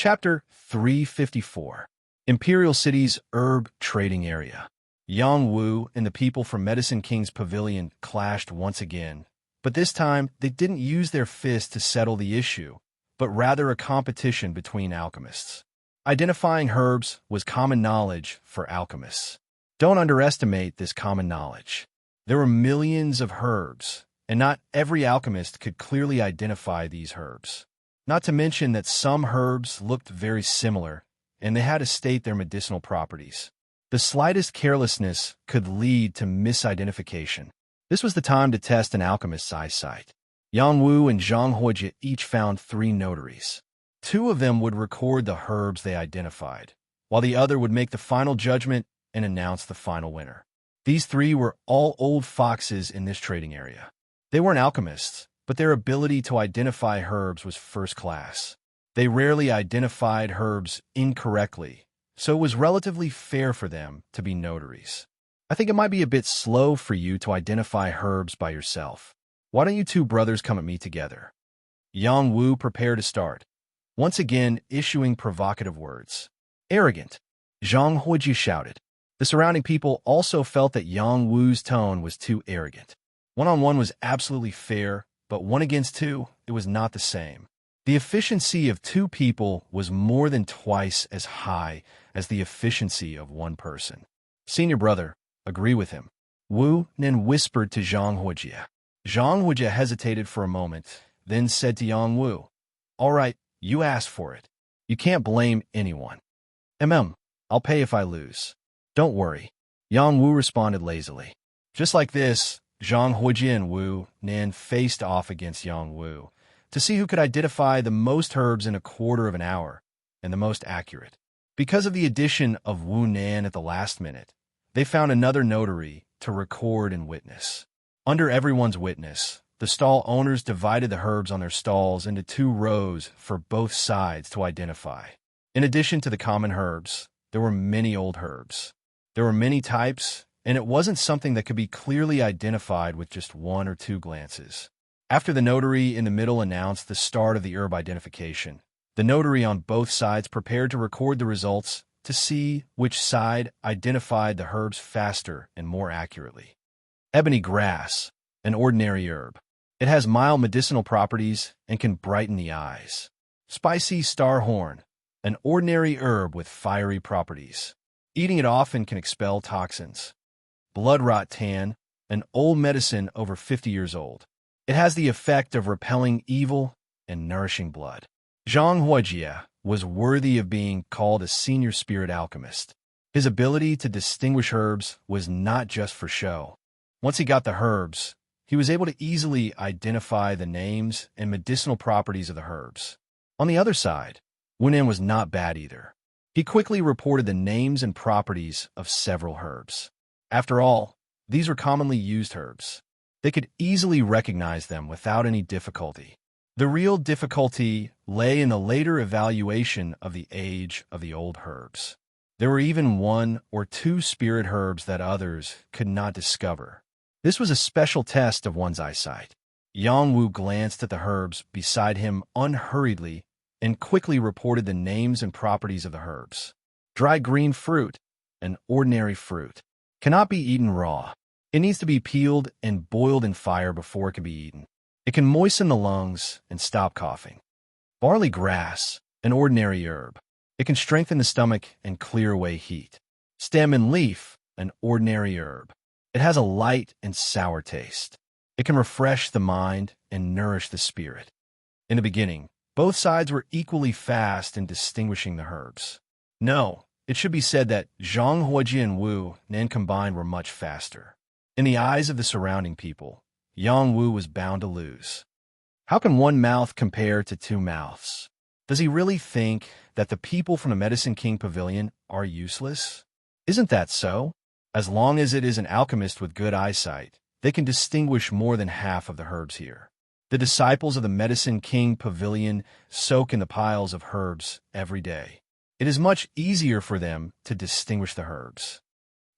Chapter 354. Imperial City's Herb Trading Area. Yang Wu and the people from Medicine King's pavilion clashed once again, but this time they didn't use their fists to settle the issue, but rather a competition between alchemists. Identifying herbs was common knowledge for alchemists. Don't underestimate this common knowledge. There were millions of herbs, and not every alchemist could clearly identify these herbs. Not to mention that some herbs looked very similar, and they had to state their medicinal properties. The slightest carelessness could lead to misidentification. This was the time to test an alchemist's eyesight. Yang Wu and Zhang Huojie each found 3 notaries. 2 of them would record the herbs they identified, while the other would make the final judgment and announce the final winner. These 3 were all old foxes in this trading area. They weren't alchemists, but their ability to identify herbs was first class. They rarely identified herbs incorrectly, so it was relatively fair for them to be notaries. I think it might be a bit slow for you to identify herbs by yourself. Why don't you 2 brothers come at me together? Yang Wu prepared to start, once again issuing provocative words. Arrogant, Zhang Huojie shouted. The surrounding people also felt that Yang Wu's tone was too arrogant. One-on-one was absolutely fair, but 1 against 2, it was not the same. The efficiency of 2 people was more than twice as high as the efficiency of 1 person. Senior brother, agree with him. Wu then whispered to Zhang Huojie. Zhang Huojie hesitated for a moment, then said to Yang Wu, "All right, you asked for it. You can't blame anyone. I'll pay if I lose. Don't worry." Yang Wu responded lazily. Just like this, Zhang Huojie and Wu Nan faced off against Yang Wu to see who could identify the most herbs in a quarter of an hour and the most accurate. Because of the addition of Wu Nan at the last minute, they found another notary to record and witness. Under everyone's witness, the stall owners divided the herbs on their stalls into 2 rows for both sides to identify. In addition to the common herbs, there were many old herbs. There were many types, and it wasn't something that could be clearly identified with just 1 or 2 glances. After the notary in the middle announced the start of the herb identification, the notary on both sides prepared to record the results to see which side identified the herbs faster and more accurately. Ebony grass, an ordinary herb. It has mild medicinal properties and can brighten the eyes. Spicy star horn, an ordinary herb with fiery properties. Eating it often can expel toxins. Blood rot tan, an old medicine over 50 years old. It has the effect of repelling evil and nourishing blood. Zhang Huojie was worthy of being called a senior spirit alchemist. His ability to distinguish herbs was not just for show. Once he got the herbs, he was able to easily identify the names and medicinal properties of the herbs. On the other side, Wu Nan was not bad either. He quickly reported the names and properties of several herbs. After all, these were commonly used herbs. They could easily recognize them without any difficulty. The real difficulty lay in the later evaluation of the age of the old herbs. There were even 1 or 2 spirit herbs that others could not discover. This was a special test of one's eyesight. Yang Wu glanced at the herbs beside him unhurriedly and quickly reported the names and properties of the herbs. Dry green fruit, an ordinary fruit, cannot be eaten raw. It needs to be peeled and boiled in fire before it can be eaten. It can moisten the lungs and stop coughing. Barley grass, an ordinary herb. It can strengthen the stomach and clear away heat. Stem and leaf, an ordinary herb. It has a light and sour taste. It can refresh the mind and nourish the spirit. In the beginning, both sides were equally fast in distinguishing the herbs. No, it should be said that Zhang Huojie and Wu Nan combined were much faster. In the eyes of the surrounding people, Yang Wu was bound to lose. How can 1 mouth compare to 2 mouths? Does he really think that the people from the Medicine King Pavilion are useless? Isn't that so? As long as it is an alchemist with good eyesight, they can distinguish more than half of the herbs here. The disciples of the Medicine King Pavilion soak in the piles of herbs every day. It is much easier for them to distinguish the herbs.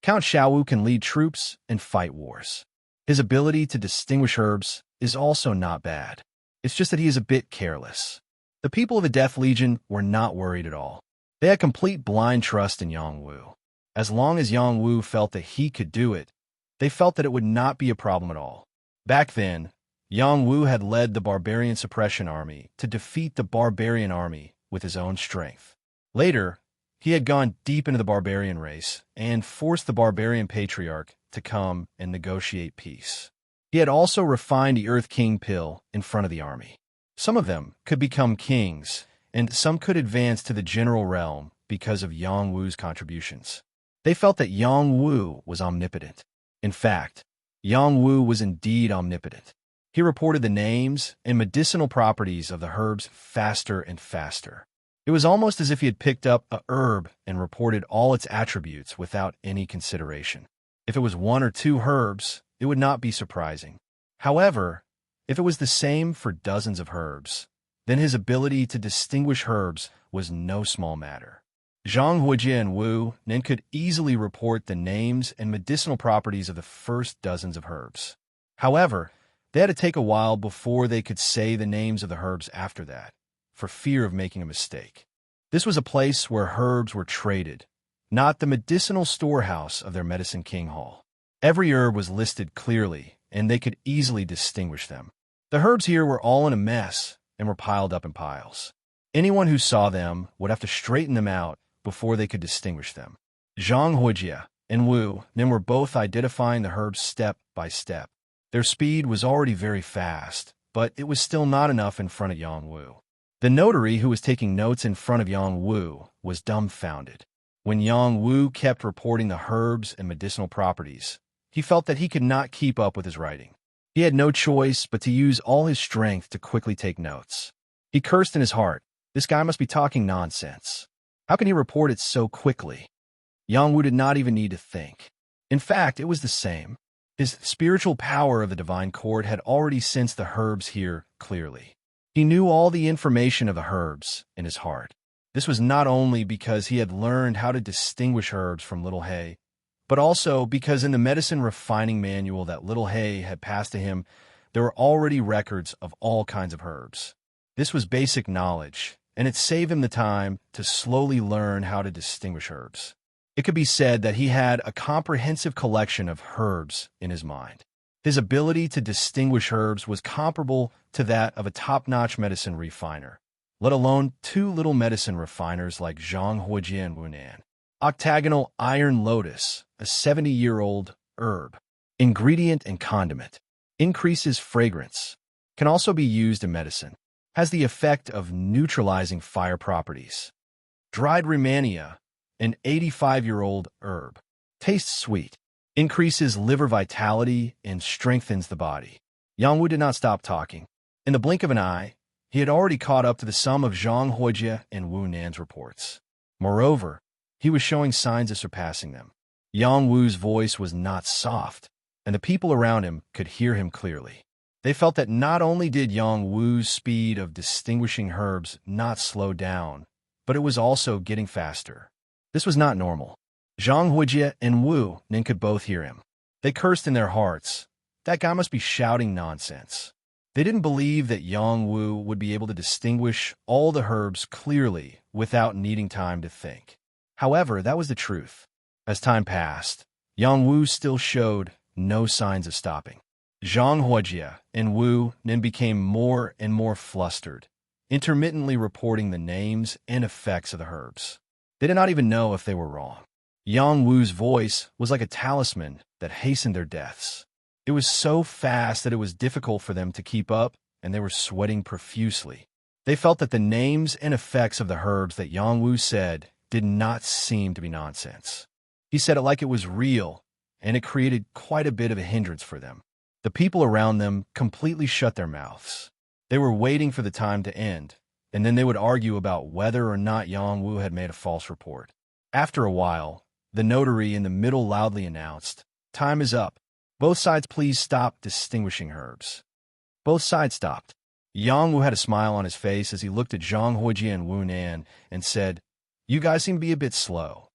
Count Xiaowu can lead troops and fight wars. His ability to distinguish herbs is also not bad. It's just that he is a bit careless. The people of the Death Legion were not worried at all. They had complete blind trust in Yang Wu. As long as Yang Wu felt that he could do it, they felt that it would not be a problem at all. Back then, Yang Wu had led the Barbarian Suppression Army to defeat the Barbarian Army with his own strength. Later, he had gone deep into the Barbarian race and forced the Barbarian Patriarch to come and negotiate peace. He had also refined the Earth King pill in front of the army. Some of them could become kings, and some could advance to the general realm because of Yang Wu's contributions. They felt that Yang Wu was omnipotent. In fact, Yang Wu was indeed omnipotent. He reported the names and medicinal properties of the herbs faster and faster. It was almost as if he had picked up a herb and reported all its attributes without any consideration. If it was one or two herbs, it would not be surprising. However, if it was the same for dozens of herbs, then his ability to distinguish herbs was no small matter. Zhang Huijie and Wu then could easily report the names and medicinal properties of the first dozens of herbs. However, they had to take a while before they could say the names of the herbs after that, for fear of making a mistake. This was a place where herbs were traded, not the medicinal storehouse of their Medicine King Hall. Every herb was listed clearly, and they could easily distinguish them. The herbs here were all in a mess and were piled up in piles. Anyone who saw them would have to straighten them out before they could distinguish them. Zhang Huijie and Wu then were both identifying the herbs step by step. Their speed was already very fast, but it was still not enough in front of Yang Wu. The notary who was taking notes in front of Yang Wu was dumbfounded. When Yang Wu kept reporting the herbs and medicinal properties, he felt that he could not keep up with his writing. He had no choice but to use all his strength to quickly take notes. He cursed in his heart. This guy must be talking nonsense. How can he report it so quickly? Yang Wu did not even need to think. In fact, it was the same. His spiritual power of the divine court had already sensed the herbs here clearly. He knew all the information of the herbs in his heart. This was not only because he had learned how to distinguish herbs from Little Hay, but also because in the medicine refining manual that Little Hay had passed to him, there were already records of all kinds of herbs. This was basic knowledge, and it saved him the time to slowly learn how to distinguish herbs. It could be said that he had a comprehensive collection of herbs in his mind. His ability to distinguish herbs was comparable to that of a top-notch medicine refiner, let alone two little medicine refiners like Zhang Huijie and Wu Nan. Octagonal iron lotus, a 70-year-old herb. Ingredient and condiment. Increases fragrance. Can also be used in medicine. Has the effect of neutralizing fire properties. Dried Rehmannia, an 85-year-old herb. Tastes sweet. Increases liver vitality and strengthens the body. Yang Wu did not stop talking. In the blink of an eye, he had already caught up to the sum of Zhang Huijie and Wu Nan's reports. Moreover, he was showing signs of surpassing them. Yang Wu's voice was not soft, and the people around him could hear him clearly. They felt that not only did Yang Wu's speed of distinguishing herbs not slow down, but it was also getting faster. This was not normal. Zhang Huijie and Wu Nin could both hear him. They cursed in their hearts. That guy must be shouting nonsense. They didn't believe that Yang Wu would be able to distinguish all the herbs clearly without needing time to think. However, that was the truth. As time passed, Yang Wu still showed no signs of stopping. Zhang Huijie and Wu then became more and more flustered, intermittently reporting the names and effects of the herbs. They did not even know if they were wrong. Yang Wu's voice was like a talisman that hastened their deaths. It was so fast that it was difficult for them to keep up, and they were sweating profusely. They felt that the names and effects of the herbs that Yang Wu said did not seem to be nonsense. He said it like it was real, and it created quite a bit of a hindrance for them. The people around them completely shut their mouths. They were waiting for the time to end, and then they would argue about whether or not Yang Wu had made a false report. After a while, the notary in the middle loudly announced, "Time is up. Both sides please stop distinguishing herbs." Both sides stopped. Yang Wu had a smile on his face as he looked at Zhang Huijie and Wu Nan and said, "You guys seem to be a bit slow."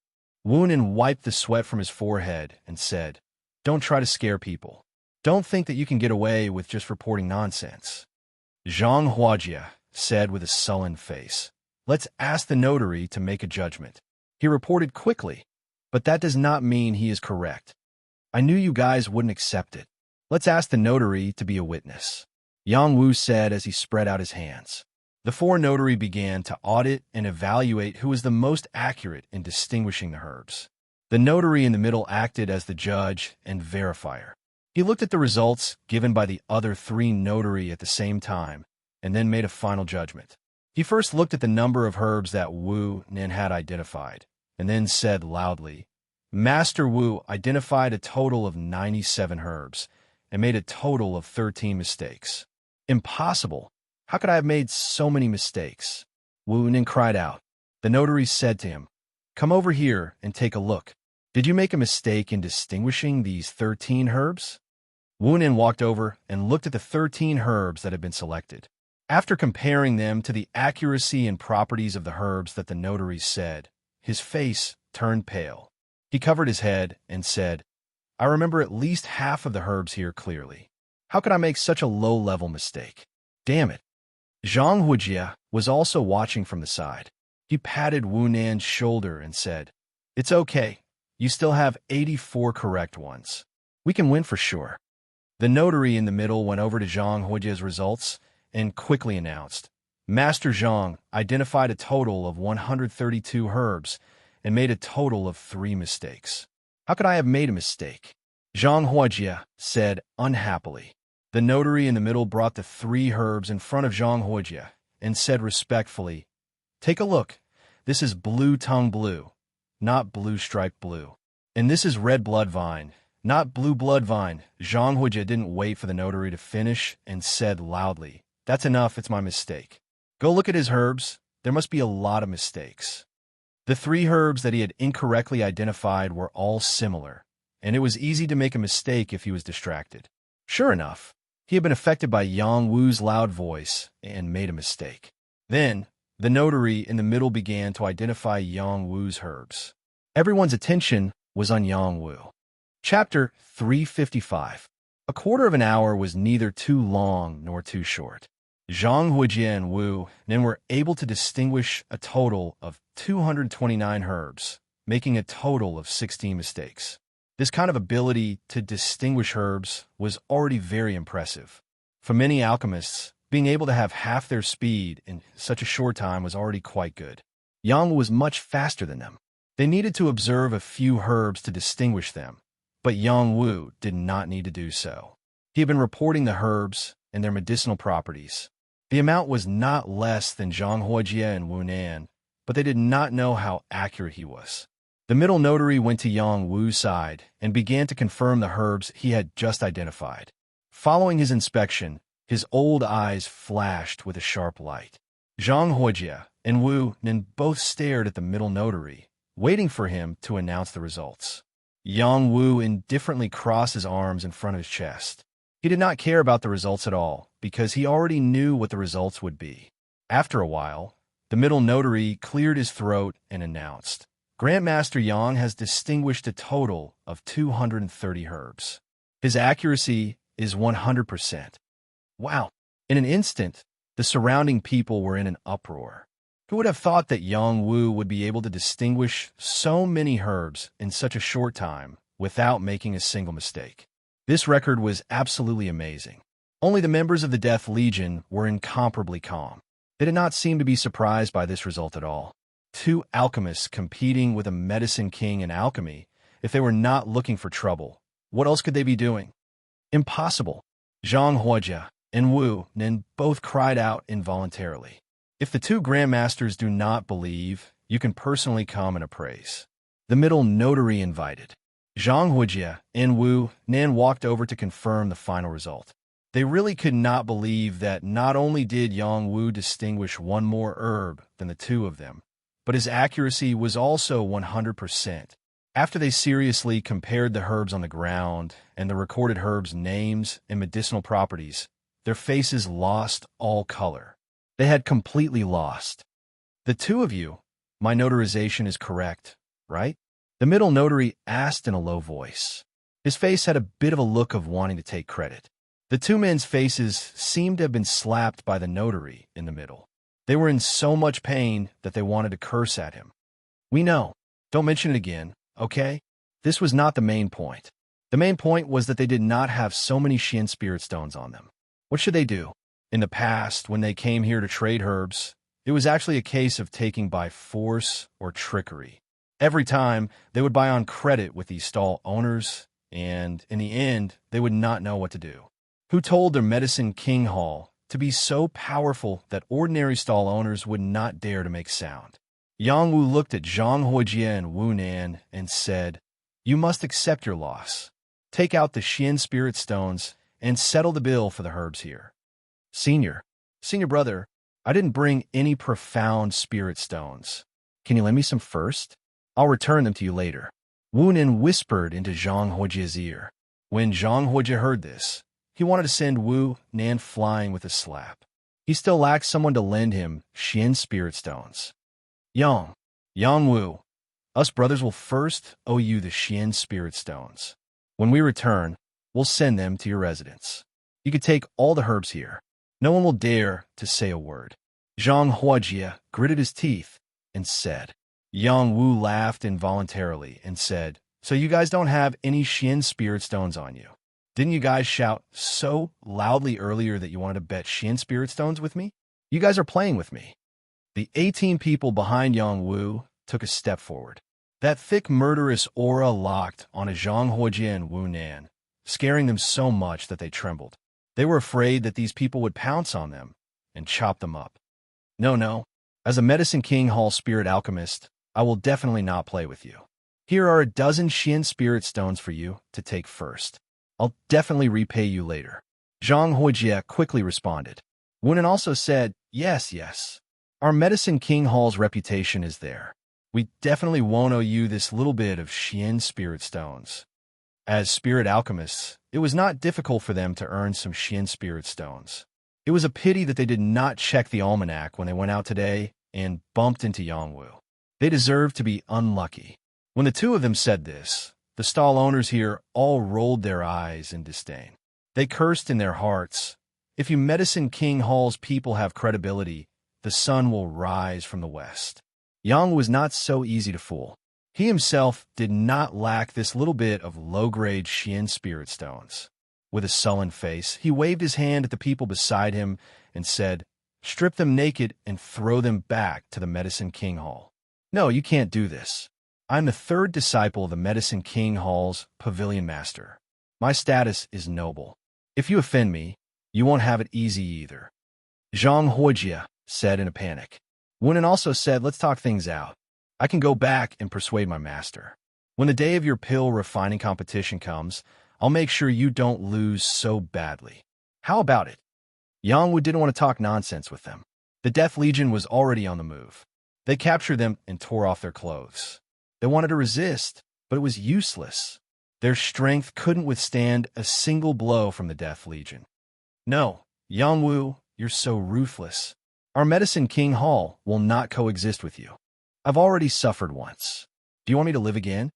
Wu Nan wiped the sweat from his forehead and said, "Don't try to scare people. Don't think that you can get away with just reporting nonsense." Zhang Huijie said with a sullen face. "Let's ask the notary to make a judgment." He reported quickly, "But that does not mean he is correct. I knew you guys wouldn't accept it. Let's ask the notary to be a witness," Yang Wu said as he spread out his hands. The four notary began to audit and evaluate who was the most accurate in distinguishing the herbs. The notary in the middle acted as the judge and verifier. He looked at the results given by the other three notary at the same time and then made a final judgment. He first looked at the number of herbs that Wu Nin had identified, and then said loudly, "Master Wu identified a total of 97 herbs and made a total of 13 mistakes." "Impossible! How could I have made so many mistakes?" Wu Nin cried out. The notary said to him, "Come over here and take a look. Did you make a mistake in distinguishing these 13 herbs?" Wu Nin walked over and looked at the 13 herbs that had been selected. After comparing them to the accuracy and properties of the herbs that the notary said, his face turned pale. He covered his head and said, "I remember at least half of the herbs here clearly. How could I make such a low-level mistake? Damn it." Zhang Huijie was also watching from the side. He patted Wu Nan's shoulder and said, "It's okay. You still have 84 correct ones. We can win for sure." The notary in the middle went over to Zhang Huijie's results and quickly announced, "Master Zhang identified a total of 132 herbs and made a total of 3 mistakes. How could I have made a mistake?" Zhang Huijie said unhappily. The notary in the middle brought the 3 herbs in front of Zhang Huijie and said respectfully, "Take a look. This is blue tongue blue, not blue stripe blue. And this is red blood vine, not blue blood vine." Zhang Huijie didn't wait for the notary to finish and said loudly, "That's enough, it's my mistake. Go look at his herbs. There must be a lot of mistakes." The 3 herbs that he had incorrectly identified were all similar, and it was easy to make a mistake if he was distracted. Sure enough, he had been affected by Yang Wu's loud voice and made a mistake. Then, the notary in the middle began to identify Yang Wu's herbs. Everyone's attention was on Yang Wu. Chapter 355. A quarter of an hour was neither too long nor too short. Zhang Huijie and Wu Nin were able to distinguish a total of 229 herbs, making a total of 16 mistakes. This kind of ability to distinguish herbs was already very impressive. For many alchemists, being able to have half their speed in such a short time was already quite good. Yang was much faster than them. They needed to observe a few herbs to distinguish them, but Yang Wu did not need to do so. He had been reporting the herbs and their medicinal properties. The amount was not less than Zhang Huijie and Wu Nan, but they did not know how accurate he was. The middle notary went to Yang Wu's side and began to confirm the herbs he had just identified. Following his inspection, his old eyes flashed with a sharp light. Zhang Huijie and Wu Nan both stared at the middle notary, waiting for him to announce the results. Yang Wu indifferently crossed his arms in front of his chest. He did not care about the results at all, because he already knew what the results would be. After a while, the middle notary cleared his throat and announced, "Grandmaster Yang has distinguished a total of 230 herbs. His accuracy is 100%. Wow! In an instant, the surrounding people were in an uproar. Who would have thought that Yang Wu would be able to distinguish so many herbs in such a short time without making a single mistake? This record was absolutely amazing. Only the members of the Death Legion were incomparably calm. They did not seem to be surprised by this result at all. 2 alchemists competing with a medicine king in alchemy. If they were not looking for trouble, what else could they be doing? Impossible. Zhang Huijie and Wu Nin both cried out involuntarily. If the 2 grandmasters do not believe, you can personally come and appraise. The middle notary invited. Zhang Huijie and Wu Nin walked over to confirm the final result. They really could not believe that not only did Yang Wu distinguish one more herb than the 2 of them, but his accuracy was also 100%. After they seriously compared the herbs on the ground and the recorded herbs' names and medicinal properties, their faces lost all color. They had completely lost. "The 2 of you, my notarization is correct, right?" The middle notary asked in a low voice. His face had a bit of a look of wanting to take credit. The two men's faces seemed to have been slapped by the notary in the middle. They were in so much pain that they wanted to curse at him. We know. Don't mention it again, okay? This was not the main point. The main point was that they did not have so many Xian spirit stones on them. What should they do? In the past, when they came here to trade herbs, it was actually a case of taking by force or trickery. Every time, they would buy on credit with these stall owners, and in the end, they would not know what to do. Who told their Medicine King Hall to be so powerful that ordinary stall owners would not dare to make sound? Yang Wu looked at Zhang Huojie and Wu Nan and said, "You must accept your loss. Take out the Xian spirit stones and settle the bill for the herbs here." Senior brother, I didn't bring any profound spirit stones. Can you lend me some first? I'll return them to you later. Wu Nan whispered into Zhang Huojie's ear. When Zhang Huojie heard this, he wanted to send Wu Nan flying with a slap. He still lacked someone to lend him Xian spirit stones. Yang Wu, us brothers will first owe you the Xian spirit stones. When we return, we'll send them to your residence. You can take all the herbs here. No one will dare to say a word. Zhang Huojie gritted his teeth and said. Yang Wu laughed involuntarily and said, "So you guys don't have any Xian spirit stones on you? Didn't you guys shout so loudly earlier that you wanted to bet Xian spirit stones with me? You guys are playing with me." The 18 people behind Yang Wu took a step forward. That thick, murderous aura locked on a Zhang Huojie and Wu Nan, scaring them so much that they trembled. They were afraid that these people would pounce on them and chop them up. No. As a Medicine King Hall spirit alchemist, I will definitely not play with you. Here are a dozen Xian spirit stones for you to take first. I'll definitely repay you later. Zhang Huojie quickly responded. Wu Nan also said, Yes. Our Medicine King Hall's reputation is there. We definitely won't owe you this little bit of Xian spirit stones. As spirit alchemists, it was not difficult for them to earn some Xian spirit stones. It was a pity that they did not check the almanac when they went out today and bumped into Yang Wu. They deserved to be unlucky. When the two of them said this, the stall owners here all rolled their eyes in disdain. They cursed in their hearts. If you Medicine King Hall's people have credibility, the sun will rise from the west. Yang was not so easy to fool. He himself did not lack this little bit of low-grade Xian spirit stones. With a sullen face, he waved his hand at the people beside him and said, "Strip them naked and throw them back to the Medicine King Hall." "No, you can't do this. I'm the third disciple of the Medicine King Hall's Pavilion Master. My status is noble. If you offend me, you won't have it easy either." Zhang Huojie said in a panic. Wu Nan also said, "Let's talk things out. I can go back and persuade my master. When the day of your pill refining competition comes, I'll make sure you don't lose so badly. How about it?" Yang Wu didn't want to talk nonsense with them. The Death Legion was already on the move. They captured them and tore off their clothes. They wanted to resist, but it was useless. Their strength couldn't withstand a single blow from the Death Legion. "No, Yang Wu, you're so ruthless. Our Medicine King Hall will not coexist with you. I've already suffered once. Do you want me to live again?"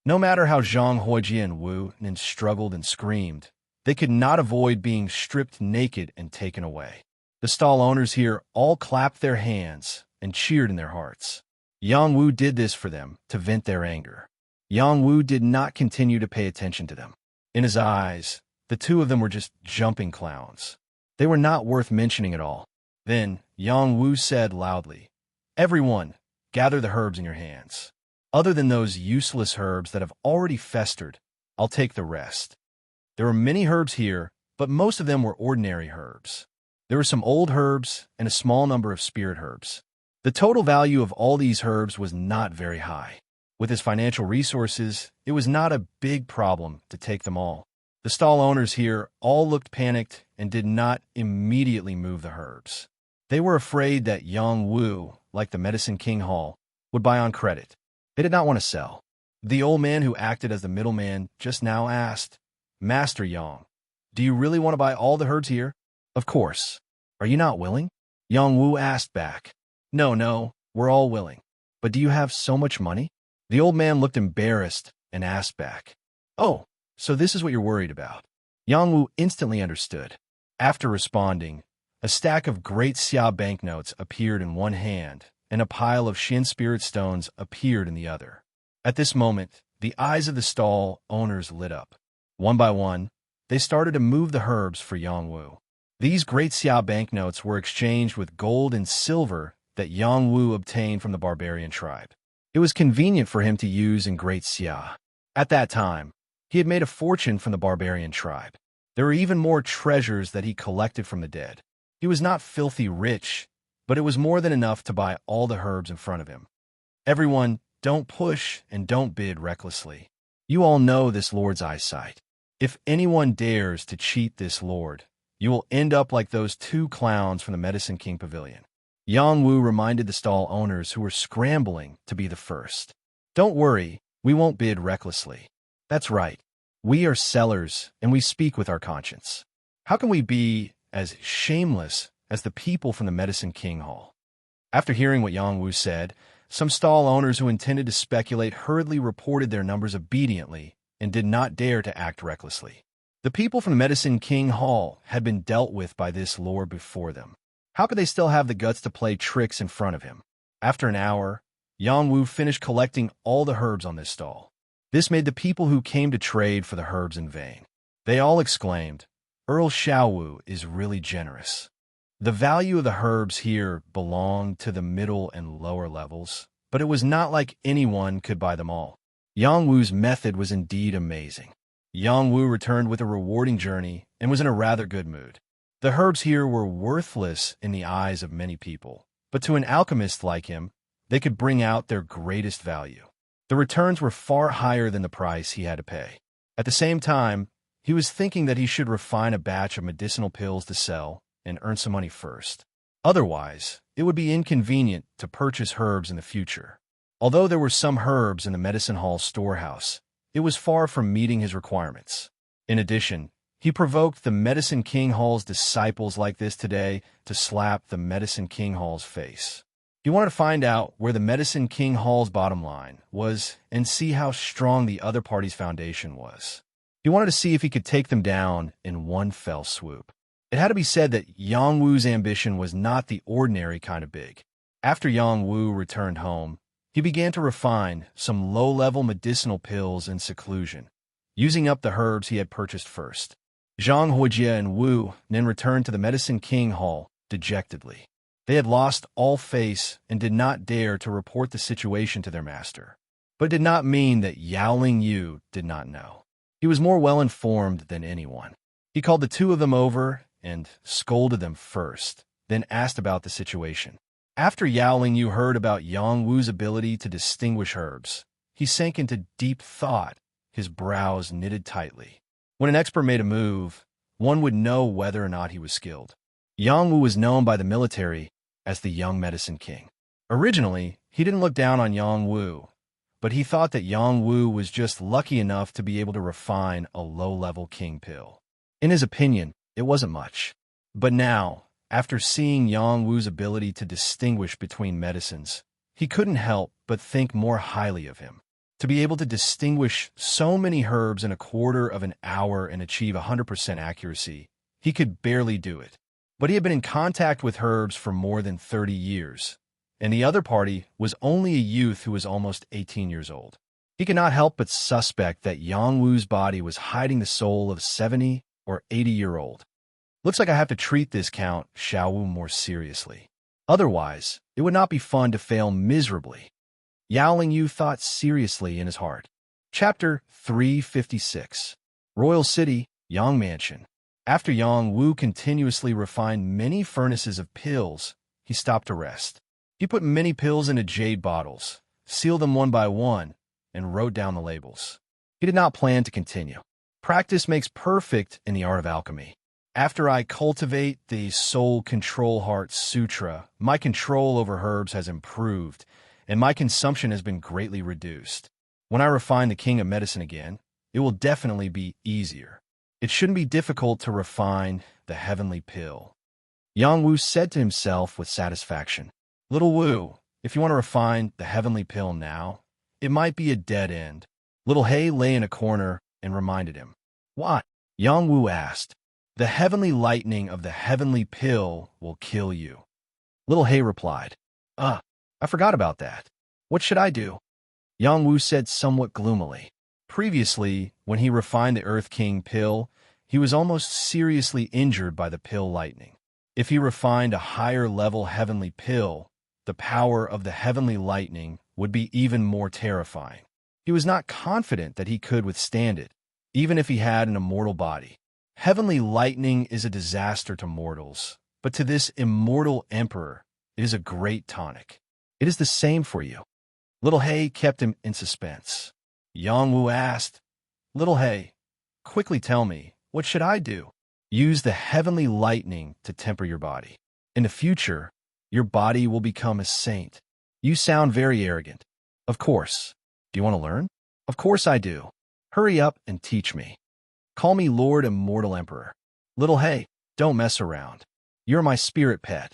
No matter how Zhang Huojie and Wu Nan struggled and screamed, they could not avoid being stripped naked and taken away. The stall owners here all clapped their hands and cheered in their hearts. Yang Wu did this for them to vent their anger. Yang Wu did not continue to pay attention to them. In his eyes, the two of them were just jumping clowns. They were not worth mentioning at all. Then Yang Wu said loudly, "Everyone, gather the herbs in your hands. Other than those useless herbs that have already festered, I'll take the rest." There were many herbs here, but most of them were ordinary herbs. There were some old herbs and a small number of spirit herbs. The total value of all these herbs was not very high. With his financial resources, it was not a big problem to take them all. The stall owners here all looked panicked and did not immediately move the herbs. They were afraid that Yang Wu, like the Medicine King Hall, would buy on credit. They did not want to sell. The old man who acted as the middleman just now asked, "Master Yang, do you really want to buy all the herbs here?" "Of course. Are you not willing?" Yang Wu asked back. No, we're all willing. But do you have so much money?" The old man looked embarrassed and asked back. "Oh, so this is what you're worried about." Yang Wu instantly understood. After responding, a stack of great xia banknotes appeared in one hand, and a pile of Xin spirit stones appeared in the other. At this moment, the eyes of the stall owners lit up. One by one, they started to move the herbs for Yang Wu. These great xia banknotes were exchanged with gold and silver that Yang Wu obtained from the barbarian tribe. It was convenient for him to use in great xia. At that time, he had made a fortune from the barbarian tribe. There were even more treasures that he collected from the dead. He was not filthy rich, but it was more than enough to buy all the herbs in front of him. Everyone, don't push and don't bid recklessly. You all know this lord's eyesight. If anyone dares to cheat this lord, you will end up like those two clowns from the Medicine King Pavilion. Yang Wu reminded the stall owners who were scrambling to be the first. Don't worry, we won't bid recklessly. That's right. We are sellers, and we speak with our conscience. How can we be as shameless as the people from the Medicine King Hall? After hearing what Yang Wu said, some stall owners who intended to speculate hurriedly reported their numbers obediently and did not dare to act recklessly. The people from the Medicine King Hall had been dealt with by this lord before them. How could they still have the guts to play tricks in front of him? After an hour, Yang Wu finished collecting all the herbs on this stall. This made the people who came to trade for the herbs in vain. They all exclaimed, "Earl Xiaowu is really generous." The value of the herbs here belonged to the middle and lower levels, but it was not like anyone could buy them all. Yang Wu's method was indeed amazing. Yang Wu returned with a rewarding journey and was in a rather good mood. The herbs here were worthless in the eyes of many people, but to an alchemist like him, they could bring out their greatest value. The returns were far higher than the price he had to pay. At the same time, he was thinking that he should refine a batch of medicinal pills to sell and earn some money first. Otherwise, it would be inconvenient to purchase herbs in the future. Although there were some herbs in the Medicine Hall storehouse, it was far from meeting his requirements. In addition, he provoked the Medicine King Hall's disciples like this today to slap the Medicine King Hall's face. He wanted to find out where the Medicine King Hall's bottom line was and see how strong the other party's foundation was. He wanted to see if he could take them down in one fell swoop. It had to be said that Yang Wu's ambition was not the ordinary kind of big. After Yang Wu returned home, he began to refine some low-level medicinal pills in seclusion, using up the herbs he had purchased first. Zhang Huijie and Wu then returned to the Medicine King Hall dejectedly. They had lost all face and did not dare to report the situation to their master. But it did not mean that Yaoling Yu did not know. He was more well-informed than anyone. He called the two of them over and scolded them first, then asked about the situation. After Yaoling Yu heard about Yang Wu's ability to distinguish herbs, he sank into deep thought, his brows knitted tightly. When an expert made a move, one would know whether or not he was skilled. Yang Wu was known by the military as the Young Medicine King. Originally, he didn't look down on Yang Wu, but he thought that Yang Wu was just lucky enough to be able to refine a low-level king pill. In his opinion, it wasn't much. But now, after seeing Yang Wu's ability to distinguish between medicines, he couldn't help but think more highly of him. To be able to distinguish so many herbs in a quarter of an hour and achieve 100% accuracy, he could barely do it. But he had been in contact with herbs for more than 30 years, and the other party was only a youth who was almost 18 years old. He could not help but suspect that Yang Wu's body was hiding the soul of a 70 or 80-year-old. Looks like I have to treat this Count Xiaowu more seriously. Otherwise, it would not be fun to fail miserably. Yaoling Yu thought seriously in his heart. Chapter 356. Royal City, Yang Mansion. After Yang Wu continuously refined many furnaces of pills, he stopped to rest. He put many pills into jade bottles, sealed them one by one, and wrote down the labels. He did not plan to continue. Practice makes perfect in the art of alchemy. After I cultivate the Soul Control Heart Sutra, my control over herbs has improved, and my consumption has been greatly reduced. When I refine the King of Medicine again, it will definitely be easier. It shouldn't be difficult to refine the heavenly pill. Yang Wu said to himself with satisfaction, "Little Wu, if you want to refine the heavenly pill now, it might be a dead end." Little Hay lay in a corner and reminded him, "What? Yang Wu asked. The heavenly lightning of the heavenly pill will kill you. Little Hay replied. I forgot about that. What should I do? Yang Wu said somewhat gloomily. Previously, when he refined the Earth King pill, he was almost seriously injured by the pill lightning. If he refined a higher-level heavenly pill, the power of the heavenly lightning would be even more terrifying. He was not confident that he could withstand it, even if he had an immortal body. Heavenly lightning is a disaster to mortals, but to this immortal emperor, it is a great tonic. It is the same for you. Little Hay kept him in suspense. Yang Wu asked, Little Hay, quickly tell me, what should I do? Use the heavenly lightning to temper your body. In the future, your body will become a saint. You sound very arrogant. Of course. Do you want to learn? Of course I do. Hurry up and teach me. Call me Lord Immortal Emperor. Little Hay, don't mess around. You're my spirit pet.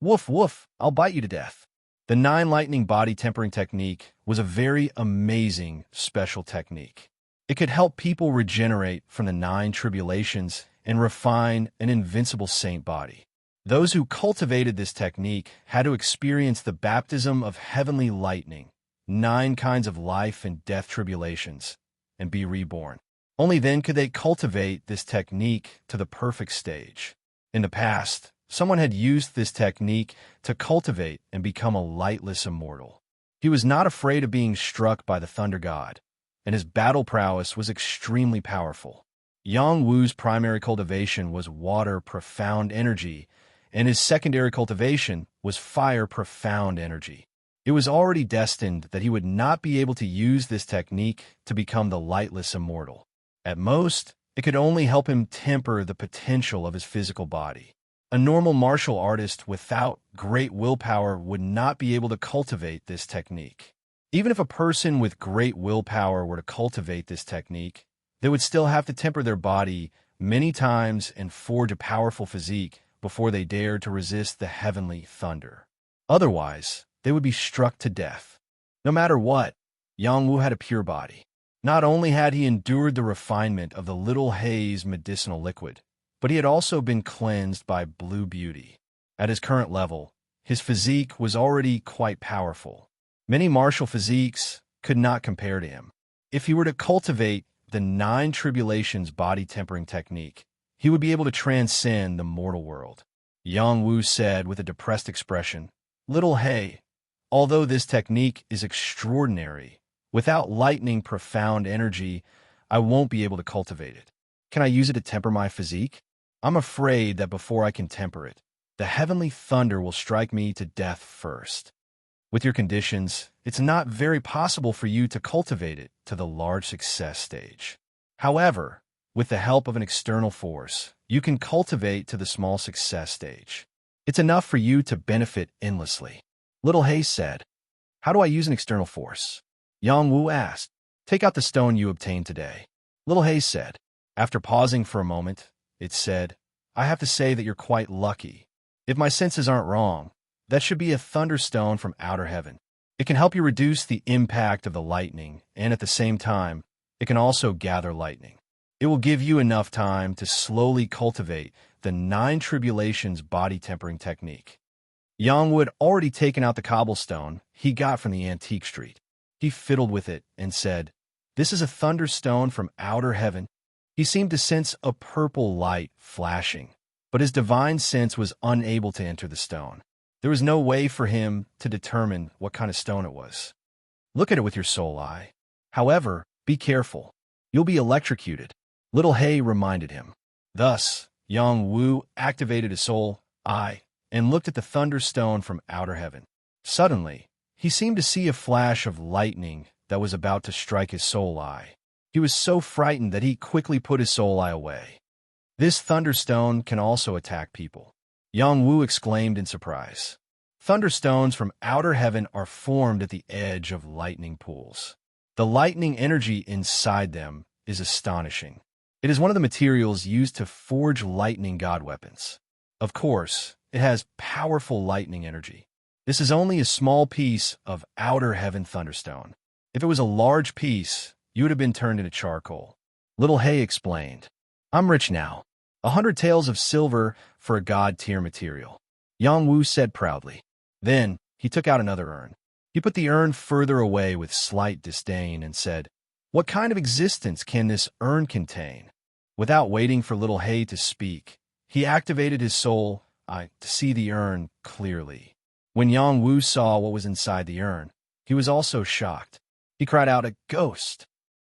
Woof woof, I'll bite you to death. The 9 lightning body tempering technique was a very amazing special technique. It could help people regenerate from the 9 tribulations and refine an invincible saint body. Those who cultivated this technique had to experience the baptism of heavenly lightning, 9 kinds of life and death tribulations, and be reborn. Only then could they cultivate this technique to the perfect stage. In the past, someone had used this technique to cultivate and become a lightless immortal. He was not afraid of being struck by the thunder god, and his battle prowess was extremely powerful. Yang Wu's primary cultivation was water profound energy, and his secondary cultivation was fire profound energy. It was already destined that he would not be able to use this technique to become the lightless immortal. At most, it could only help him temper the potential of his physical body. A normal martial artist without great willpower would not be able to cultivate this technique. Even if a person with great willpower were to cultivate this technique, they would still have to temper their body many times and forge a powerful physique before they dared to resist the heavenly thunder. Otherwise, they would be struck to death. No matter what, Yang Wu had a pure body. Not only had he endured the refinement of the Little Hay's medicinal liquid, but he had also been cleansed by blue beauty. At his current level, his physique was already quite powerful. Many martial physiques could not compare to him. If he were to cultivate the 9 tribulations body tempering technique, he would be able to transcend the mortal world. Yang Wu said with a depressed expression, Little Hay, although this technique is extraordinary, without lightning profound energy, I won't be able to cultivate it. Can I use it to temper my physique? I'm afraid that before I can temper it, the heavenly thunder will strike me to death first. With your conditions, it's not very possible for you to cultivate it to the large success stage. However, with the help of an external force, you can cultivate to the small success stage. It's enough for you to benefit endlessly. Little Hay said, How do I use an external force? Yang Wu asked. Take out the stone you obtained today. Little Hay said. After pausing for a moment, it said, I have to say that you're quite lucky. If my senses aren't wrong, that should be a thunderstone from outer heaven. It can help you reduce the impact of the lightning, and at the same time, it can also gather lightning. It will give you enough time to slowly cultivate the 9 tribulations body tempering technique. Yang Wu had already taken out the cobblestone he got from the antique street. He fiddled with it and said, This is a thunderstone from outer heaven. He seemed to sense a purple light flashing, but his divine sense was unable to enter the stone. There was no way for him to determine what kind of stone it was. Look at it with your soul eye. However, be careful. You'll be electrocuted. Little Hay reminded him. Thus, Yang Wu activated his soul eye and looked at the thunderstone from outer heaven. Suddenly, he seemed to see a flash of lightning that was about to strike his soul eye. He was so frightened that he quickly put his soul eye away. This thunderstone can also attack people. Yang Wu exclaimed in surprise. Thunderstones from outer heaven are formed at the edge of lightning pools. The lightning energy inside them is astonishing. It is one of the materials used to forge lightning god weapons. Of course, it has powerful lightning energy. This is only a small piece of outer heaven thunderstone. If it was a large piece, you would have been turned into charcoal. Little Hay explained. I'm rich now. 100 taels of silver for a god-tier material. Yang Wu said proudly. Then, he took out another urn. He put the urn further away with slight disdain and said, "What kind of existence can this urn contain?" Without waiting for little Hay to speak, he activated his soul to see the urn clearly. When Yang Wu saw what was inside the urn, he was also shocked. He cried out, "A ghost!"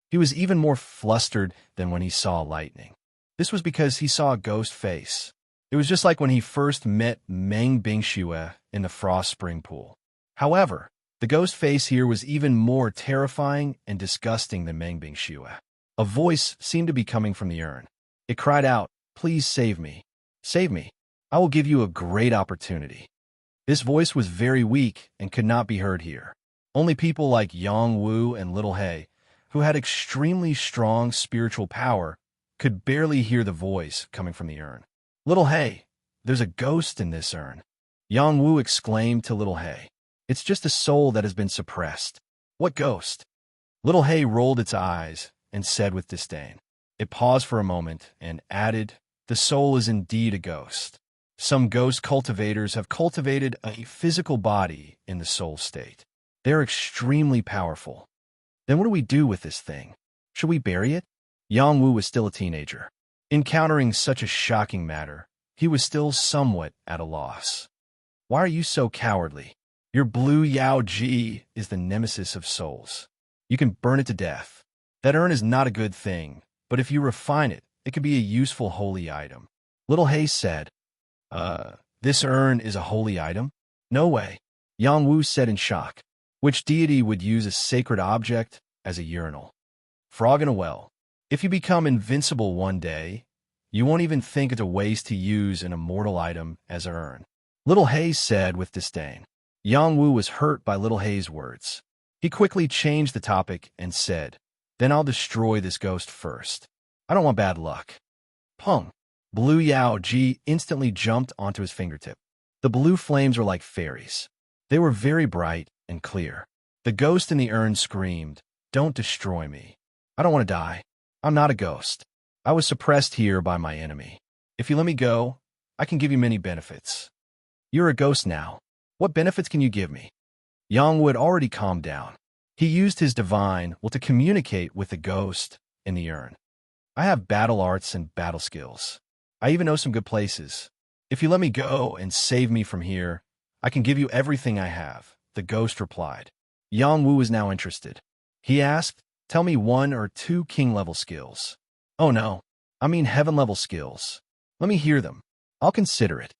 He was even more flustered than when he saw lightning. This was because he saw a ghost face. It was just like when he first met Meng Bingxue in the frost spring pool. However, the ghost face here was even more terrifying and disgusting than Meng Bingxue. A voice seemed to be coming from the urn. It cried out, "Please save me. Save me. I will give you a great opportunity." This voice was very weak and could not be heard here. Only people like Yang Wu and Little Hay, who had extremely strong spiritual power, could barely hear the voice coming from the urn. "Little Hay, there's a ghost in this urn," Yang Wu exclaimed to Little Hay. "It's just a soul that has been suppressed." "What ghost?" Little Hay rolled its eyes and said with disdain. It paused for a moment and added, "The soul is indeed a ghost. Some ghost cultivators have cultivated a physical body in the soul state. They're extremely powerful. Then what do we do with this thing? Should we bury it?" Yang Wu was still a teenager. Encountering such a shocking matter, he was still somewhat at a loss. "Why are you so cowardly? Your blue Yao Ji is the nemesis of souls. You can burn it to death. That urn is not a good thing, but if you refine it, it could be a useful holy item." Little Hay said, This urn is a holy item?" "No way," Yang Wu said in shock. Which deity would use a sacred object as a urinal? Frog in a well. If you become invincible one day, you won't even think it's a waste to use an immortal item as an urn. Little Hay said with disdain. Yang Wu was hurt by Little Hay's words. He quickly changed the topic and said, "Then I'll destroy this ghost first. I don't want bad luck." Pung! Blue Yao Ji instantly jumped onto his fingertip. The blue flames were like fairies. They were very bright and clear. The ghost in the urn screamed, "Don't destroy me. I don't want to die. I'm not a ghost. I was suppressed here by my enemy. If you let me go, I can give you many benefits." "You're a ghost now. What benefits can you give me?" Yang Wu had already calmed down. He used his divine will to communicate with the ghost in the urn. "I have battle arts and battle skills. I even know some good places. If you let me go and save me from here, I can give you everything I have," the ghost replied. Yang Wu was now interested. He asked, "Tell me 1 or 2 king-level skills." "Oh no, I mean heaven-level skills. Let me hear them. I'll consider it."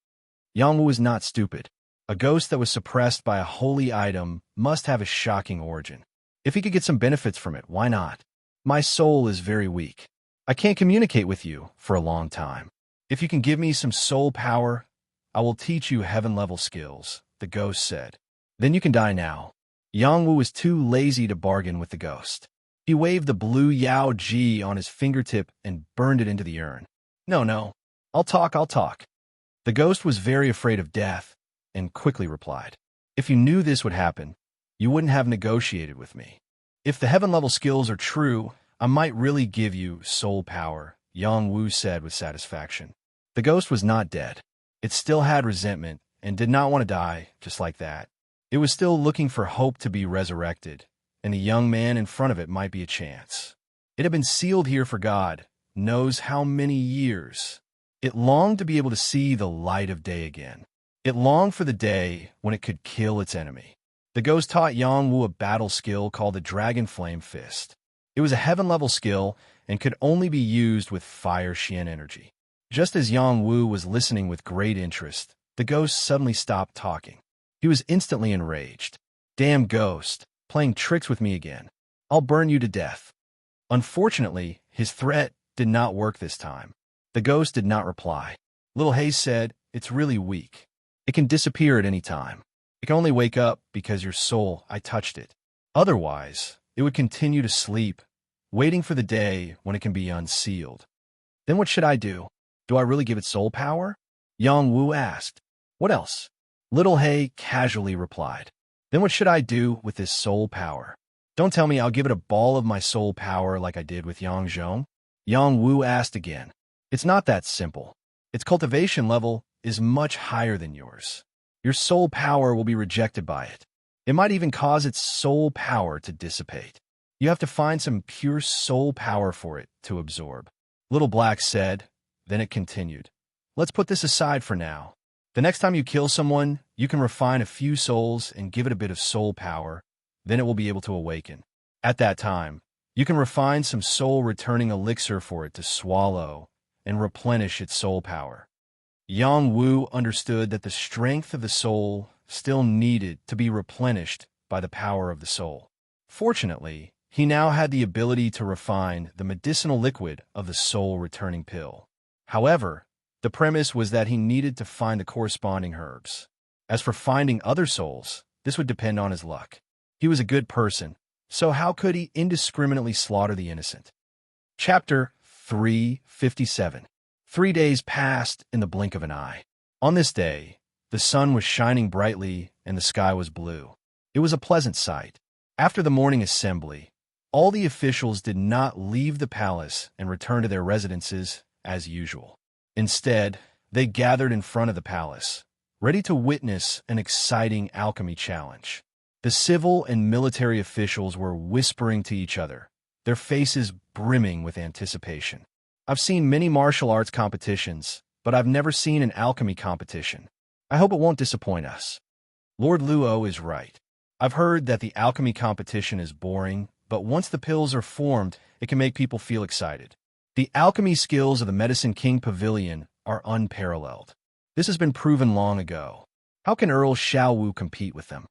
Yang Wu was not stupid. A ghost that was suppressed by a holy item must have a shocking origin. If he could get some benefits from it, why not? "My soul is very weak. I can't communicate with you for a long time. If you can give me some soul power, I will teach you heaven-level skills," the ghost said. "Then you can die now." Yang Wu was too lazy to bargain with the ghost. He waved the blue Yao Ji on his fingertip and burned it into the urn. No, I'll talk. The ghost was very afraid of death and quickly replied, "If you knew this would happen, you wouldn't have negotiated with me. If the heaven-level skills are true, I might really give you soul power," Yang Wu said with satisfaction. The ghost was not dead. It still had resentment and did not want to die just like that. It was still looking for hope to be resurrected, and the young man in front of it might be a chance. It had been sealed here for God knows how many years. It longed to be able to see the light of day again. It longed for the day when it could kill its enemy. The ghost taught Yang Wu a battle skill called the Dragon Flame Fist. It was a heaven-level skill and could only be used with Fire Xian energy. Just as Yang Wu was listening with great interest, the ghost suddenly stopped talking. He was instantly enraged. "Damn ghost, playing tricks with me again. I'll burn you to death." Unfortunately, his threat did not work this time. The ghost did not reply. Little Hay said, "It's really weak. It can disappear at any time. It can only wake up because your soul, I touched it. Otherwise, it would continue to sleep, waiting for the day when it can be unsealed." "Then what should I do? Do I really give it soul power?" Yang Wu asked. "What else?" Little Hay casually replied. "Then what should I do with this soul power?" "Don't tell me I'll give it a ball of my soul power like I did with Yang Zhong?" Yang Wu asked again. It's not that simple. Its cultivation level is much higher than yours. Your soul power will be rejected by it. It might even cause its soul power to dissipate. You have to find some pure soul power for it to absorb. Little Black said, then it continued. Let's put this aside for now. The next time you kill someone, you can refine a few souls and give it a bit of soul power, then it will be able to awaken. At that time, you can refine some soul-returning elixir for it to swallow and replenish its soul power. Yang Wu understood that the strength of the soul still needed to be replenished by the power of the soul. Fortunately, he now had the ability to refine the medicinal liquid of the soul-returning pill. However, the premise was that he needed to find the corresponding herbs. As for finding other souls, this would depend on his luck. He was a good person, so how could he indiscriminately slaughter the innocent? Chapter 357. 3 days passed in the blink of an eye. On this day, the sun was shining brightly and the sky was blue. It was a pleasant sight. After the morning assembly, all the officials did not leave the palace and return to their residences as usual. Instead, they gathered in front of the palace, ready to witness an exciting alchemy challenge. The civil and military officials were whispering to each other, their faces brimming with anticipation. I've seen many martial arts competitions, but I've never seen an alchemy competition. I hope it won't disappoint us. Lord Luo is right. I've heard that the alchemy competition is boring, but once the pills are formed, it can make people feel excited. The alchemy skills of the Medicine King Pavilion are unparalleled. This has been proven long ago. How can Earl Xiaowu compete with them?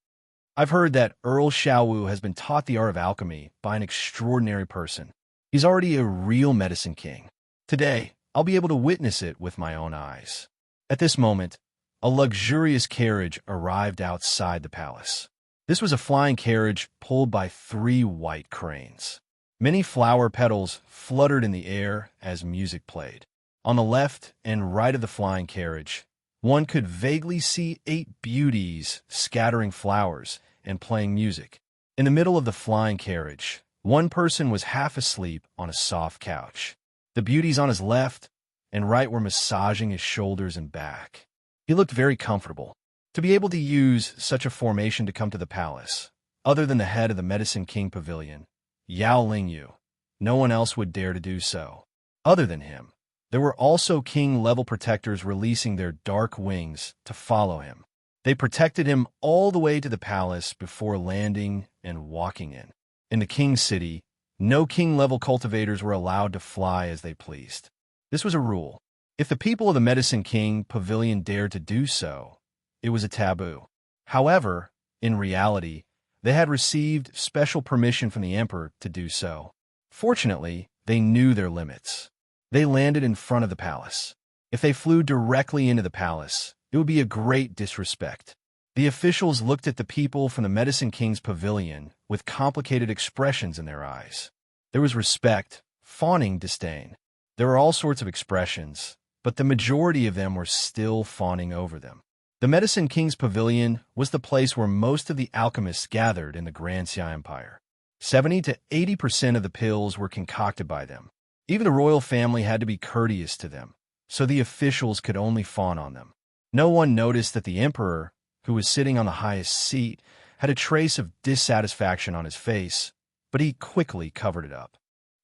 I've heard that Earl Xiaowu has been taught the art of alchemy by an extraordinary person. He's already a real Medicine King. Today, I'll be able to witness it with my own eyes. At this moment, a luxurious carriage arrived outside the palace. This was a flying carriage pulled by 3 white cranes. Many flower petals fluttered in the air as music played. On the left and right of the flying carriage, one could vaguely see 8 beauties scattering flowers and playing music. In the middle of the flying carriage, one person was half asleep on a soft couch. The beauties on his left and right were massaging his shoulders and back. He looked very comfortable. To be able to use such a formation to come to the palace, other than the head of the Medicine King Pavilion, Yao Lingyu, no one else would dare to do so. Other than him, there were also king-level protectors releasing their dark wings to follow him. They protected him all the way to the palace before landing and walking in. In the king's city, no king-level cultivators were allowed to fly as they pleased. This was a rule. If the people of the Medicine King Pavilion dared to do so, it was a taboo. However, in reality, they had received special permission from the emperor to do so. Fortunately, they knew their limits. They landed in front of the palace. If they flew directly into the palace, it would be a great disrespect. The officials looked at the people from the Medicine King's Pavilion with complicated expressions in their eyes. There was respect, fawning disdain. There were all sorts of expressions, but the majority of them were still fawning over them. The Medicine King's Pavilion was the place where most of the alchemists gathered in the Grand Xia Empire. 70 to 80% of the pills were concocted by them. Even the royal family had to be courteous to them, so the officials could only fawn on them. No one noticed that the emperor, who was sitting on the highest seat, had a trace of dissatisfaction on his face, but he quickly covered it up.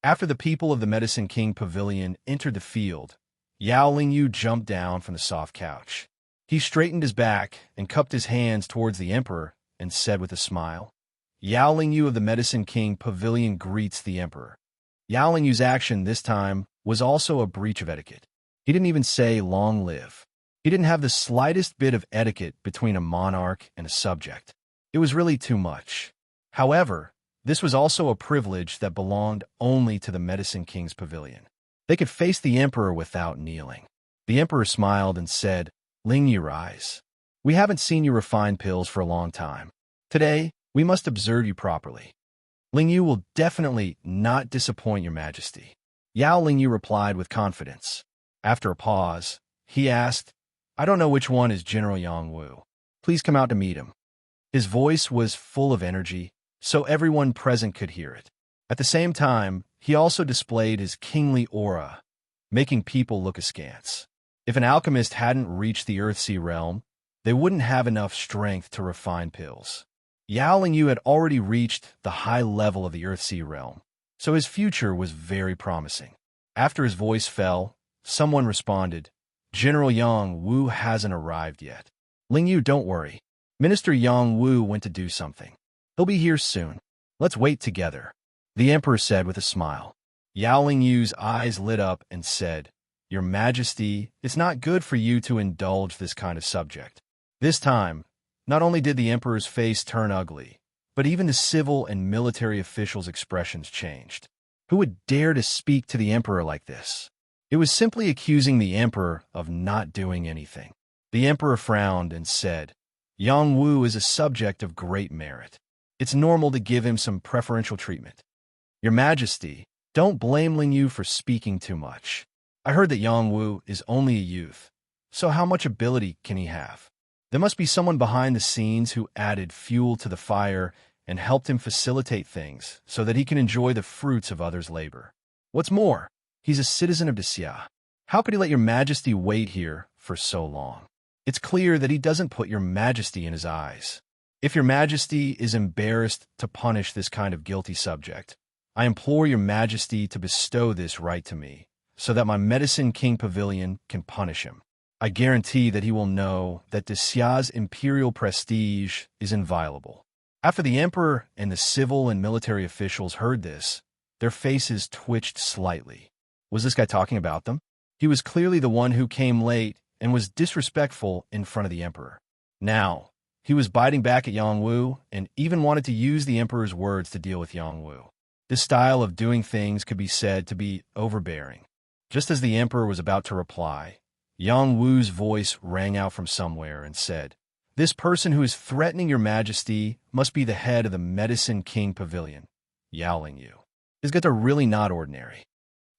After the people of the Medicine King Pavilion entered the field, Yao Lingyu jumped down from the soft couch. He straightened his back and cupped his hands towards the emperor and said with a smile, Yao Lingyu of the Medicine King Pavilion greets the emperor. Yao Lingyu's action this time was also a breach of etiquette. He didn't even say long live. He didn't have the slightest bit of etiquette between a monarch and a subject. It was really too much. However, this was also a privilege that belonged only to the Medicine King's Pavilion. They could face the emperor without kneeling. The emperor smiled and said, Lingyu, rise. We haven't seen you refine pills for a long time. Today, we must observe you properly. Lingyu will definitely not disappoint your majesty. Yao Lingyu replied with confidence. After a pause, he asked, I don't know which one is General Yang Wu. Please come out to meet him. His voice was full of energy, so everyone present could hear it. At the same time, he also displayed his kingly aura, making people look askance. If an alchemist hadn't reached the Earthsea realm, they wouldn't have enough strength to refine pills. Yao Lingyu had already reached the high level of the Earthsea realm, so his future was very promising. After his voice fell, someone responded, "General Yang Wu hasn't arrived yet." "Lingyu, don't worry. Minister Yang Wu went to do something. He'll be here soon. Let's wait together," the emperor said with a smile. Yao Lingyu's eyes lit up and said, "Your Majesty, it's not good for you to indulge this kind of subject." This time, not only did the emperor's face turn ugly, but even the civil and military officials' expressions changed. Who would dare to speak to the emperor like this? It was simply accusing the emperor of not doing anything. The emperor frowned and said, "Yang Wu is a subject of great merit. It's normal to give him some preferential treatment. Your Majesty, don't blame Lingyu for speaking too much. I heard that Yang Wu is only a youth, so how much ability can he have? There must be someone behind the scenes who added fuel to the fire and helped him facilitate things so that he can enjoy the fruits of others' labor. What's more, he's a citizen of Xia. How could he let your Majesty wait here for so long? It's clear that he doesn't put your Majesty in his eyes. If your Majesty is embarrassed to punish this kind of guilty subject, I implore your Majesty to bestow this right to me, so that my Medicine King Pavilion can punish him. I guarantee that he will know that Xia's imperial prestige is inviolable." After the emperor and the civil and military officials heard this, their faces twitched slightly. Was this guy talking about them? He was clearly the one who came late and was disrespectful in front of the emperor. Now, he was biting back at Yang Wu and even wanted to use the emperor's words to deal with Yang Wu. This style of doing things could be said to be overbearing. Just as the emperor was about to reply, Yang Wu's voice rang out from somewhere and said, "This person who is threatening your Majesty must be the head of the Medicine King Pavilion, Yao Lingyu. His guts are really not ordinary."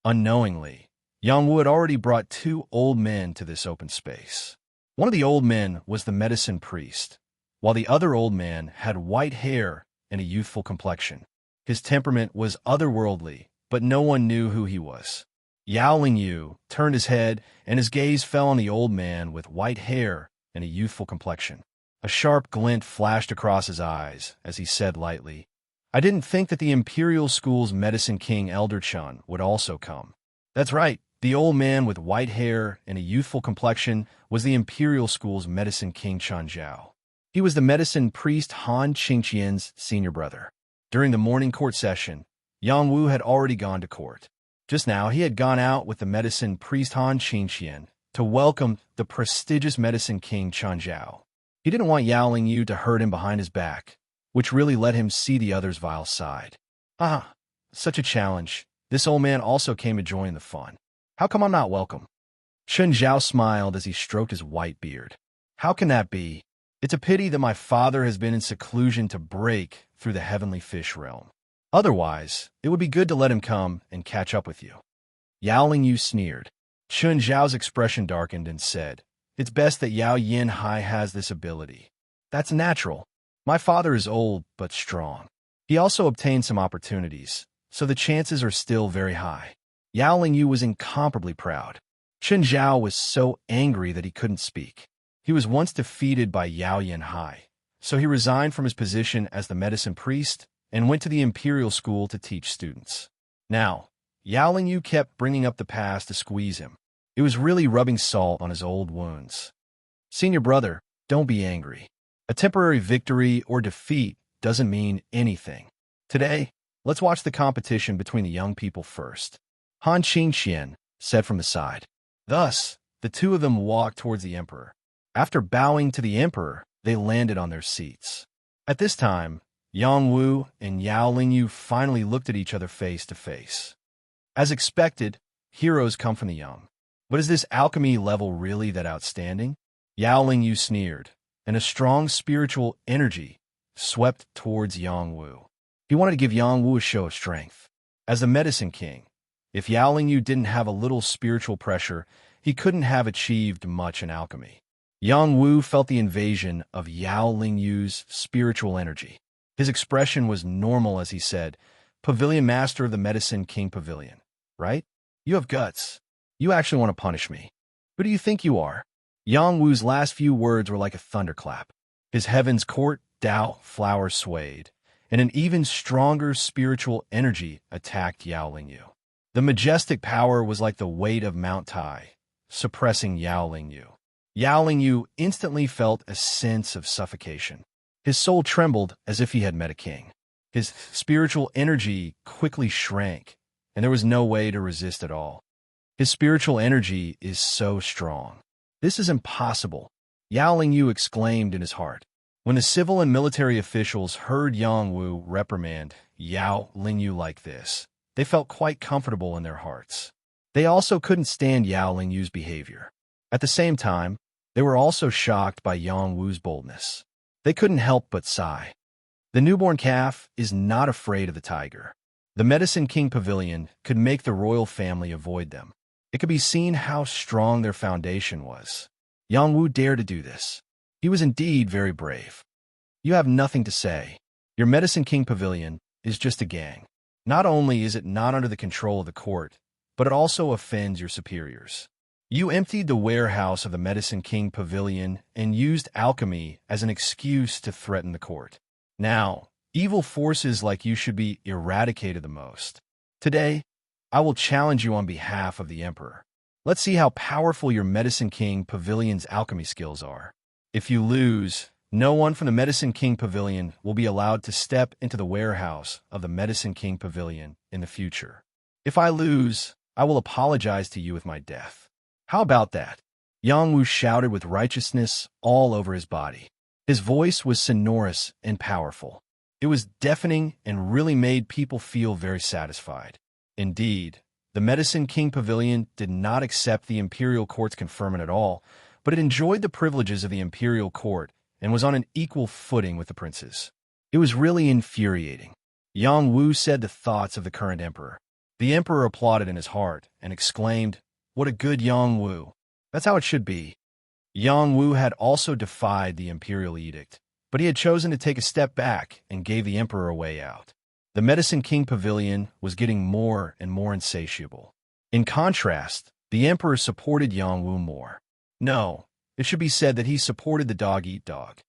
Unknowingly, Yang Wu had already brought two old men to this open space. One of the old men was the medicine priest, while the other old man had white hair and a youthful complexion. His temperament was otherworldly, but no one knew who he was. Yao Lingyu turned his head, and his gaze fell on the old man with white hair and a youthful complexion. A sharp glint flashed across his eyes as he said lightly, "I didn't think that the Imperial School's Medicine King Elder Chun would also come." That's right, the old man with white hair and a youthful complexion was the Imperial School's Medicine King Chun Zhao. He was the medicine priest Han Qingqian's senior brother. During the morning court session, Yang Wu had already gone to court. Just now, he had gone out with the medicine priest Han Qingqian to welcome the prestigious medicine king Chun Zhao. He didn't want Yao Lingyu to hurt him behind his back, which really let him see the other's vile side. Ah, such a challenge. This old man also came to join the fun. How come I'm not welcome? Chun Zhao smiled as he stroked his white beard. How can that be? It's a pity that my father has been in seclusion to break through the heavenly fish realm. Otherwise, it would be good to let him come and catch up with you. Yao Lingyu sneered. Chun Zhao's expression darkened and said, "It's best that Yao Yin Hai has this ability. That's natural. My father is old but strong. He also obtained some opportunities, so the chances are still very high." Yao Lingyu was incomparably proud. Chun Zhao was so angry that he couldn't speak. He was once defeated by Yao Yin Hai, so he resigned from his position as the medicine priest and went to the Imperial School to teach students. Now, Yao Lingyu kept bringing up the past to squeeze him. It was really rubbing salt on his old wounds. "Senior brother, don't be angry. A temporary victory or defeat doesn't mean anything. Today, let's watch the competition between the young people first," Han Qingqian said from the side. Thus, the two of them walked towards the emperor. After bowing to the emperor, they landed on their seats. At this time, Yang Wu and Yao Lingyu finally looked at each other face to face. As expected, heroes come from the young. But is this alchemy level really that outstanding? Yao Lingyu sneered, and a strong spiritual energy swept towards Yang Wu. He wanted to give Yang Wu a show of strength. As the medicine king, if Yao Lingyu didn't have a little spiritual pressure, he couldn't have achieved much in alchemy. Yang Wu felt the invasion of Yao Lingyu's spiritual energy. His expression was normal as he said, "Pavilion Master of the Medicine King Pavilion, right? You have guts. You actually want to punish me. Who do you think you are? Yang Wu's last few words were like a thunderclap. His heaven's court Tao flower swayed, and an even stronger spiritual energy attacked Yao Lingyu. The majestic power was like the weight of Mount Tai, suppressing Yao Lingyu. Yao Lingyu instantly felt a sense of suffocation. His soul trembled as if he had met a king. His spiritual energy quickly shrank, and there was no way to resist at all. His spiritual energy is so strong. This is impossible, Yao Lingyu exclaimed in his heart. When the civil and military officials heard Yang Wu reprimand Yao Lingyu like this, they felt quite comfortable in their hearts. They also couldn't stand Yao Lingyu's behavior. At the same time, they were also shocked by Yang Wu's boldness. They couldn't help but sigh. The newborn calf is not afraid of the tiger. The Medicine King Pavilion could make the royal family avoid them. It could be seen how strong their foundation was. Yang Wu dared to do this. He was indeed very brave. You have nothing to say. Your Medicine King Pavilion is just a gang. Not only is it not under the control of the court, but it also offends your superiors. You emptied the warehouse of the Medicine King Pavilion and used alchemy as an excuse to threaten the court. Now, evil forces like you should be eradicated the most. Today, I will challenge you on behalf of the Emperor. Let's see how powerful your Medicine King Pavilion's alchemy skills are. If you lose, no one from the Medicine King Pavilion will be allowed to step into the warehouse of the Medicine King Pavilion in the future. If I lose, I will apologize to you with my death. How about that? Yang Wu shouted with righteousness all over his body. His voice was sonorous and powerful. It was deafening and really made people feel very satisfied. Indeed, the Medicine King Pavilion did not accept the Imperial Court's conferment at all, but it enjoyed the privileges of the Imperial Court and was on an equal footing with the princes. It was really infuriating. Yang Wu said the thoughts of the current emperor. The emperor applauded in his heart and exclaimed, "What a good Yang Wu. That's how it should be." Yang Wu had also defied the imperial edict, but he had chosen to take a step back and gave the emperor a way out. The Medicine King Pavilion was getting more and more insatiable. In contrast, the emperor supported Yang Wu more. No, it should be said that he supported the dog-eat-dog.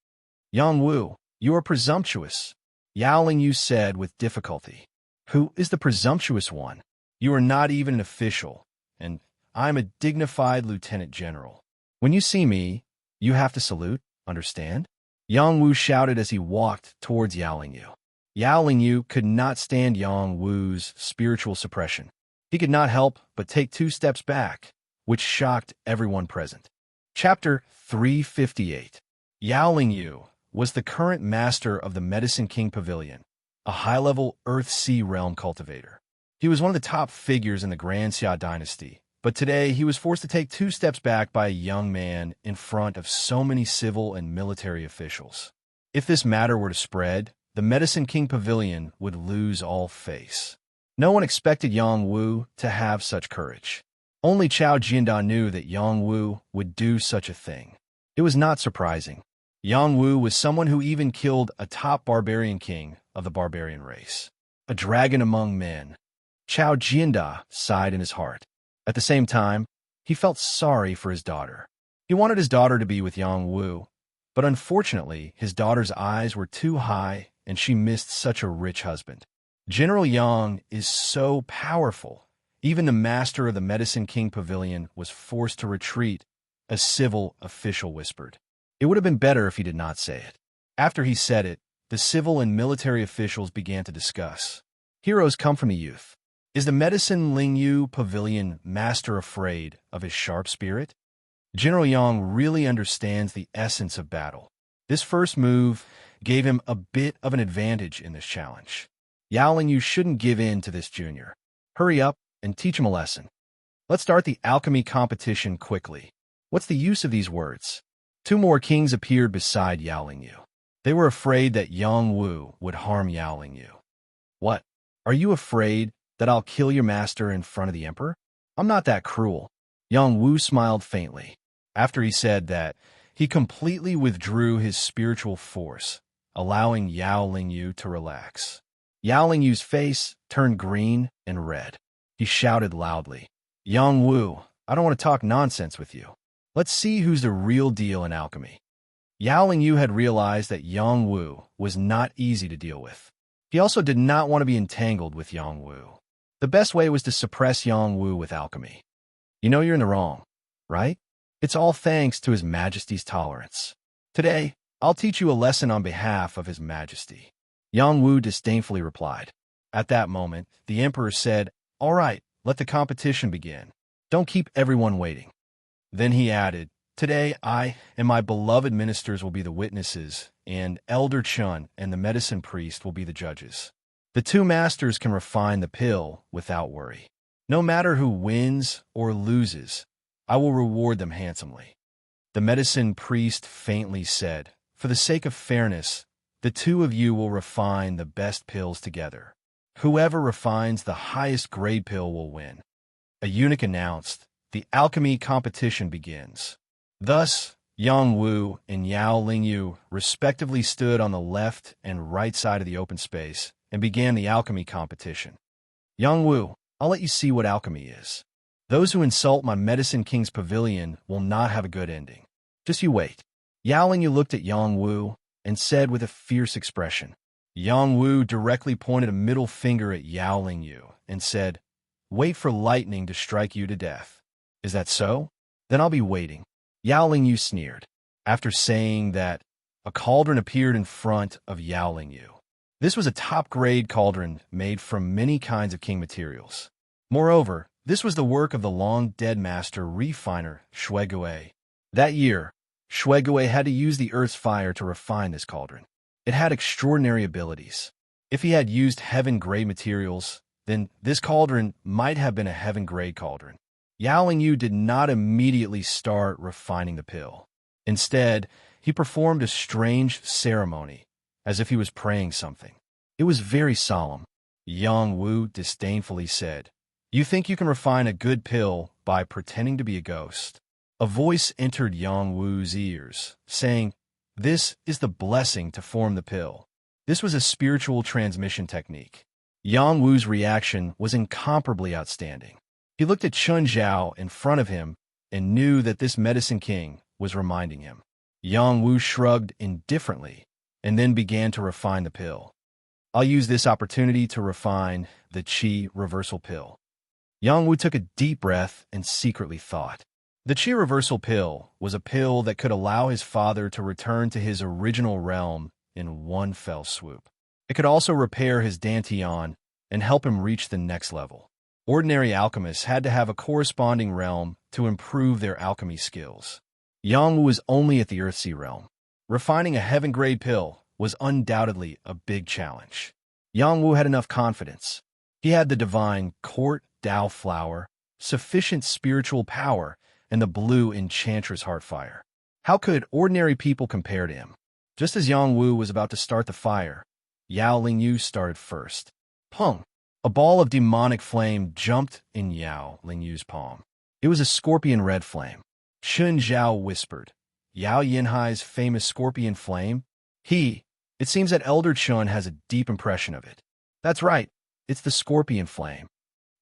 Yang Wu, you are presumptuous, Yao Lingyu said with difficulty. Who is the presumptuous one? You are not even an official, and I am a dignified lieutenant general. When you see me, you have to salute, understand? Yang Wu shouted as he walked towards Yao Lingyu. Yao Lingyu could not stand Yang Wu's spiritual suppression. He could not help but take 2 steps back, which shocked everyone present. Chapter 358. Yao Lingyu was the current master of the Medicine King Pavilion, a high-level Earth-Sea realm cultivator. He was one of the top figures in the Grand Xia dynasty, but today he was forced to take 2 steps back by a young man in front of so many civil and military officials. If this matter were to spread, the Medicine King Pavilion would lose all face. No one expected Yang Wu to have such courage. Only Chao Jianda knew that Yang Wu would do such a thing. It was not surprising. Yang Wu was someone who even killed a top barbarian king of the barbarian race. A dragon among men. Chao Jianda sighed in his heart. At the same time, he felt sorry for his daughter. He wanted his daughter to be with Yang Wu, but unfortunately, his daughter's eyes were too high and she missed such a rich husband. General Yang is so powerful. Even the master of the Medicine King Pavilion was forced to retreat, a civil official whispered. It would have been better if he did not say it. After he said it, the civil and military officials began to discuss. Heroes come from the youth. Is the Medicine Lingyu Pavilion master afraid of his sharp spirit? General Yang really understands the essence of battle. This first move gave him a bit of an advantage in this challenge. Yao Lingyu shouldn't give in to this junior. Hurry up and teach him a lesson. Let's start the alchemy competition quickly. What's the use of these words? 2 more kings appeared beside Yao Lingyu. They were afraid that Yang Wu would harm Yao Lingyu. What? Are you afraid that I'll kill your master in front of the emperor? I'm not that cruel. Yang Wu smiled faintly. After he said that, he completely withdrew his spiritual force, allowing Yao Lingyu to relax. Yao Lingyu's face turned green and red. He shouted loudly, Yang Wu, I don't want to talk nonsense with you. Let's see who's the real deal in alchemy. Yao Lingyu had realized that Yang Wu was not easy to deal with. He also did not want to be entangled with Yang Wu. The best way was to suppress Yang Wu with alchemy. You know you're in the wrong, right? It's all thanks to His Majesty's tolerance. Today, I'll teach you a lesson on behalf of His Majesty. Yang Wu disdainfully replied. At that moment, the emperor said, "All right, let the competition begin. Don't keep everyone waiting." Then he added, "Today, I and my beloved ministers will be the witnesses, and Elder Chun and the medicine priest will be the judges. The two masters can refine the pill without worry. No matter who wins or loses, I will reward them handsomely." The medicine priest faintly said, "For the sake of fairness, the two of you will refine the best pills together. Whoever refines the highest grade pill will win." A eunuch announced, "The alchemy competition begins." Thus, Yang Wu and Yao Lingyu respectively stood on the left and right side of the open space and began the alchemy competition. "Yang Wu, I'll let you see what alchemy is. Those who insult my Medicine King's pavilion will not have a good ending. Just you wait." Yao Lingyu looked at Yang Wu and said with a fierce expression. Yang Wu directly pointed a middle finger at Yao Lingyu and said, "Wait for lightning to strike you to death. Is that so? Then I'll be waiting." Yao Lingyu sneered. After saying that, a cauldron appeared in front of Yao Lingyu. This was a top-grade cauldron made from many kinds of king materials. Moreover, this was the work of the long-dead master refiner Shui Gui. That year, Shui Gui had to use the earth's fire to refine this cauldron. It had extraordinary abilities. If he had used heaven-grade materials, then this cauldron might have been a heaven-grade cauldron. Yao Lingyu did not immediately start refining the pill. Instead, he performed a strange ceremony, as if he was praying something. It was very solemn. Yang Wu disdainfully said, "You think you can refine a good pill by pretending to be a ghost?" A voice entered Yang Wu's ears, saying, "This is the blessing to form the pill." This was a spiritual transmission technique. Yang Wu's reaction was incomparably outstanding. He looked at Chun Zhao in front of him and knew that this medicine king was reminding him. Yang Wu shrugged indifferently and then began to refine the pill. "I'll use this opportunity to refine the Qi reversal pill." Yang Wu took a deep breath and secretly thought. The Qi reversal pill was a pill that could allow his father to return to his original realm in one fell swoop. It could also repair his Dantian and help him reach the next level. Ordinary alchemists had to have a corresponding realm to improve their alchemy skills. Yang Wu was only at the Earthsea realm. Refining a heaven-grade pill was undoubtedly a big challenge. Yang Wu had enough confidence. He had the divine court Dao flower, sufficient spiritual power, and the blue enchantress heartfire. How could ordinary people compare to him? Just as Yang Wu was about to start the fire, Yao Lingyu started first. Pung! A ball of demonic flame jumped in Yao Lingyu's palm. It was a scorpion red flame. Chun Zhao whispered, "Yao Yinhai's famous scorpion flame? It seems that Elder Chun has a deep impression of it." "That's right, it's the scorpion flame,"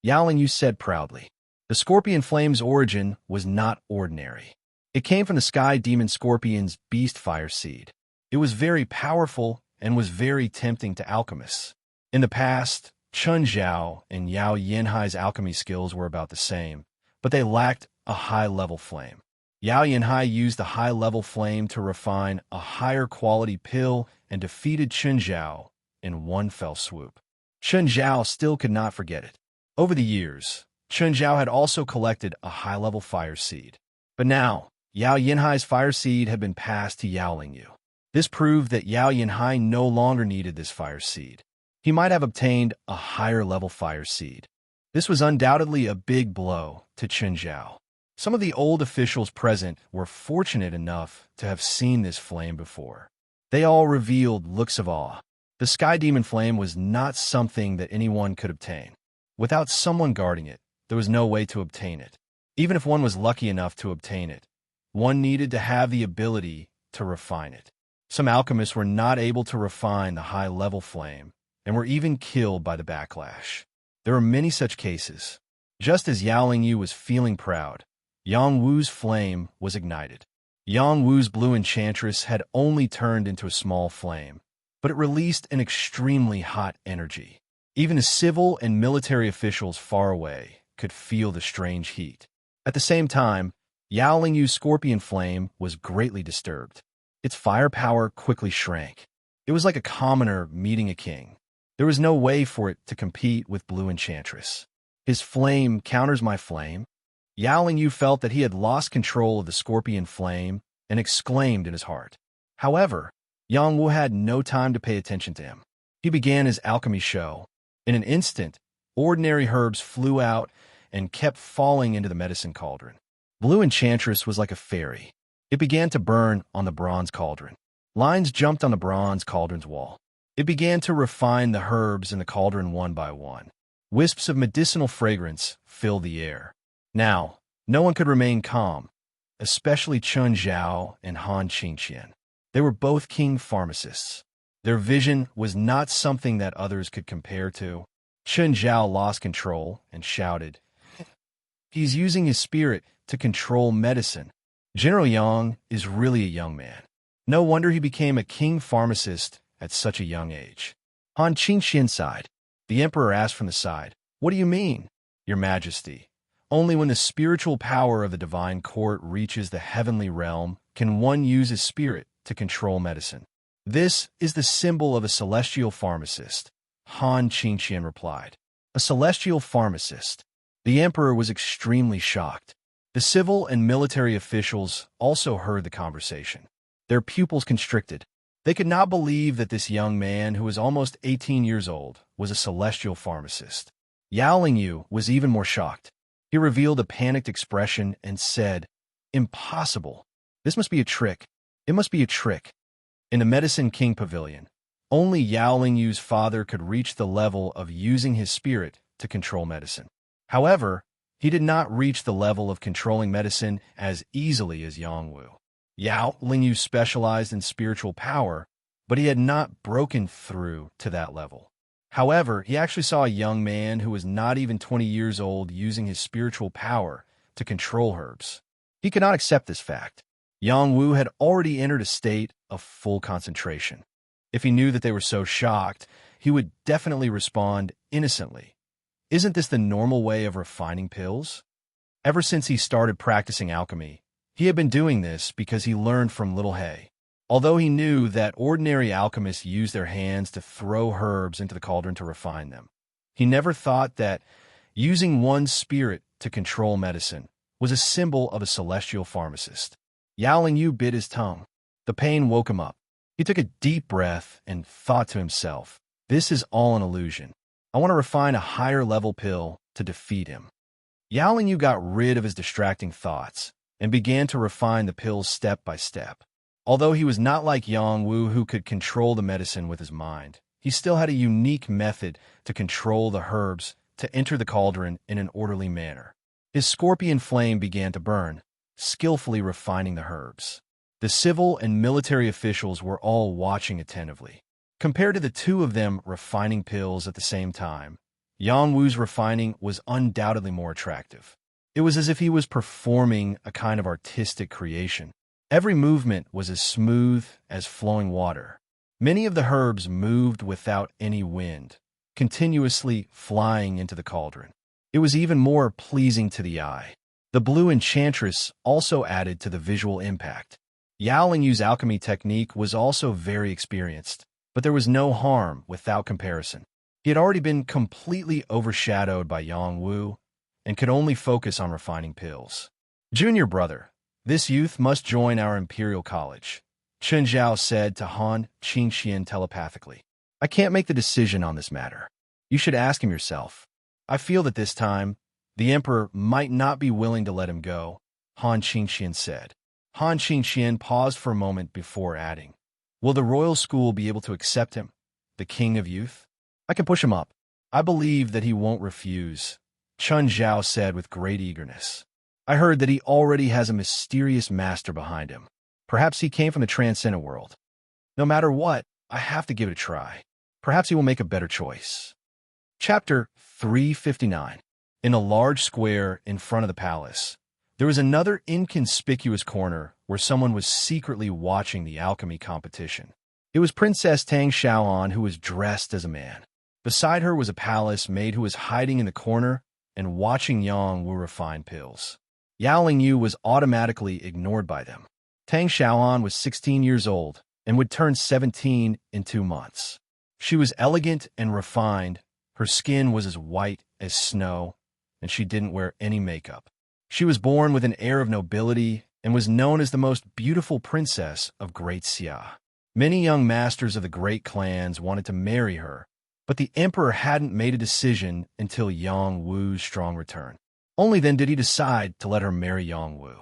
Yao Lingyu said proudly. The scorpion flame's origin was not ordinary. It came from the sky demon scorpion's beast fire seed. It was very powerful and was very tempting to alchemists. In the past, Chun Zhao and Yao Yinhai's alchemy skills were about the same, but they lacked a high-level flame. Yao Yinhai used the high-level flame to refine a higher-quality pill and defeated Chun Zhao in one fell swoop. Chun Zhao still could not forget it. Over the years, Chun Zhao had also collected a high-level fire seed. But now, Yao Yinhai's fire seed had been passed to Yao Lingyu. This proved that Yao Yinhai no longer needed this fire seed. He might have obtained a higher-level fire seed. This was undoubtedly a big blow to Chun Zhao. Some of the old officials present were fortunate enough to have seen this flame before. They all revealed looks of awe. The sky demon flame was not something that anyone could obtain. Without someone guarding it, there was no way to obtain it. Even if one was lucky enough to obtain it, one needed to have the ability to refine it. Some alchemists were not able to refine the high-level flame, and were even killed by the backlash. There are many such cases. Just as Yao Lingyu was feeling proud, Yang Wu's flame was ignited. Yang Wu's blue enchantress had only turned into a small flame, but it released an extremely hot energy. Even the civil and military officials far away could feel the strange heat. At the same time, Yao Lingyu's scorpion flame was greatly disturbed. Its firepower quickly shrank. It was like a commoner meeting a king. There was no way for it to compete with Blue Enchantress. His flame counters my flame. Yao Lingyu felt that he had lost control of the scorpion flame and exclaimed in his heart. However, Yang Wu had no time to pay attention to him. He began his alchemy show. In an instant, ordinary herbs flew out and kept falling into the medicine cauldron. Blue Enchantress was like a fairy. It began to burn on the bronze cauldron. Lines jumped on the bronze cauldron's wall. It began to refine the herbs in the cauldron one by one. Wisps of medicinal fragrance filled the air. Now, no one could remain calm, especially Chun Zhao and Han Qingqian. They were both king pharmacists. Their vision was not something that others could compare to. Chun Zhao lost control and shouted, "He's using his spirit to control medicine. General Yang is really a young man. No wonder he became a king pharmacist at such a young age." Han Qingqian sighed. The emperor asked from the side, "What do you mean, Your Majesty? Only when the spiritual power of the divine court reaches the heavenly realm can one use his spirit to control medicine. This is the symbol of a celestial pharmacist," Han Qingqian replied. A celestial pharmacist. The emperor was extremely shocked. The civil and military officials also heard the conversation. Their pupils constricted. They could not believe that this young man, who was almost 18 years old, was a celestial pharmacist. Yao Lingyu was even more shocked. He revealed a panicked expression and said, "Impossible. This must be a trick. It must be a trick." In the Medicine King Pavilion, only Yao Lingyu's father could reach the level of using his spirit to control medicine. However, he did not reach the level of controlling medicine as easily as Yang Wu. Yao Lingyu specialized in spiritual power, but he had not broken through to that level. However, he actually saw a young man who was not even 20 years old using his spiritual power to control herbs. He could not accept this fact. Yang Wu had already entered a state of full concentration. If he knew that they were so shocked, he would definitely respond innocently. Isn't this the normal way of refining pills? Ever since he started practicing alchemy, he had been doing this because he learned from Little Hay. Although he knew that ordinary alchemists use their hands to throw herbs into the cauldron to refine them, he never thought that using one's spirit to control medicine was a symbol of a celestial pharmacist. Yao Lingyu bit his tongue. The pain woke him up. He took a deep breath and thought to himself, "This is all an illusion. I want to refine a higher level pill to defeat him." Yao Lingyu got rid of his distracting thoughts and began to refine the pills step by step. Although he was not like Yang Wu, who could control the medicine with his mind, he still had a unique method to control the herbs to enter the cauldron in an orderly manner. His scorpion flame began to burn, skillfully refining the herbs. The civil and military officials were all watching attentively. Compared to the two of them refining pills at the same time, Yang Wu's refining was undoubtedly more attractive. It was as if he was performing a kind of artistic creation. Every movement was as smooth as flowing water. Many of the herbs moved without any wind, continuously flying into the cauldron. It was even more pleasing to the eye. The Blue Enchantress also added to the visual impact. Yao Lingyu's alchemy technique was also very experienced, but there was no harm without comparison. He had already been completely overshadowed by Yang Wu and could only focus on refining pills. "Junior brother, this youth must join our Imperial College," Chun Zhao said to Han Qingqian telepathically. "I can't make the decision on this matter. You should ask him yourself. I feel that this time, the Emperor might not be willing to let him go," Han Qingqian said. Han Qingqian paused for a moment before adding, "Will the royal school be able to accept him, the King of Youth? I can push him up. I believe that he won't refuse," Chun Zhao said with great eagerness. "I heard that he already has a mysterious master behind him. Perhaps he came from the transcendent world. No matter what, I have to give it a try. Perhaps he will make a better choice." Chapter 359. In a large square in front of the palace, There was another inconspicuous corner where someone was secretly watching the alchemy competition. It was Princess Tang Xiaoan, who was dressed as a man. Beside her was a palace maid who was hiding in the corner and watching Yang Wu refine pills. Yao Lingyu was automatically ignored by them. Tang Xiaoan was 16 years old and would turn 17 in 2 months. She was elegant and refined. Her skin was as white as snow, and she didn't wear any makeup. She was born with an air of nobility and was known as the most beautiful princess of Great Xia. Many young masters of the great clans wanted to marry her, but the emperor hadn't made a decision until Yang Wu's strong return. Only then did he decide to let her marry Yang Wu.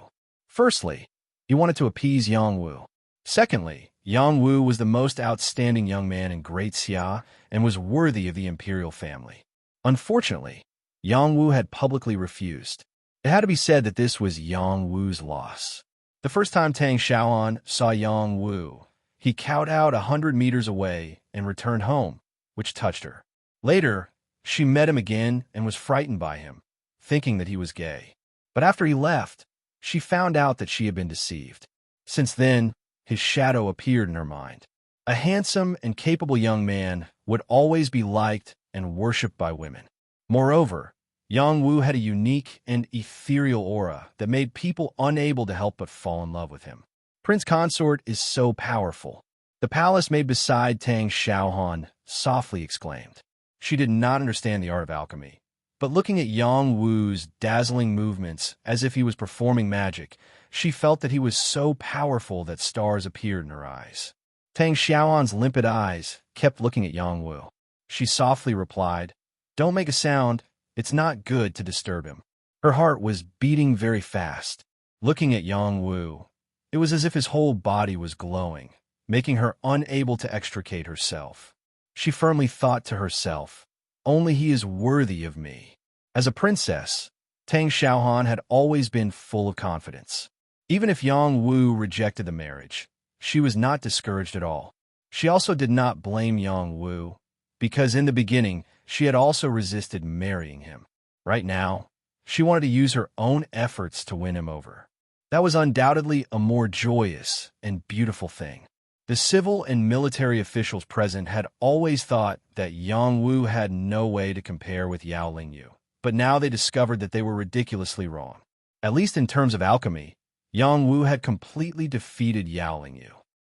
Firstly, he wanted to appease Yang Wu. Secondly, Yang Wu was the most outstanding young man in Great Xia and was worthy of the imperial family. Unfortunately, Yang Wu had publicly refused. It had to be said that this was Yang Wu's loss. The first time Tang Xiaoan saw Yang Wu, he kowtowed 100 meters away and returned home, which touched her. Later, she met him again and was frightened by him, thinking that he was gay. But after he left, she found out that she had been deceived. Since then, his shadow appeared in her mind. A handsome and capable young man would always be liked and worshipped by women. Moreover, Yang Wu had a unique and ethereal aura that made people unable to help but fall in love with him. Prince Consort is so powerful. The palace maid beside Tang Xiaohan softly exclaimed. She did not understand the art of alchemy, but looking at Yang Wu's dazzling movements as if he was performing magic, she felt that he was so powerful that stars appeared in her eyes. Tang Xiaoan's limpid eyes kept looking at Yang Wu. She softly replied, "Don't make a sound. It's not good to disturb him." Her heart was beating very fast. Looking at Yang Wu, it was as if his whole body was glowing, making her unable to extricate herself. She firmly thought to herself, "Only he is worthy of me." As a princess, Tang Xiaohan had always been full of confidence. Even if Yang Wu rejected the marriage, she was not discouraged at all. She also did not blame Yang Wu, because in the beginning, she had also resisted marrying him. Right now, she wanted to use her own efforts to win him over. That was undoubtedly a more joyous and beautiful thing. The civil and military officials present had always thought that Yang Wu had no way to compare with Yao Lingyu, but now they discovered that they were ridiculously wrong. At least in terms of alchemy, Yang Wu had completely defeated Yao Lingyu.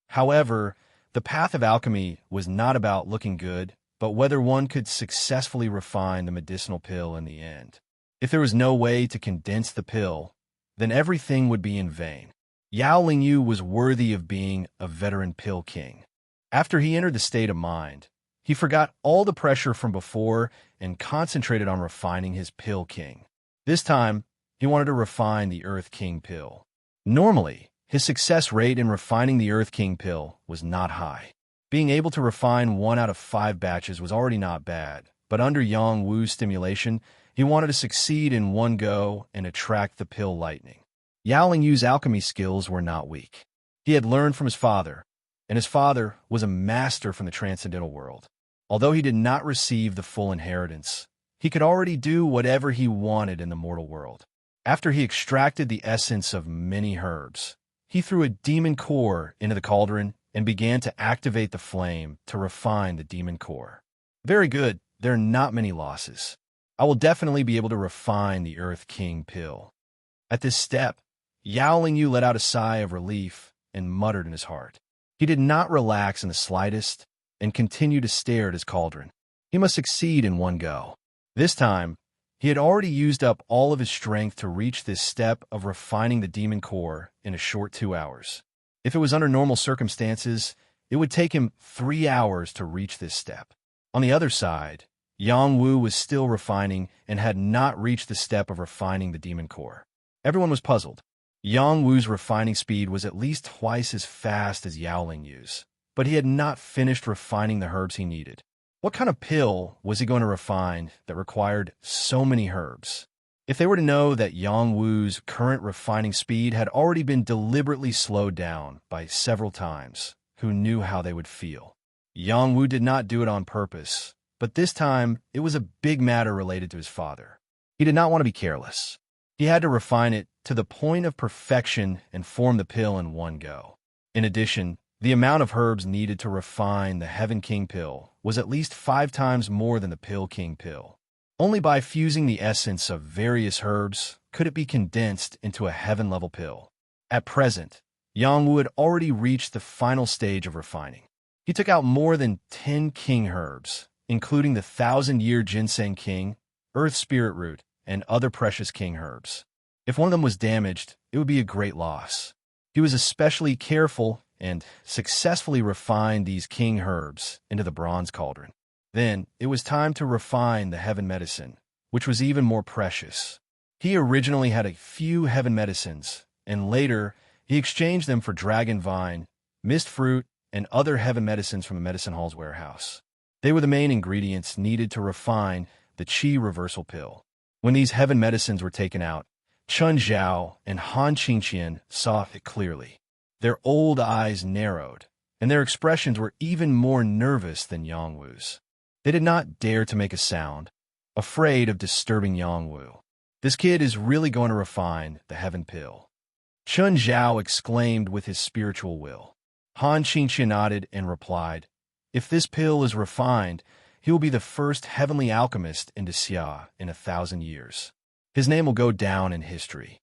However, the path of alchemy was not about looking good, but whether one could successfully refine the medicinal pill in the end. If there was no way to condense the pill, then everything would be in vain. Yao Lingyu was worthy of being a veteran pill king. After he entered the state of mind, he forgot all the pressure from before and concentrated on refining his pill king. This time, he wanted to refine the Earth King pill. Normally, his success rate in refining the Earth King pill was not high. Being able to refine 1 out of 5 batches was already not bad, but under Yang Wu's stimulation, he wanted to succeed in one go and attract the pill lightning. Yao Lingyu's alchemy skills were not weak. He had learned from his father, and his father was a master from the transcendental world. Although he did not receive the full inheritance, he could already do whatever he wanted in the mortal world. After he extracted the essence of many herbs, he threw a demon core into the cauldron and began to activate the flame to refine the demon core. Very good, there are not many losses. I will definitely be able to refine the Earth King pill. At this step, Yao Lingyu let out a sigh of relief and muttered in his heart. He did not relax in the slightest and continued to stare at his cauldron. He must succeed in one go. This time, he had already used up all of his strength to reach this step of refining the demon core in a short 2 hours. If it was under normal circumstances, it would take him 3 hours to reach this step. On the other side, Yang Wu was still refining and had not reached the step of refining the demon core. Everyone was puzzled. Yang Wu's refining speed was at least twice as fast as Yao Lingyu's, but he had not finished refining the herbs he needed. What kind of pill was he going to refine that required so many herbs? If they were to know that Yang Wu's current refining speed had already been deliberately slowed down by several times, who knew how they would feel? Yang Wu did not do it on purpose, but this time it was a big matter related to his father. He did not want to be careless. He had to refine it to the point of perfection and form the pill in one go. In addition, the amount of herbs needed to refine the Heaven King pill was at least 5 times more than the Pill King pill. Only by fusing the essence of various herbs could it be condensed into a heaven-level pill. At present, Yang Wu had already reached the final stage of refining. He took out more than 10 king herbs, including the 1,000-year ginseng king, earth spirit root, and other precious king herbs. If one of them was damaged, it would be a great loss. He was especially careful and successfully refined these king herbs into the bronze cauldron. Then, it was time to refine the heaven medicine, which was even more precious. He originally had a few heaven medicines, and later, he exchanged them for dragon vine, mist fruit, and other heaven medicines from the medicine hall's warehouse. They were the main ingredients needed to refine the Qi reversal pill. When these heaven medicines were taken out, Chun Zhao and Han Qingqian saw it clearly. Their old eyes narrowed, and their expressions were even more nervous than Yang Wu's. They did not dare to make a sound, afraid of disturbing Yang Wu. This kid is really going to refine the heaven pill. Chun Zhao exclaimed with his spiritual will. Han Qingqian nodded and replied, "If this pill is refined, he will be the first heavenly alchemist in Xia in 1,000 years. His name will go down in history."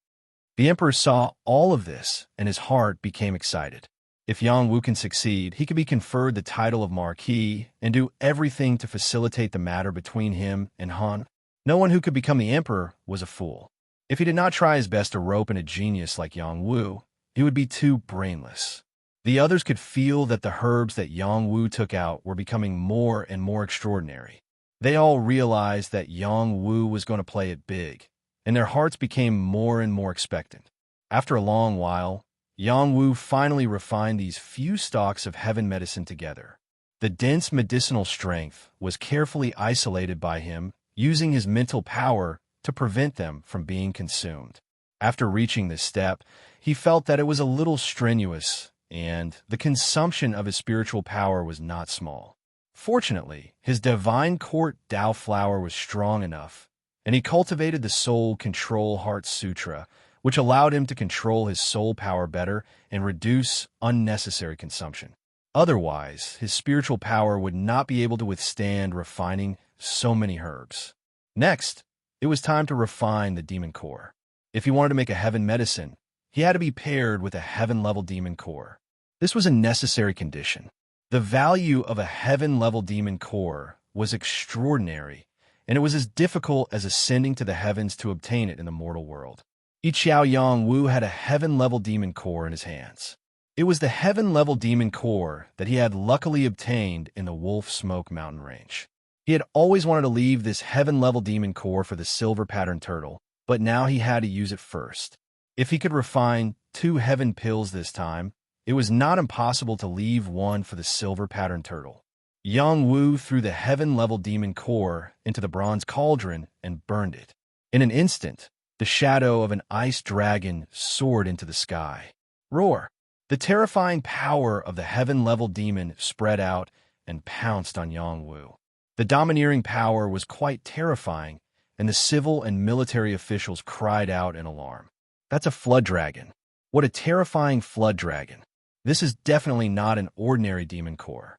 The emperor saw all of this, and his heart became excited. If Yang Wu can succeed, he could be conferred the title of Marquis and do everything to facilitate the matter between him and Han. No one who could become the emperor was a fool. If he did not try his best to rope in a genius like Yang Wu, he would be too brainless. The others could feel that the herbs that Yang Wu took out were becoming more and more extraordinary. They all realized that Yang Wu was going to play it big, and their hearts became more and more expectant. After a long while, Yang Wu finally refined these few stalks of heaven medicine together. The dense medicinal strength was carefully isolated by him, using his mental power to prevent them from being consumed. After reaching this step, he felt that it was a little strenuous, and the consumption of his spiritual power was not small. Fortunately, his divine court Tao flower was strong enough, and he cultivated the Soul Control Heart Sutra, which allowed him to control his soul power better and reduce unnecessary consumption. Otherwise, his spiritual power would not be able to withstand refining so many herbs. Next, it was time to refine the demon core. If he wanted to make a heaven medicine, he had to be paired with a heaven-level demon core. This was a necessary condition. The value of a heaven-level demon core was extraordinary, and it was as difficult as ascending to the heavens to obtain it in the mortal world. Yiqiao Yang Wu had a heaven-level demon core in his hands. It was the heaven-level demon core that he had luckily obtained in the Wolf Smoke mountain range. He had always wanted to leave this heaven-level demon core for the silver pattern turtle, but now he had to use it first. If he could refine 2 heaven pills this time, it was not impossible to leave one for the silver pattern turtle. Yang Wu threw the heaven-level demon core into the bronze cauldron and burned it. In an instant, the shadow of an ice dragon soared into the sky. Roar! The terrifying power of the heaven-level demon spread out and pounced on Yang Wu. The domineering power was quite terrifying, and the civil and military officials cried out in alarm. That's a flood dragon. What a terrifying flood dragon. This is definitely not an ordinary demon core.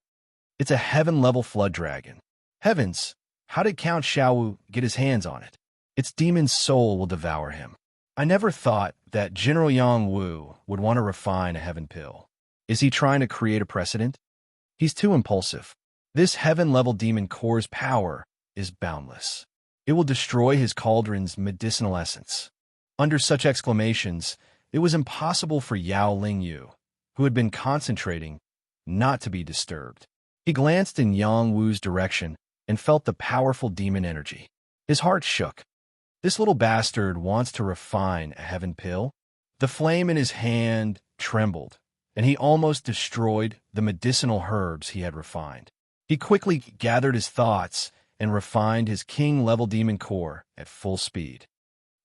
It's a heaven-level flood dragon. Heavens, how did Count Xiaowu get his hands on it? Its demon soul will devour him. I never thought that General Yang Wu would want to refine a heaven pill. Is he trying to create a precedent? He's too impulsive. This heaven-level demon core's power is boundless. It will destroy his cauldron's medicinal essence. Under such exclamations, it was impossible for Yao Lingyu, who had been concentrating, not to be disturbed. He glanced in Yang Wu's direction and felt the powerful demon energy. His heart shook. This little bastard wants to refine a heaven pill? The flame in his hand trembled, and he almost destroyed the medicinal herbs he had refined. He quickly gathered his thoughts and refined his king-level demon core at full speed.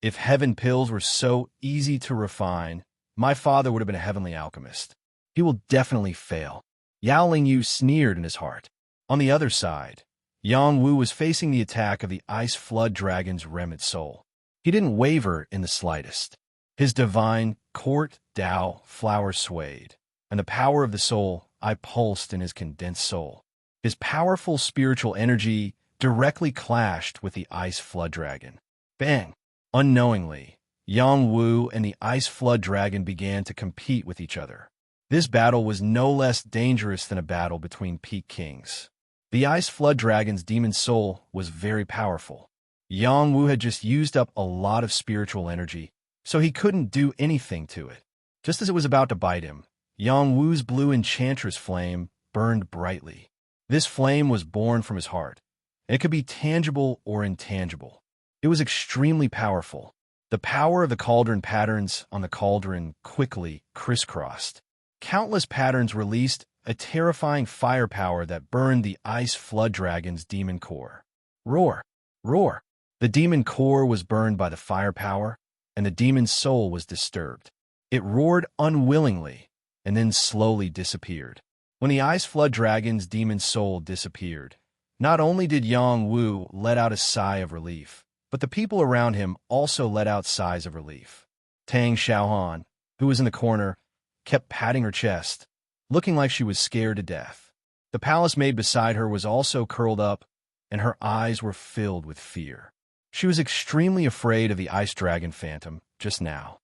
If heaven pills were so easy to refine, my father would have been a heavenly alchemist. He will definitely fail. Yao Lingyu sneered in his heart. On the other side, Yang Wu was facing the attack of the ice flood dragon's remnant soul. He didn't waver in the slightest. His divine court Tao flower swayed, and the power of the soul I pulsed in his condensed soul. His powerful spiritual energy directly clashed with the ice flood dragon. Bang! Unknowingly, Yang Wu and the ice flood dragon began to compete with each other. This battle was no less dangerous than a battle between peak kings. The ice flood dragon's demon soul was very powerful. Yang Wu had just used up a lot of spiritual energy, so he couldn't do anything to it. Just as it was about to bite him, Yang Wu's blue enchantress flame burned brightly. This flame was born from his heart. It could be tangible or intangible. It was extremely powerful. The power of the cauldron patterns on the cauldron quickly crisscrossed. Countless patterns released a terrifying firepower that burned the ice flood dragon's demon core. Roar! Roar! The demon core was burned by the firepower, and the demon's soul was disturbed. It roared unwillingly, and then slowly disappeared. When the ice flood dragon's demon soul disappeared, not only did Yang Wu let out a sigh of relief, but the people around him also let out sighs of relief. Tang Xiaohan, who was in the corner, kept patting her chest, looking like she was scared to death. The palace maid beside her was also curled up, and her eyes were filled with fear. She was extremely afraid of the ice dragon phantom just now.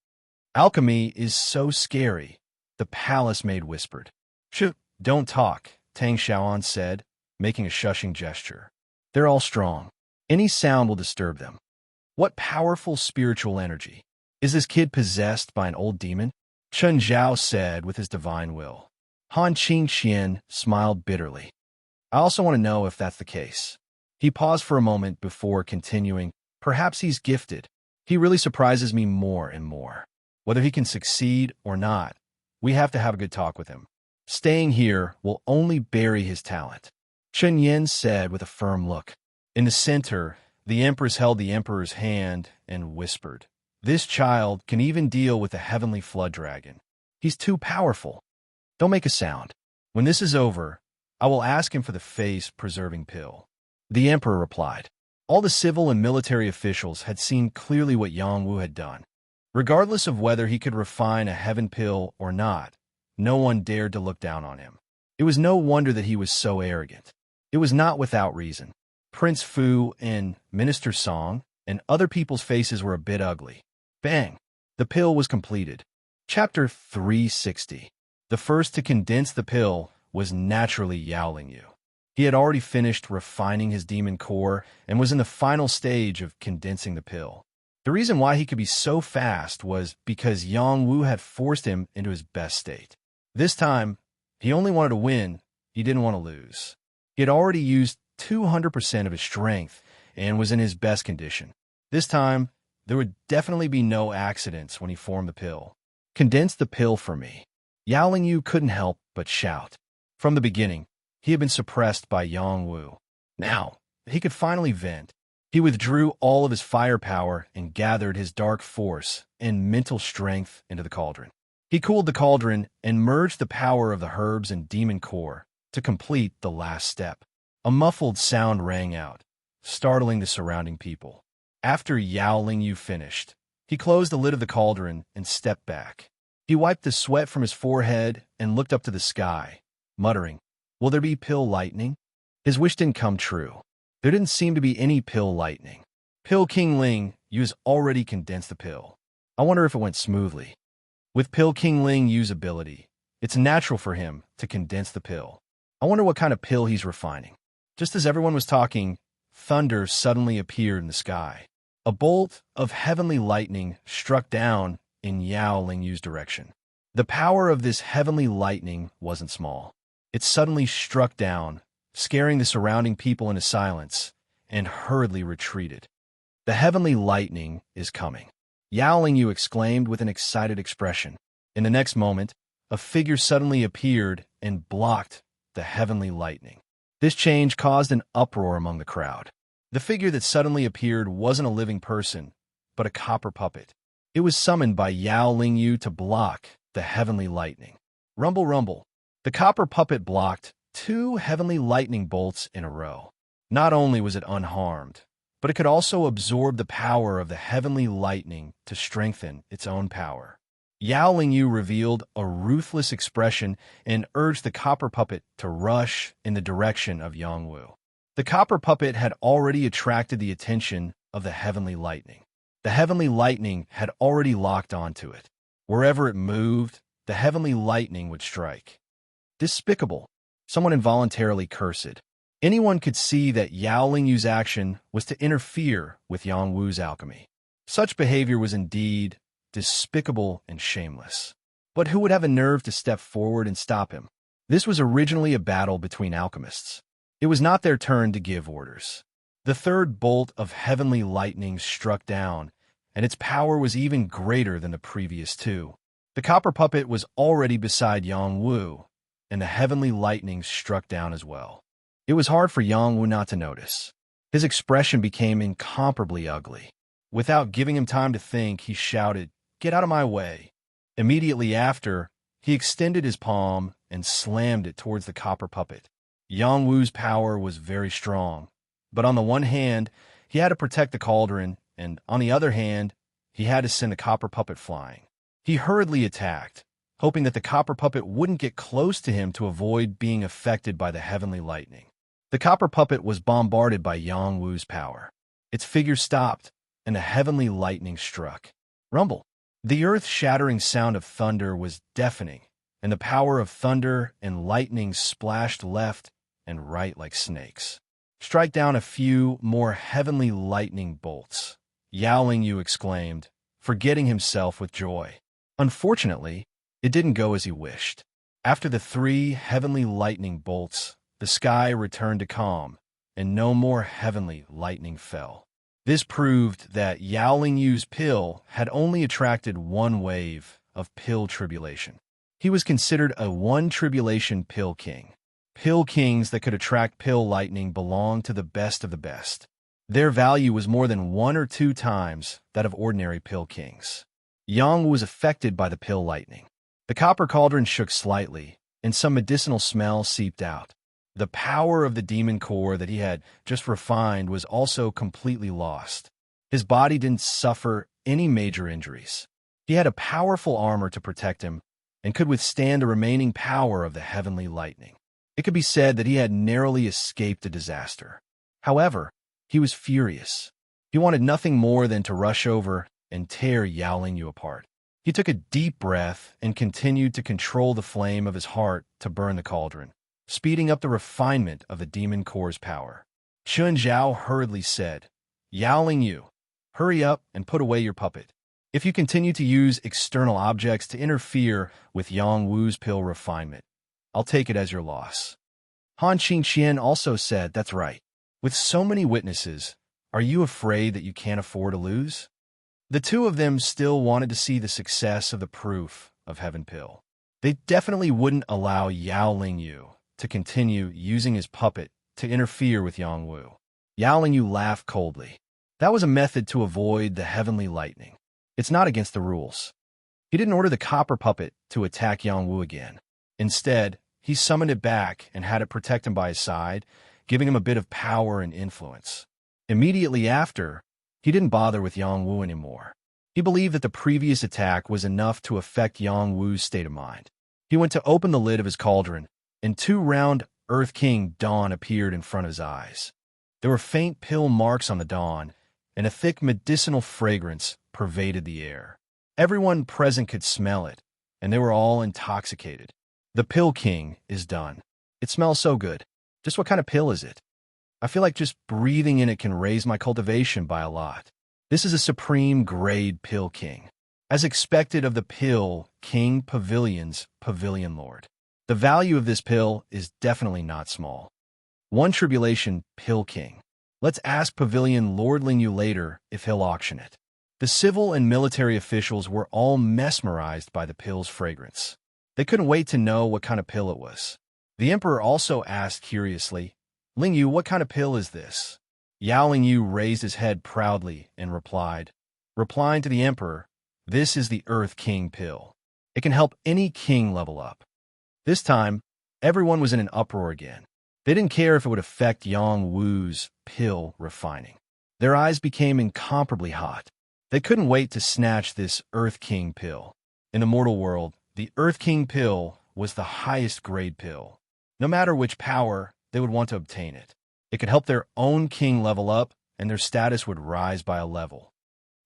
Alchemy is so scary, the palace maid whispered. Shh, don't talk, Tang Xiaohan said, making a shushing gesture. They're all strong. Any sound will disturb them. What powerful spiritual energy. Is this kid possessed by an old demon? Chen Zhao said with his divine will. Han Qingqian smiled bitterly. I also want to know if that's the case. He paused for a moment before continuing. Perhaps he's gifted. He really surprises me more and more. Whether he can succeed or not, we have to have a good talk with him. Staying here will only bury his talent. Chen Yin said with a firm look. In the center, the empress held the emperor's hand and whispered, "This child can even deal with the heavenly flood dragon. He's too powerful. Don't make a sound. When this is over, I will ask him for the face-preserving pill." The emperor replied. All the civil and military officials had seen clearly what Yang Wu had done. Regardless of whether he could refine a heaven pill or not, no one dared to look down on him. It was no wonder that he was so arrogant. It was not without reason. Prince Fu and Minister Song and other people's faces were a bit ugly. Bang! The pill was completed. Chapter 360. The first to condense the pill was naturally Yao Yu. He had already finished refining his demon core and was in the final stage of condensing the pill. The reason why he could be so fast was because Yang Wu had forced him into his best state. This time, he only wanted to win, he didn't want to lose. He had already used 200% of his strength and was in his best condition. This time, there would definitely be no accidents when he formed the pill. Condense the pill for me. Yao Yu couldn't help but shout. From the beginning, he had been suppressed by Yang Wu. Now, he could finally vent. He withdrew all of his firepower and gathered his dark force and mental strength into the cauldron. He cooled the cauldron and merged the power of the herbs and demon core to complete the last step. A muffled sound rang out, startling the surrounding people. After Yao Yu finished, he closed the lid of the cauldron and stepped back. He wiped the sweat from his forehead and looked up to the sky, muttering, "Will there be pill lightning?" His wish didn't come true. There didn't seem to be any pill lightning. Pill King Ling Yu's already condensed the pill. I wonder if it went smoothly. With Pill King Ling Yu's ability, it's natural for him to condense the pill. I wonder what kind of pill he's refining. Just as everyone was talking, thunder suddenly appeared in the sky. A bolt of heavenly lightning struck down in Yao Yu's direction. The power of this heavenly lightning wasn't small. It suddenly struck down, scaring the surrounding people into silence, and hurriedly retreated. The heavenly lightning is coming, Yao Yu exclaimed with an excited expression. In the next moment, a figure suddenly appeared and blocked the heavenly lightning. This change caused an uproar among the crowd. The figure that suddenly appeared wasn't a living person, but a copper puppet. It was summoned by Yao Yu to block the heavenly lightning. Rumble, rumble. The copper puppet blocked 2 heavenly lightning bolts in a row. Not only was it unharmed, but it could also absorb the power of the heavenly lightning to strengthen its own power. Yao Lingyu revealed a ruthless expression and urged the copper puppet to rush in the direction of Yangwu. The copper puppet had already attracted the attention of the heavenly lightning. The heavenly lightning had already locked onto it. Wherever it moved, the heavenly lightning would strike. Despicable. Someone involuntarily cursed. Anyone could see that Yao Lingyu's action was to interfere with Yang Wu's alchemy. Such behavior was indeed despicable and shameless. But who would have a nerve to step forward and stop him? This was originally a battle between alchemists. It was not their turn to give orders. The third bolt of heavenly lightning struck down, and its power was even greater than the previous two. The copper puppet was already beside Yang Wu, and the heavenly lightning struck down as well. It was hard for Yang Wu not to notice. His expression became incomparably ugly. Without giving him time to think, he shouted, "Get out of my way!" Immediately after, he extended his palm and slammed it towards the copper puppet. Yang Wu's power was very strong, but on the one hand, he had to protect the cauldron, and on the other hand, he had to send the copper puppet flying. He hurriedly attacked, hoping that the copper puppet wouldn't get close to him to avoid being affected by the heavenly lightning. The copper puppet was bombarded by Yang Wu's power. Its figure stopped, and the heavenly lightning struck. Rumble. The earth-shattering sound of thunder was deafening, and the power of thunder and lightning splashed left and right like snakes. Strike down a few more heavenly lightning bolts, Yao Lingyu exclaimed, forgetting himself with joy. Unfortunately, it didn't go as he wished. After the 3 heavenly lightning bolts, the sky returned to calm, and no more heavenly lightning fell. This proved that Yao Lingyu's pill had only attracted one wave of pill tribulation. He was considered a one-tribulation pill king. Pill kings that could attract pill lightning belonged to the best of the best. Their value was more than 1 or 2 times that of ordinary pill kings. Yang was affected by the pill lightning. The copper cauldron shook slightly, and some medicinal smell seeped out. The power of the demon core that he had just refined was also completely lost. His body didn't suffer any major injuries. He had a powerful armor to protect him and could withstand the remaining power of the heavenly lightning. It could be said that he had narrowly escaped a disaster. However, he was furious. He wanted nothing more than to rush over and tear Yao Lingyu apart. He took a deep breath and continued to control the flame of his heart to burn the cauldron, speeding up the refinement of the demon core's power. Chun Zhao hurriedly said, "Yao Lingyu, hurry up and put away your puppet. If you continue to use external objects to interfere with Yang Wu's pill refinement, I'll take it as your loss." Han Qingqian also said, "That's right. With so many witnesses, are you afraid that you can't afford to lose?" The two of them still wanted to see the success of the proof of Heaven Pill. They definitely wouldn't allow Yao Lingyu to continue using his puppet to interfere with Yang Wu. Yao Lingyu laughed coldly. That was a method to avoid the heavenly lightning. It's not against the rules. He didn't order the copper puppet to attack Yang Wu again. Instead, he summoned it back and had it protect him by his side, giving him a bit of power and influence. Immediately after, he didn't bother with Yang Wu anymore. He believed that the previous attack was enough to affect Yang Wu's state of mind. He went to open the lid of his cauldron, and 2 round Earth King dawn appeared in front of his eyes. There were faint pill marks on the dawn, and a thick medicinal fragrance pervaded the air. Everyone present could smell it, and they were all intoxicated. The Pill King is done. It smells so good. Just what kind of pill is it? I feel like just breathing in it can raise my cultivation by a lot. This is a supreme grade Pill King, as expected of the Pill King Pavilion's Pavilion Lord. The value of this pill is definitely not small. 1 tribulation Pill King. Let's ask Pavilion Lord Lingyu later if he'll auction it. The civil and military officials were all mesmerized by the pill's fragrance. They couldn't wait to know what kind of pill it was. The emperor also asked curiously, "Lingyu, what kind of pill is this?" Yao Lingyu raised his head proudly and replying to the emperor, "This is the Earth King pill. It can help any king level up." This time, everyone was in an uproar again. They didn't care if it would affect Yang Wu's pill refining. Their eyes became incomparably hot. They couldn't wait to snatch this Earth King pill. In the mortal world, the Earth King pill was the highest grade pill. No matter which power, they would want to obtain it. It could help their own king level up, and their status would rise by a level.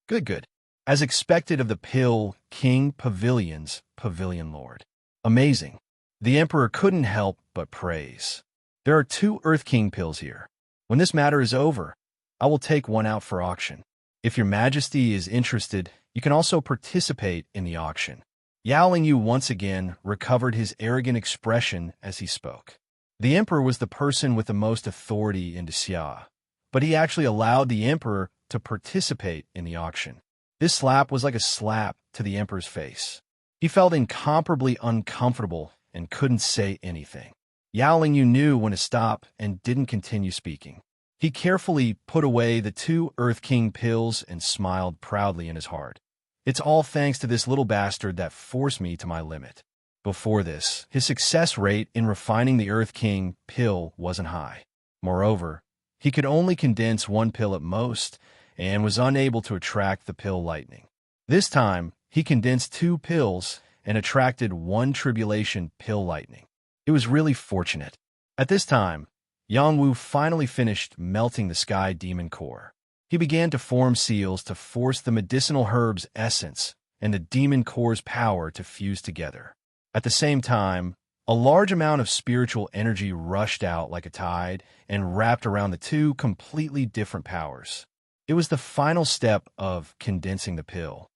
Good. As expected of the Pill King Pavilion's Pavilion Lord. Amazing. The Emperor couldn't help but praise. There are 2 Earth King pills here. When this matter is over, I will take one out for auction. If your Majesty is interested, you can also participate in the auction. Yao Lingyu once again recovered his arrogant expression as he spoke. The Emperor was the person with the most authority in Xia, but he actually allowed the Emperor to participate in the auction. This slap was like a slap to the Emperor's face. He felt incomparably uncomfortable and couldn't say anything. Yao Lingyu knew when to stop and didn't continue speaking. He carefully put away the 2 Earth King pills and smiled proudly in his heart. It's all thanks to this little bastard that forced me to my limit. Before this, his success rate in refining the Earth King pill wasn't high. Moreover, he could only condense 1 pill at most and was unable to attract the pill lightning. This time, he condensed 2 pills and attracted 1 tribulation pill lightning. It was really fortunate. At this time, Yang Wu finally finished melting the sky demon core. He began to form seals to force the medicinal herb's essence and the demon core's power to fuse together. At the same time, a large amount of spiritual energy rushed out like a tide and wrapped around the 2 completely different powers. It was the final step of condensing the pill.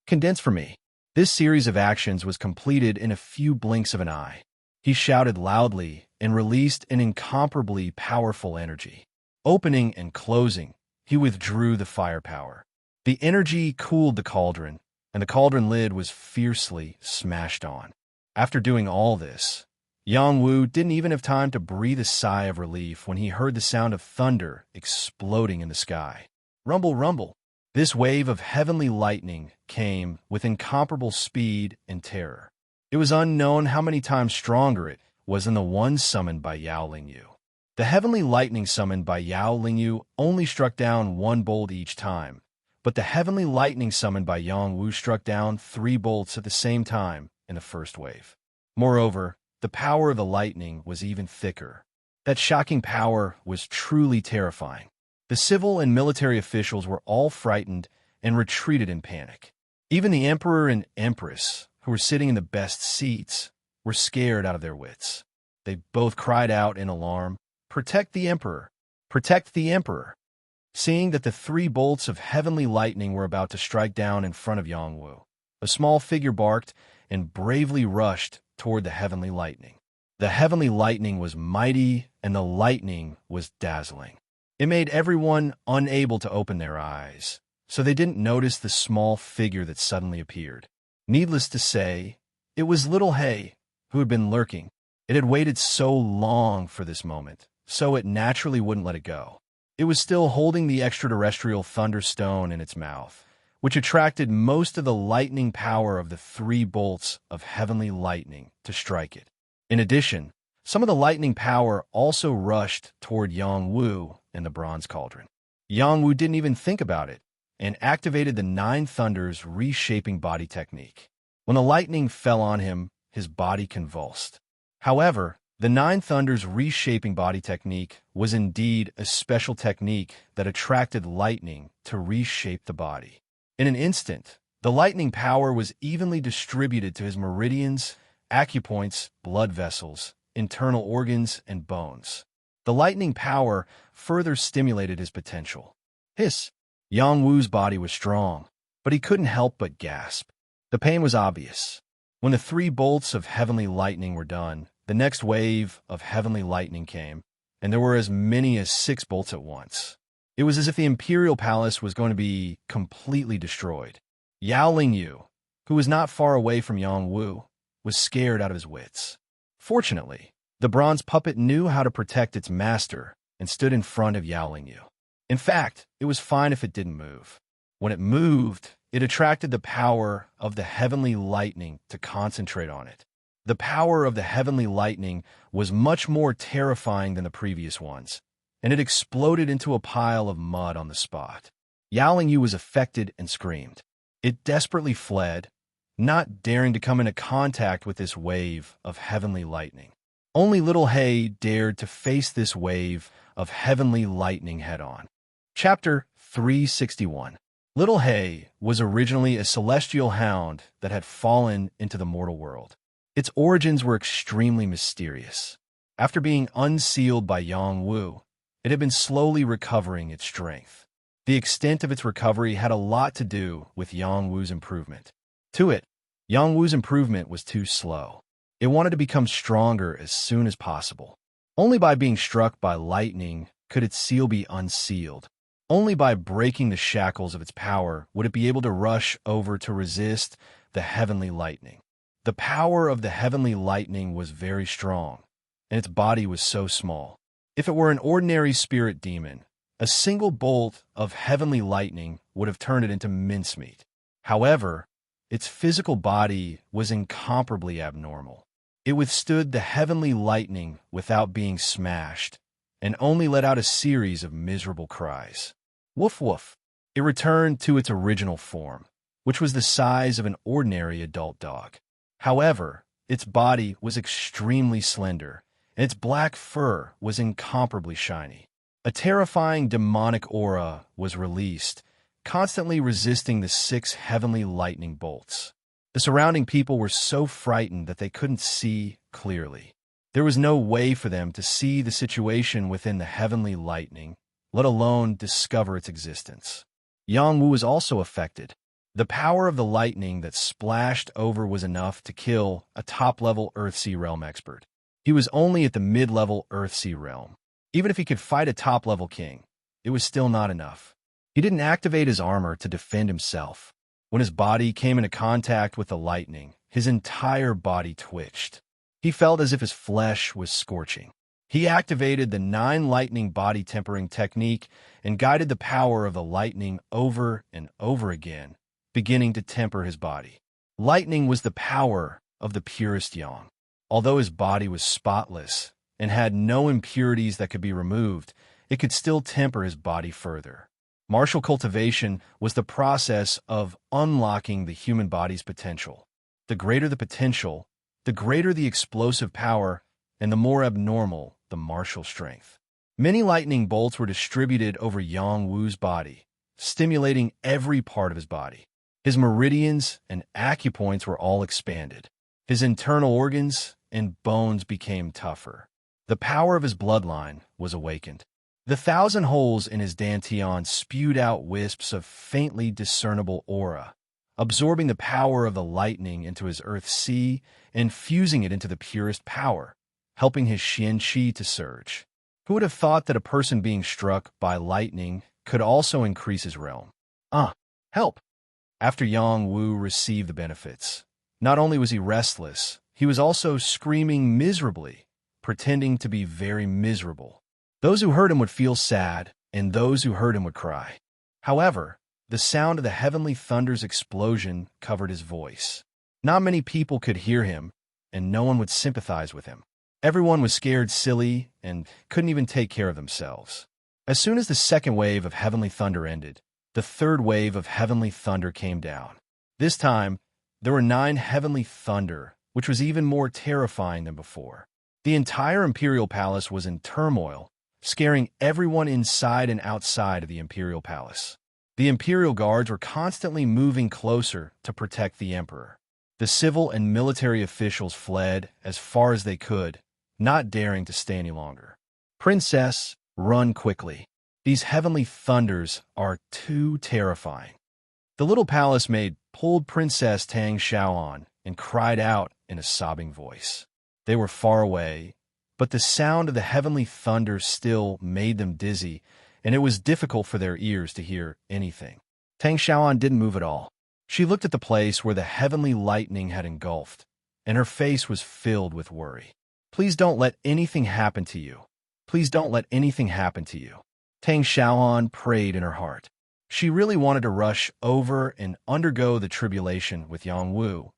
Condense for me. This series of actions was completed in a few blinks of an eye. He shouted loudly and released an incomparably powerful energy. Opening and closing, he withdrew the firepower. The energy cooled the cauldron, and the cauldron lid was fiercely smashed on. After doing all this, Yang Wu didn't even have time to breathe a sigh of relief when he heard the sound of thunder exploding in the sky. Rumble, rumble. This wave of heavenly lightning came with incomparable speed and terror. It was unknown how many times stronger it was than the one summoned by Yao Lingyu. The heavenly lightning summoned by Yao Lingyu only struck down 1 bolt each time, but the heavenly lightning summoned by Yang Wu struck down 3 bolts at the same time in the first wave. Moreover, the power of the lightning was even thicker. That shocking power was truly terrifying. The civil and military officials were all frightened and retreated in panic. Even the Emperor and Empress, who were sitting in the best seats, were scared out of their wits. They both cried out in alarm, "Protect the Emperor! Protect the Emperor!" Seeing that the 3 bolts of heavenly lightning were about to strike down in front of Yang Wu, a small figure barked and bravely rushed toward the heavenly lightning. The heavenly lightning was mighty, and the lightning was dazzling. It made everyone unable to open their eyes, so they didn't notice the small figure that suddenly appeared. Needless to say, it was little Hay, who had been lurking. It had waited so long for this moment, so it naturally wouldn't let it go. It was still holding the extraterrestrial thunderstone in its mouth, which attracted most of the lightning power of the 3 bolts of heavenly lightning to strike it. In addition, some of the lightning power also rushed toward Yang Wu in the bronze cauldron. Yang Wu didn't even think about it and activated the 9 thunders reshaping body technique. When the lightning fell on him, his body convulsed. However, the 9 thunders reshaping body technique was indeed a special technique that attracted lightning to reshape the body. In an instant, the lightning power was evenly distributed to his meridians, acupoints, blood vessels, internal organs, and bones. The lightning power further stimulated his potential. Hiss! Yang Wu's body was strong, but he couldn't help but gasp. The pain was obvious. When the 3 bolts of heavenly lightning were done, the next wave of heavenly lightning came, and there were as many as 6 bolts at once. It was as if the imperial palace was going to be completely destroyed. Yao Lingyu, who was not far away from Yang Wu, was scared out of his wits. Fortunately, the bronze puppet knew how to protect its master and stood in front of Yao Lingyu. In fact, it was fine if it didn't move. When it moved, it attracted the power of the heavenly lightning to concentrate on it. The power of the heavenly lightning was much more terrifying than the previous ones, and it exploded into a pile of mud on the spot. Yaoling Yu was affected and screamed. It desperately fled, not daring to come into contact with this wave of heavenly lightning. Only little He dared to face this wave of heavenly lightning head-on. Chapter 361. Little He was originally a celestial hound that had fallen into the mortal world. Its origins were extremely mysterious. After being unsealed by Yang Wu, it had been slowly recovering its strength. The extent of its recovery had a lot to do with Yang Wu's improvement. To it, Yang Wu's improvement was too slow. It wanted to become stronger as soon as possible. Only by being struck by lightning could its seal be unsealed. Only by breaking the shackles of its power would it be able to rush over to resist the heavenly lightning. The power of the heavenly lightning was very strong, and its body was so small. If it were an ordinary spirit demon, a single bolt of heavenly lightning would have turned it into mincemeat. However, its physical body was incomparably abnormal. It withstood the heavenly lightning without being smashed, and only let out a series of miserable cries. Woof woof. It returned to its original form, which was the size of an ordinary adult dog. However, its body was extremely slender, and its black fur was incomparably shiny. A terrifying demonic aura was released, constantly resisting the 6 heavenly lightning bolts. The surrounding people were so frightened that they couldn't see clearly. There was no way for them to see the situation within the heavenly lightning, let alone discover its existence. Yang Wu was also affected. The power of the lightning that splashed over was enough to kill a top-level Earthsea realm expert. He was only at the mid-level Earthsea realm. Even if he could fight a top-level king, it was still not enough. He didn't activate his armor to defend himself. When his body came into contact with the lightning, his entire body twitched. He felt as if his flesh was scorching. He activated the 9 lightning body tempering technique and guided the power of the lightning over and over again, beginning to temper his body. Lightning was the power of the purest yang. Although his body was spotless and had no impurities that could be removed, it could still temper his body further. Martial cultivation was the process of unlocking the human body's potential. The greater the potential, the greater the explosive power, and the more abnormal the martial strength. Many lightning bolts were distributed over Yang Wu's body, stimulating every part of his body. His meridians and acupoints were all expanded. His internal organs and bones became tougher. The power of his bloodline was awakened. The 1,000 holes in his dantian spewed out wisps of faintly discernible aura, absorbing the power of the lightning into his earth sea and fusing it into the purest power, helping his Xian Qi to surge. Who would have thought that a person being struck by lightning could also increase his realm? Help! After Yang Wu received the benefits, not only was he restless, he was also screaming miserably, pretending to be very miserable. Those who heard him would feel sad, and those who heard him would cry. However, the sound of the heavenly thunder's explosion covered his voice. Not many people could hear him, and no one would sympathize with him. Everyone was scared silly and couldn't even take care of themselves. As soon as the second wave of heavenly thunder ended, the third wave of heavenly thunder came down. This time, there were 9 heavenly thunder, which was even more terrifying than before. The entire imperial palace was in turmoil, scaring everyone inside and outside of the imperial palace. The imperial guards were constantly moving closer to protect the emperor. The civil and military officials fled as far as they could, not daring to stay any longer. Princess, run quickly. These heavenly thunders are too terrifying. The little palace maid pulled Princess Tang Xiaoan and cried out in a sobbing voice. They were far away, but the sound of the heavenly thunder still made them dizzy, and it was difficult for their ears to hear anything. Tang Xiaoan didn't move at all. She looked at the place where the heavenly lightning had engulfed, and her face was filled with worry. Please don't let anything happen to you. Please don't let anything happen to you. Tang Xiaoan prayed in her heart. She really wanted to rush over and undergo the tribulation with Yang Wu,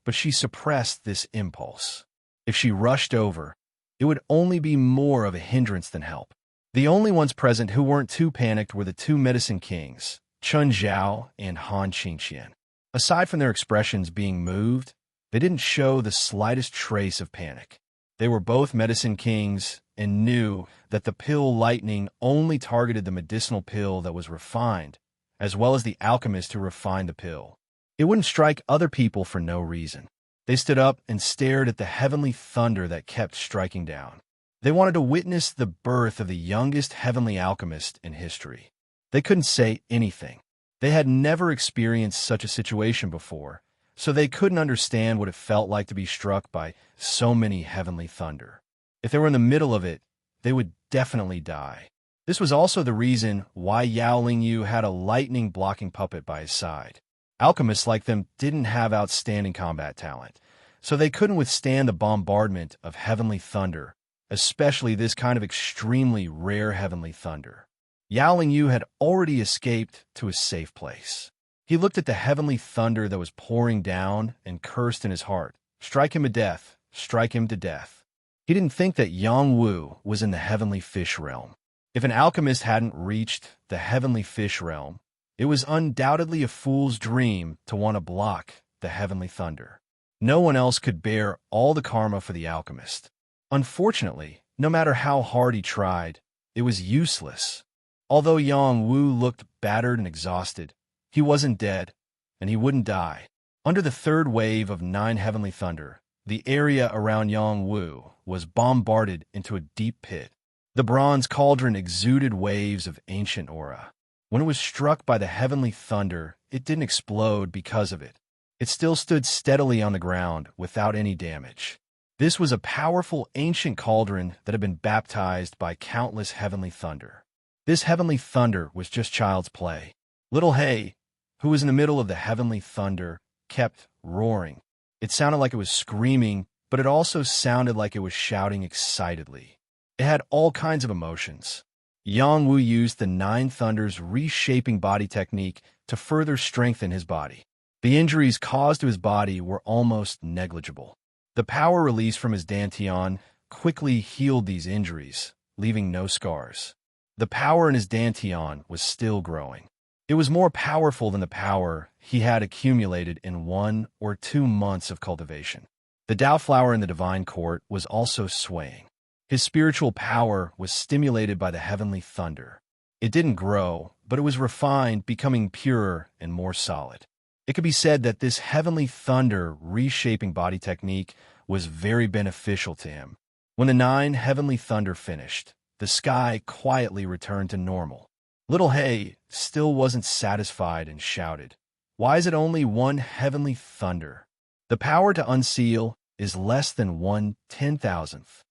but she suppressed this impulse. If she rushed over, it would only be more of a hindrance than help. The only ones present who weren't too panicked were the two medicine kings, Chun Zhao and Han Qingqian. Aside from their expressions being moved, they didn't show the slightest trace of panic. They were both medicine kings and knew that the pill lightning only targeted the medicinal pill that was refined, as well as the alchemist who refined the pill. It wouldn't strike other people for no reason. They stood up and stared at the heavenly thunder that kept striking down. They wanted to witness the birth of the youngest heavenly alchemist in history. They couldn't say anything. They had never experienced such a situation before, so they couldn't understand what it felt like to be struck by so many heavenly thunder. If they were in the middle of it, they would definitely die. This was also the reason why Yao Lingyu had a lightning-blocking puppet by his side. Alchemists like them didn't have outstanding combat talent, so they couldn't withstand the bombardment of heavenly thunder, especially this kind of extremely rare heavenly thunder. Yao Lingyu had already escaped to a safe place. He looked at the heavenly thunder that was pouring down and cursed in his heart. Strike him to death, strike him to death. He didn't think that Yang Wu was in the heavenly fish realm. If an alchemist hadn't reached the heavenly fish realm, it was undoubtedly a fool's dream to want to block the heavenly thunder. No one else could bear all the karma for the alchemist. Unfortunately, no matter how hard he tried, it was useless. Although Yang Wu looked battered and exhausted, he wasn't dead, and he wouldn't die. Under the third wave of 9 heavenly thunder, the area around Yang Wu was bombarded into a deep pit. The bronze cauldron exuded waves of ancient aura. When it was struck by the heavenly thunder, it didn't explode because of it. It still stood steadily on the ground without any damage. This was a powerful ancient cauldron that had been baptized by countless heavenly thunder. This heavenly thunder was just child's play. Little Hay, who was in the middle of the heavenly thunder, kept roaring. It sounded like it was screaming, but it also sounded like it was shouting excitedly. It had all kinds of emotions. Yang Wu used the 9 thunders reshaping body technique to further strengthen his body. The injuries caused to his body were almost negligible. The power released from his dantian quickly healed these injuries, leaving no scars. The power in his dantian was still growing. It was more powerful than the power he had accumulated in 1 or 2 months of cultivation. The Tao flower in the divine court was also swaying. His spiritual power was stimulated by the heavenly thunder. It didn't grow, but it was refined, becoming purer and more solid. It could be said that this heavenly thunder reshaping body technique was very beneficial to him. When the 9 heavenly thunder finished, the sky quietly returned to normal. Little Hay still wasn't satisfied and shouted, "Why is it only 1 heavenly thunder? The power to unseal is less than 1/10,000th.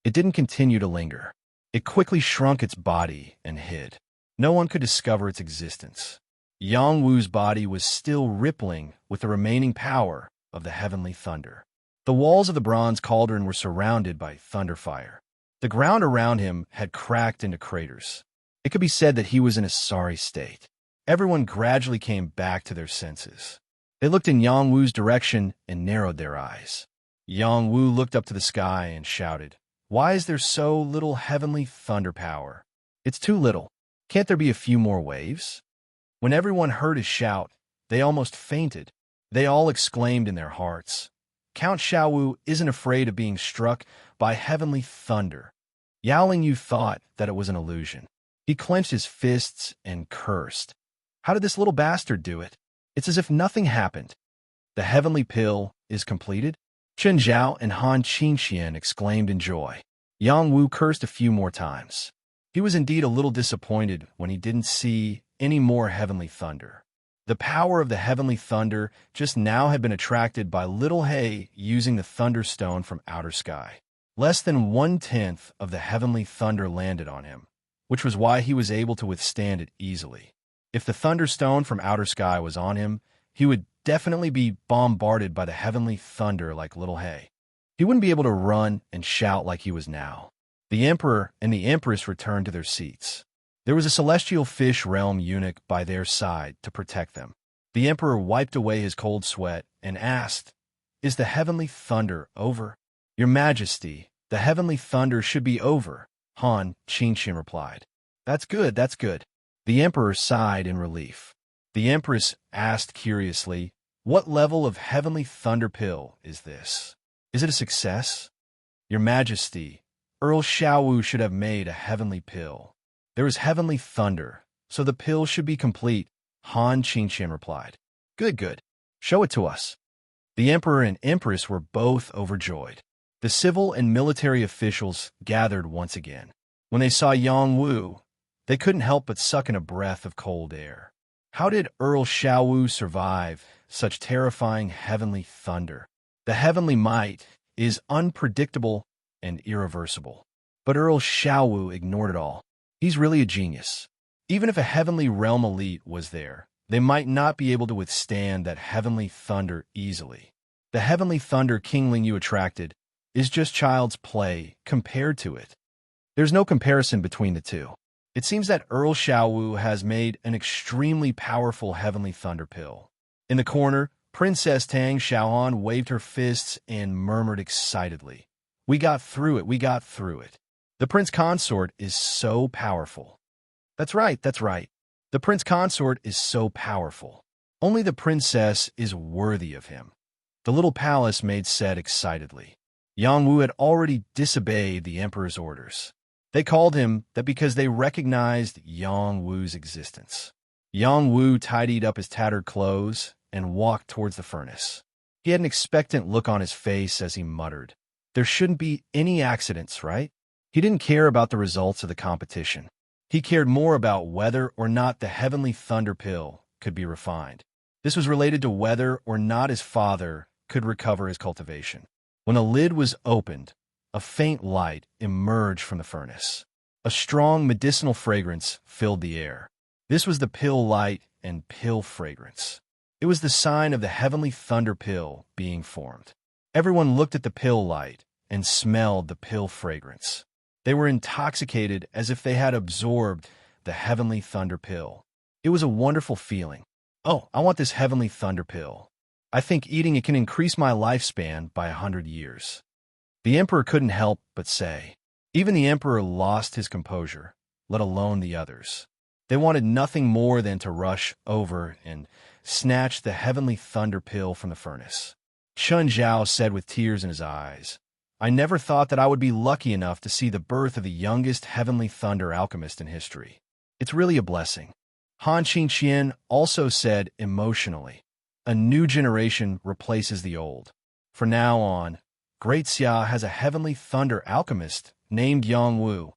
It didn't continue to linger. It quickly shrunk its body and hid. No one could discover its existence. Yang Wu's body was still rippling with the remaining power of the heavenly thunder. The walls of the bronze cauldron were surrounded by thunder fire. The ground around him had cracked into craters. It could be said that he was in a sorry state. Everyone gradually came back to their senses. They looked in Yang Wu's direction and narrowed their eyes. Yang Wu looked up to the sky and shouted, "Why is there so little heavenly thunder power? It's too little. Can't there be a few more waves?" When everyone heard his shout, they almost fainted. They all exclaimed in their hearts, "Count Xiaowu isn't afraid of being struck by heavenly thunder." Yao Lingyu thought that it was an illusion. He clenched his fists and cursed. How did this little bastard do it? It's as if nothing happened. The heavenly pill is completed? Chen Zhao and Han Qingqian exclaimed in joy. Yang Wu cursed a few more times. He was indeed a little disappointed when he didn't see any more heavenly thunder. The power of the heavenly thunder just now had been attracted by Little Hay using the thunderstone from outer sky. Less than 1/10 of the heavenly thunder landed on him, which was why he was able to withstand it easily. If the thunderstone from outer sky was on him, he would definitely be bombarded by the heavenly thunder like Little Hay. He wouldn't be able to run and shout like he was now. The emperor and the empress returned to their seats. There was a celestial fish realm eunuch by their side to protect them. The emperor wiped away his cold sweat and asked, "Is the heavenly thunder over?" "Your Majesty, the heavenly thunder should be over," Han Qingqian replied. That's good, that's good. The emperor sighed in relief. The empress asked curiously, what level of heavenly thunder pill is this? Is it a success? Your Majesty, Earl Xiaowu should have made a heavenly pill. There is heavenly thunder, so the pill should be complete, Han Qingqian replied. Good, good. Show it to us. The emperor and empress were both overjoyed. The civil and military officials gathered once again. When they saw Yang Wu, they couldn't help but suck in a breath of cold air. How did Earl Xiaowu survive such terrifying heavenly thunder? The heavenly might is unpredictable and irreversible. But Earl Xiaowu ignored it all. He's really a genius. Even if a heavenly realm elite was there, they might not be able to withstand that heavenly thunder easily. The heavenly thunder King Lingyu attracted is just child's play compared to it. There's no comparison between the two. It seems that Earl Xiaowu has made an extremely powerful heavenly thunder pill. In the corner, Princess Tang Xiaohan waved her fists and murmured excitedly, We got through it, we got through it. The prince consort is so powerful. That's right, that's right. The prince consort is so powerful. Only the princess is worthy of him. The little palace maid said excitedly. Yang Wu had already disobeyed the emperor's orders. They called him that because they recognized Yang Wu's existence. Yang Wu tidied up his tattered clothes and walked towards the furnace. He had an expectant look on his face as he muttered, There shouldn't be any accidents, right? He didn't care about the results of the competition. He cared more about whether or not the heavenly thunder pill could be refined. This was related to whether or not his father could recover his cultivation. When the lid was opened, a faint light emerged from the furnace. A strong medicinal fragrance filled the air. This was the pill light and pill fragrance. It was the sign of the heavenly thunder pill being formed. Everyone looked at the pill light and smelled the pill fragrance. They were intoxicated as if they had absorbed the heavenly thunder pill. It was a wonderful feeling. Oh, I want this heavenly thunder pill. I think eating it can increase my lifespan by 100 years. The emperor couldn't help but say. Even the emperor lost his composure, let alone the others. They wanted nothing more than to rush over and snatch the heavenly thunder pill from the furnace. Chun Zhao said with tears in his eyes, I never thought that I would be lucky enough to see the birth of the youngest heavenly thunder alchemist in history. It's really a blessing. Han Qingqian also said emotionally, a new generation replaces the old. From now on, Great Xia has a heavenly thunder alchemist named Yang Wu.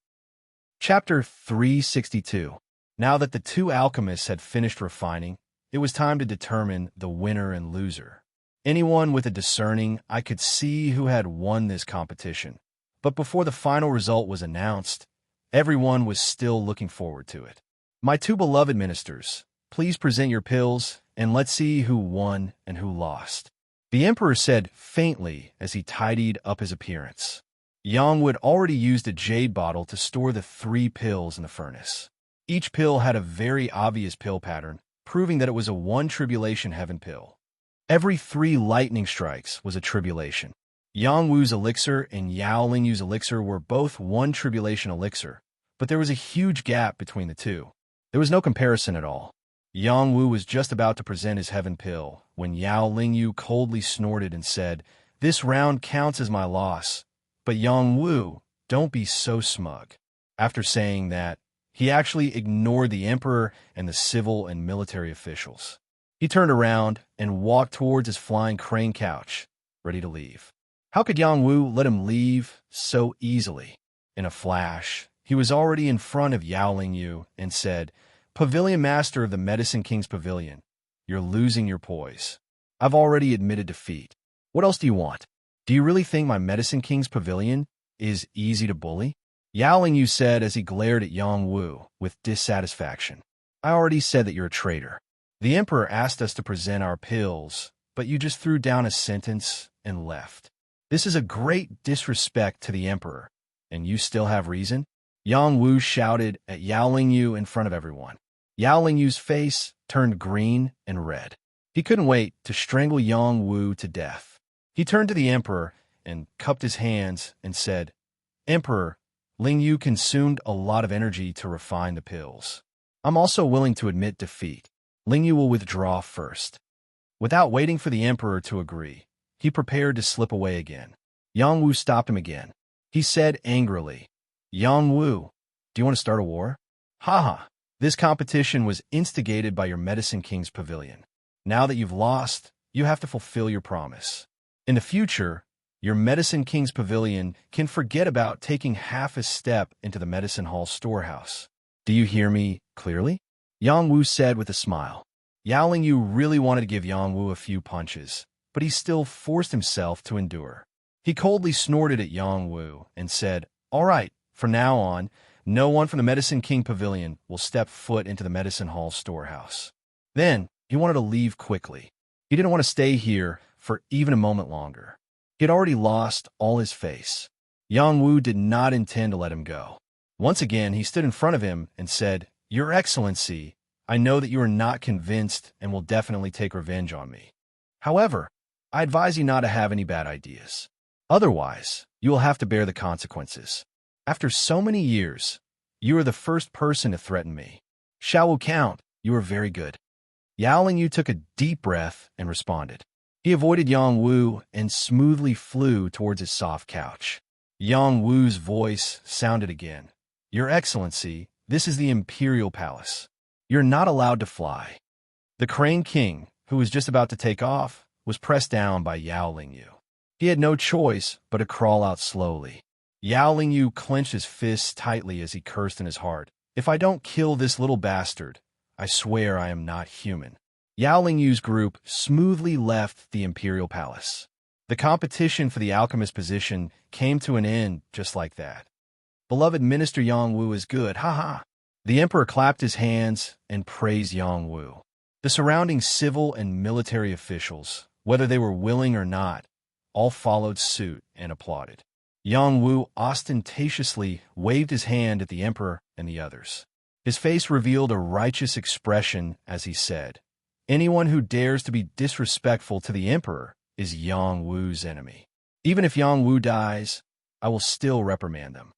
Chapter 362. Now that the two alchemists had finished refining, it was time to determine the winner and loser. Anyone with a discerning eye could see who had won this competition. But before the final result was announced, everyone was still looking forward to it. My two beloved ministers, please present your pills, and let's see who won and who lost. The emperor said faintly as he tidied up his appearance. Yang had already used a jade bottle to store the 3 pills in the furnace. Each pill had a very obvious pill pattern, proving that it was a 1 tribulation heaven pill. Every 3 lightning strikes was a tribulation. Yang Wu's elixir and Yao Lingyu's elixir were both 1 tribulation elixir, but there was a huge gap between the two. There was no comparison at all. Yang Wu was just about to present his heaven pill when Yao Lingyu coldly snorted and said, This round counts as my loss. But Yang Wu, don't be so smug. After saying that, he actually ignored the emperor and the civil and military officials. He turned around and walked towards his flying crane couch, ready to leave. How could Yang Wu let him leave so easily? In a flash, he was already in front of Yao Lingyu and said, Pavilion Master of the Medicine King's Pavilion, you're losing your poise. I've already admitted defeat. What else do you want? Do you really think my Medicine King's Pavilion is easy to bully? Yao Lingyu said as he glared at Yang Wu with dissatisfaction. I already said that you're a traitor. The emperor asked us to present our pills, but you just threw down a sentence and left. This is a great disrespect to the emperor, and you still have reason? Yang Wu shouted at Yao Lingyu in front of everyone. Yao Lingyu's face turned green and red. He couldn't wait to strangle Yang Wu to death. He turned to the emperor and cupped his hands and said, Emperor, Ling Yu consumed a lot of energy to refine the pills. I'm also willing to admit defeat. Ling Yu will withdraw first. Without waiting for the emperor to agree, he prepared to slip away again. Yang Wu stopped him again. He said angrily, Yang Wu, do you want to start a war? Haha, this competition was instigated by your Medicine King's pavilion. Now that you've lost, you have to fulfill your promise. In the future, your Medicine King's pavilion can forget about taking half a step into the Medicine Hall storehouse. Do you hear me clearly? Yang Wu said with a smile. Yao Lingyu really wanted to give Yang Wu a few punches, but he still forced himself to endure. He coldly snorted at Yang Wu and said, All right, from now on, no one from the Medicine King Pavilion will step foot into the Medicine Hall storehouse. Then, he wanted to leave quickly. He didn't want to stay here for even a moment longer. He had already lost all his face. Yang Wu did not intend to let him go. Once again, he stood in front of him and said, Your Excellency, I know that you are not convinced and will definitely take revenge on me. However, I advise you not to have any bad ideas. Otherwise, you will have to bear the consequences. After so many years, you are the first person to threaten me. Shao Wu Count, you are very good. Yao Lingyu took a deep breath and responded. He avoided Yang Wu and smoothly flew towards his soft couch. Yang Wu's voice sounded again. Your Excellency, this is the Imperial Palace. You're not allowed to fly. The Crane King, who was just about to take off, was pressed down by Yao Lingyu. He had no choice but to crawl out slowly. Yao Lingyu clenched his fists tightly as he cursed in his heart. If I don't kill this little bastard, I swear I am not human. Yao Lingyu's group smoothly left the Imperial Palace. The competition for the alchemist position came to an end just like that. Beloved Minister Yang Wu is good, haha. The emperor clapped his hands and praised Yang Wu. The surrounding civil and military officials, whether they were willing or not, all followed suit and applauded. Yang Wu ostentatiously waved his hand at the emperor and the others. His face revealed a righteous expression as he said, Anyone who dares to be disrespectful to the emperor is Yang Wu's enemy. Even if Yang Wu dies, I will still reprimand them.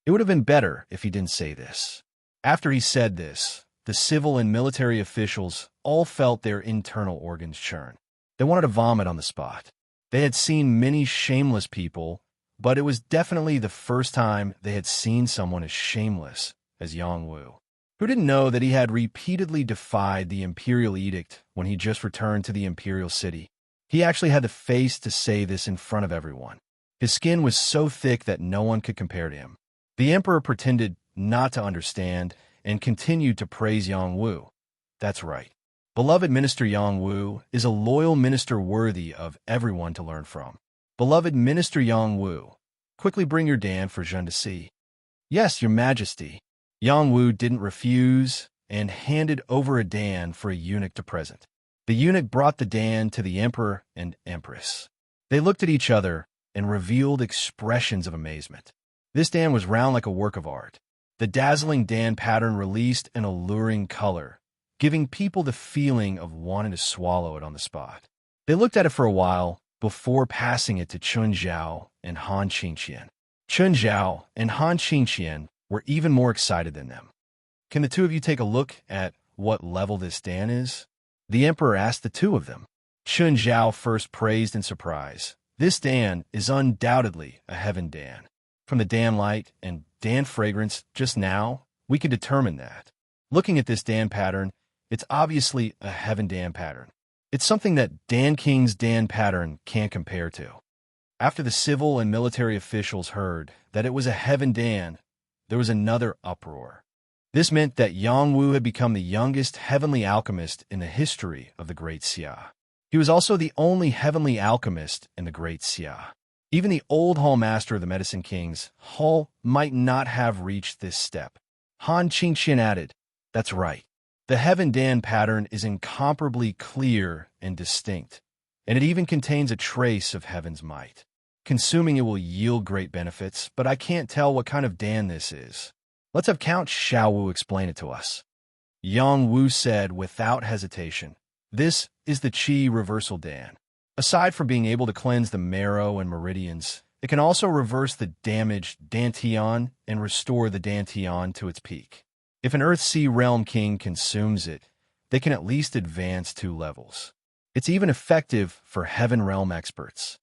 It would have been better if he didn't say this. After he said this, the civil and military officials all felt their internal organs churn. They wanted to vomit on the spot. They had seen many shameless people, but it was definitely the first time they had seen someone as shameless as Yang Wu. Who didn't know that he had repeatedly defied the imperial edict when he just returned to the imperial city? He actually had the face to say this in front of everyone. His skin was so thick that no one could compare to him. The emperor pretended not to understand and continued to praise Yang Wu. That's right. Beloved Minister Yang Wu is a loyal minister worthy of everyone to learn from. Beloved Minister Yang Wu, quickly bring your Dan for Zhen to see. Yes, Your Majesty. Yang Wu didn't refuse and handed over a Dan for a eunuch to present. The eunuch brought the Dan to the emperor and empress. They looked at each other and revealed expressions of amazement. This Dan was round like a work of art. The dazzling Dan pattern released an alluring color, giving people the feeling of wanting to swallow it on the spot. They looked at it for a while before passing it to Chun Zhao and Han Qingqian. Chun Zhao and Han Qingqian were even more excited than them. Can the two of you take a look at what level this Dan is? The emperor asked the two of them. Chun Zhao first praised in surprise. This Dan is undoubtedly a heaven Dan. From the Dan light and Dan fragrance just now, we can determine that. Looking at this Dan pattern, it's obviously a heaven Dan pattern. It's something that Dan King's Dan pattern can't compare to. After the civil and military officials heard that it was a heaven Dan, there was another uproar. This meant that Yang Wu had become the youngest heavenly alchemist in the history of the Great Xia. He was also the only heavenly alchemist in the Great Xia. Even the old Hall Master of the Medicine King's Hall might not have reached this step. Han Qingqian added, That's right. The Heaven Dan pattern is incomparably clear and distinct, and it even contains a trace of Heaven's might. Consuming it will yield great benefits, but I can't tell what kind of Dan this is. Let's have Count Shao Wu explain it to us. Yang Wu said without hesitation, This is the Qi Reversal Dan. Aside from being able to cleanse the marrow and meridians, It can also reverse the damaged Dantian and restore the Dantian to its peak. If an Earthsea Realm King consumes it, they can at least advance 2 levels. It's even effective for Heaven Realm experts.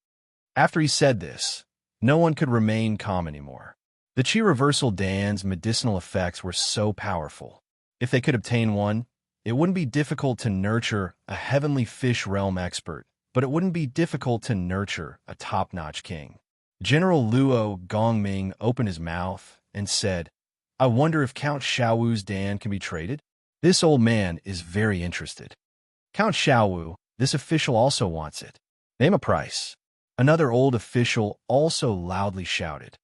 After he said this, no one could remain calm anymore. The Chi Reversal Dan's medicinal effects were so powerful. If they could obtain one, it wouldn't be difficult to nurture a Heavenly Fish Realm expert, but it wouldn't be difficult to nurture a top-notch king. General Luo Gongming opened his mouth and said, "I wonder if Count Xiaowu's Dan can be traded?" This old man is very interested. "Count Xiaowu, this official also wants it. Name a price." Another old official also loudly shouted.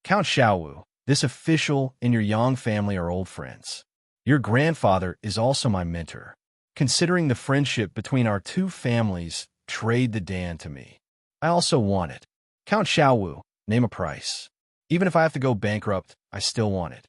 "Count Xiaowu, this official and your Yang family are old friends. Your grandfather is also my mentor. Considering the friendship between our 2 families, trade the Dan to me. I also want it. Count Xiaowu, name a price. Even if I have to go bankrupt, I still want it."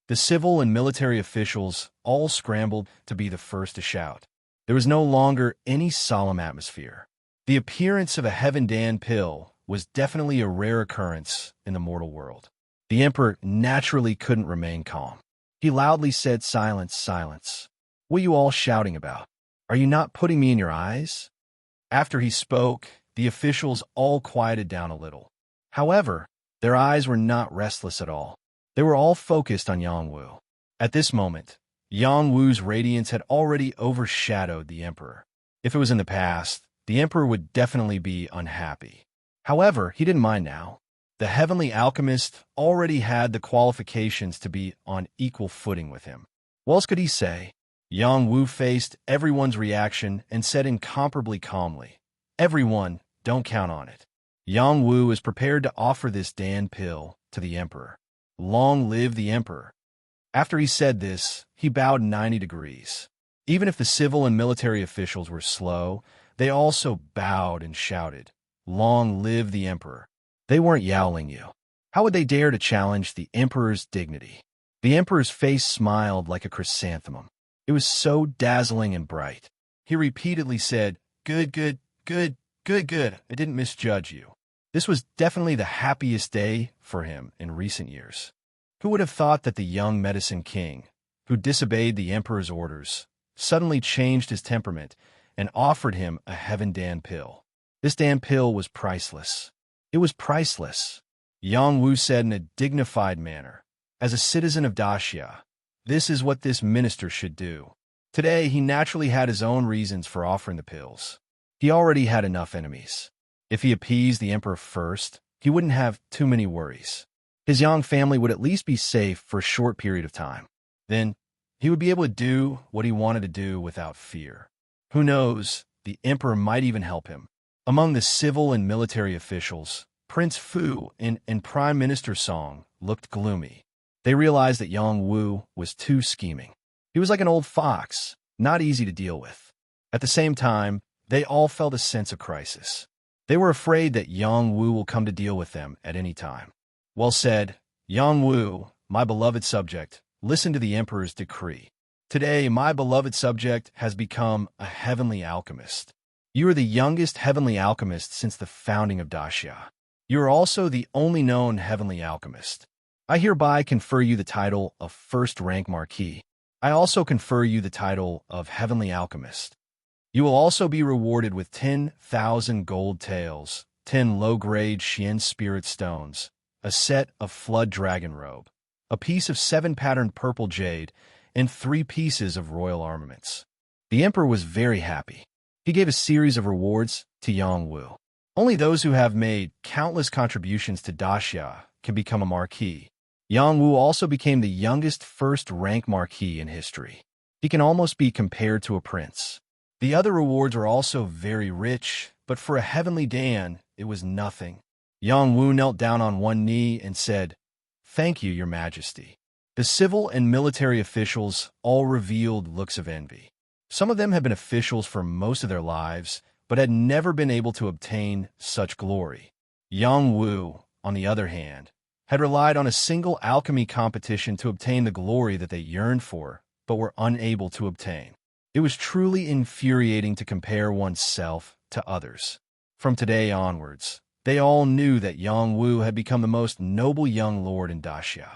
The civil and military officials all scrambled to be the first to shout. There was no longer any solemn atmosphere. The appearance of a Heaven Dan pill was definitely a rare occurrence in the mortal world. The emperor naturally couldn't remain calm. He loudly said, "Silence, silence. What are you all shouting about? Are you not putting me in your eyes?" After he spoke, the officials all quieted down a little. However, their eyes were not restless at all. They were all focused on Yang Wu. At this moment, Yang Wu's radiance had already overshadowed the emperor. If it was in the past, the emperor would definitely be unhappy. However, he didn't mind now. The heavenly alchemist already had the qualifications to be on equal footing with him. What else could he say? Yang Wu faced everyone's reaction and said incomparably calmly, "Everyone, don't count on it." Yang Wu is prepared to offer this Dan pill to the emperor. Long live the emperor. After he said this, he bowed 90 degrees. Even if the civil and military officials were slow, they also bowed and shouted, "Long live the emperor." They weren't yowling you. How would they dare to challenge the emperor's dignity? The emperor's face smiled like a chrysanthemum. It was so dazzling and bright. He repeatedly said, "Good, good, good, good, good. I didn't misjudge you." This was definitely the happiest day for him in recent years. Who would have thought that the young medicine king, who disobeyed the emperor's orders, suddenly changed his temperament and offered him a Heaven Dan pill? This Dan pill was priceless. It was priceless. Yang Wu said in a dignified manner, "As a citizen of Daxia, this is what this minister should do." Today, he naturally had his own reasons for offering the pills. He already had enough enemies. If he appeased the emperor first, he wouldn't have too many worries. His Yang family would at least be safe for a short period of time. Then, he would be able to do what he wanted to do without fear. Who knows, the emperor might even help him. Among the civil and military officials, Prince Fu and Prime Minister Song looked gloomy. They realized that Yang Wu was too scheming. He was like an old fox, not easy to deal with. At the same time, they all felt a sense of crisis. They were afraid that Yang Wu will come to deal with them at any time. Well said, Yang Wu, my beloved subject, listen to the emperor's decree. Today, my beloved subject has become a heavenly alchemist. You are the youngest heavenly alchemist since the founding of Daxia. You are also the only known heavenly alchemist. I hereby confer you the title of first-rank Marquis. I also confer you the title of Heavenly Alchemist. You will also be rewarded with 10,000 gold taels, 10 low-grade Xian spirit stones, a set of flood dragon robe, a piece of 7-patterned purple jade, and 3 pieces of royal armaments. The emperor was very happy. He gave a series of rewards to Yang Wu. Only those who have made countless contributions to Daxia can become a marquis. Yang Wu also became the youngest first-rank marquis in history. He can almost be compared to a prince. The other rewards were also very rich, but for a heavenly Dan, it was nothing. Yang Wu knelt down on one knee and said, "Thank you, Your Majesty." The civil and military officials all revealed looks of envy. Some of them had been officials for most of their lives, but had never been able to obtain such glory. Yang Wu, on the other hand, had relied on a single alchemy competition to obtain the glory that they yearned for, but were unable to obtain. It was truly infuriating to compare oneself to others. From today onwards, They all knew that Yang Wu had become the most noble young lord in Daxia.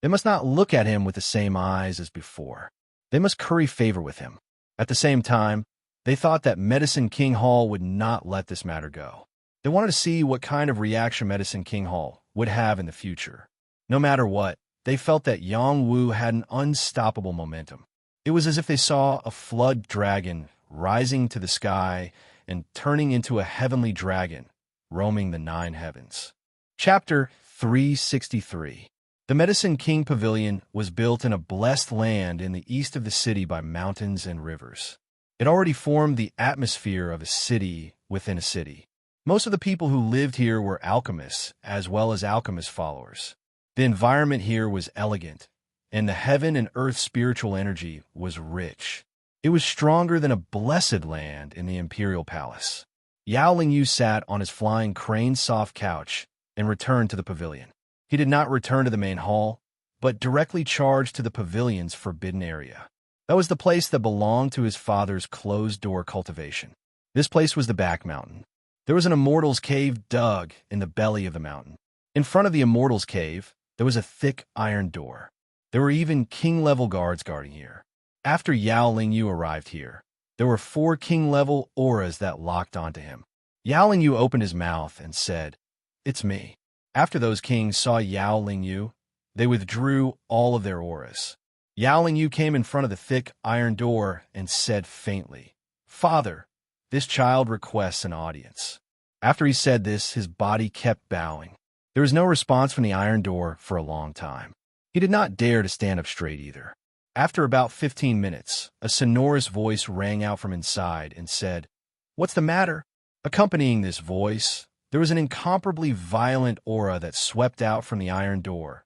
They must not look at him with the same eyes as before. They must curry favor with him. At the same time, they thought that Medicine King Hall would not let this matter go. They wanted to see what kind of reaction Medicine King Hall would have in the future. No matter what, they felt that Yang Wu had an unstoppable momentum. It was as if they saw a flood dragon rising to the sky and turning into a heavenly dragon, roaming the 9 heavens. Chapter 363. The Medicine King Pavilion was built in a blessed land in the east of the city by mountains and rivers. It already formed the atmosphere of a city within a city. Most of the people who lived here were alchemists, as well as alchemist followers. The environment here was elegant, and the heaven and earth spiritual energy was rich. It was stronger than a blessed land in the imperial palace. Yao Lingyu sat on his flying crane-soft couch and returned to the pavilion. He did not return to the main hall, but directly charged to the pavilion's forbidden area. That was the place that belonged to his father's closed-door cultivation. This place was the back mountain. There was an immortal's cave dug in the belly of the mountain. In front of the immortal's cave, there was a thick iron door. There were even king-level guards guarding here. After Yao Lingyu arrived here, there were 4 king-level auras that locked onto him. Yao Lingyu opened his mouth and said, "It's me." After those kings saw Yao Lingyu, they withdrew all of their auras. Yao Lingyu came in front of the thick iron door and said faintly, "Father, this child requests an audience." After he said this, his body kept bowing. There was no response from the iron door for a long time. He did not dare to stand up straight either. After about 15 minutes, a sonorous voice rang out from inside and said, "What's the matter?" Accompanying this voice, there was an incomparably violent aura that swept out from the iron door,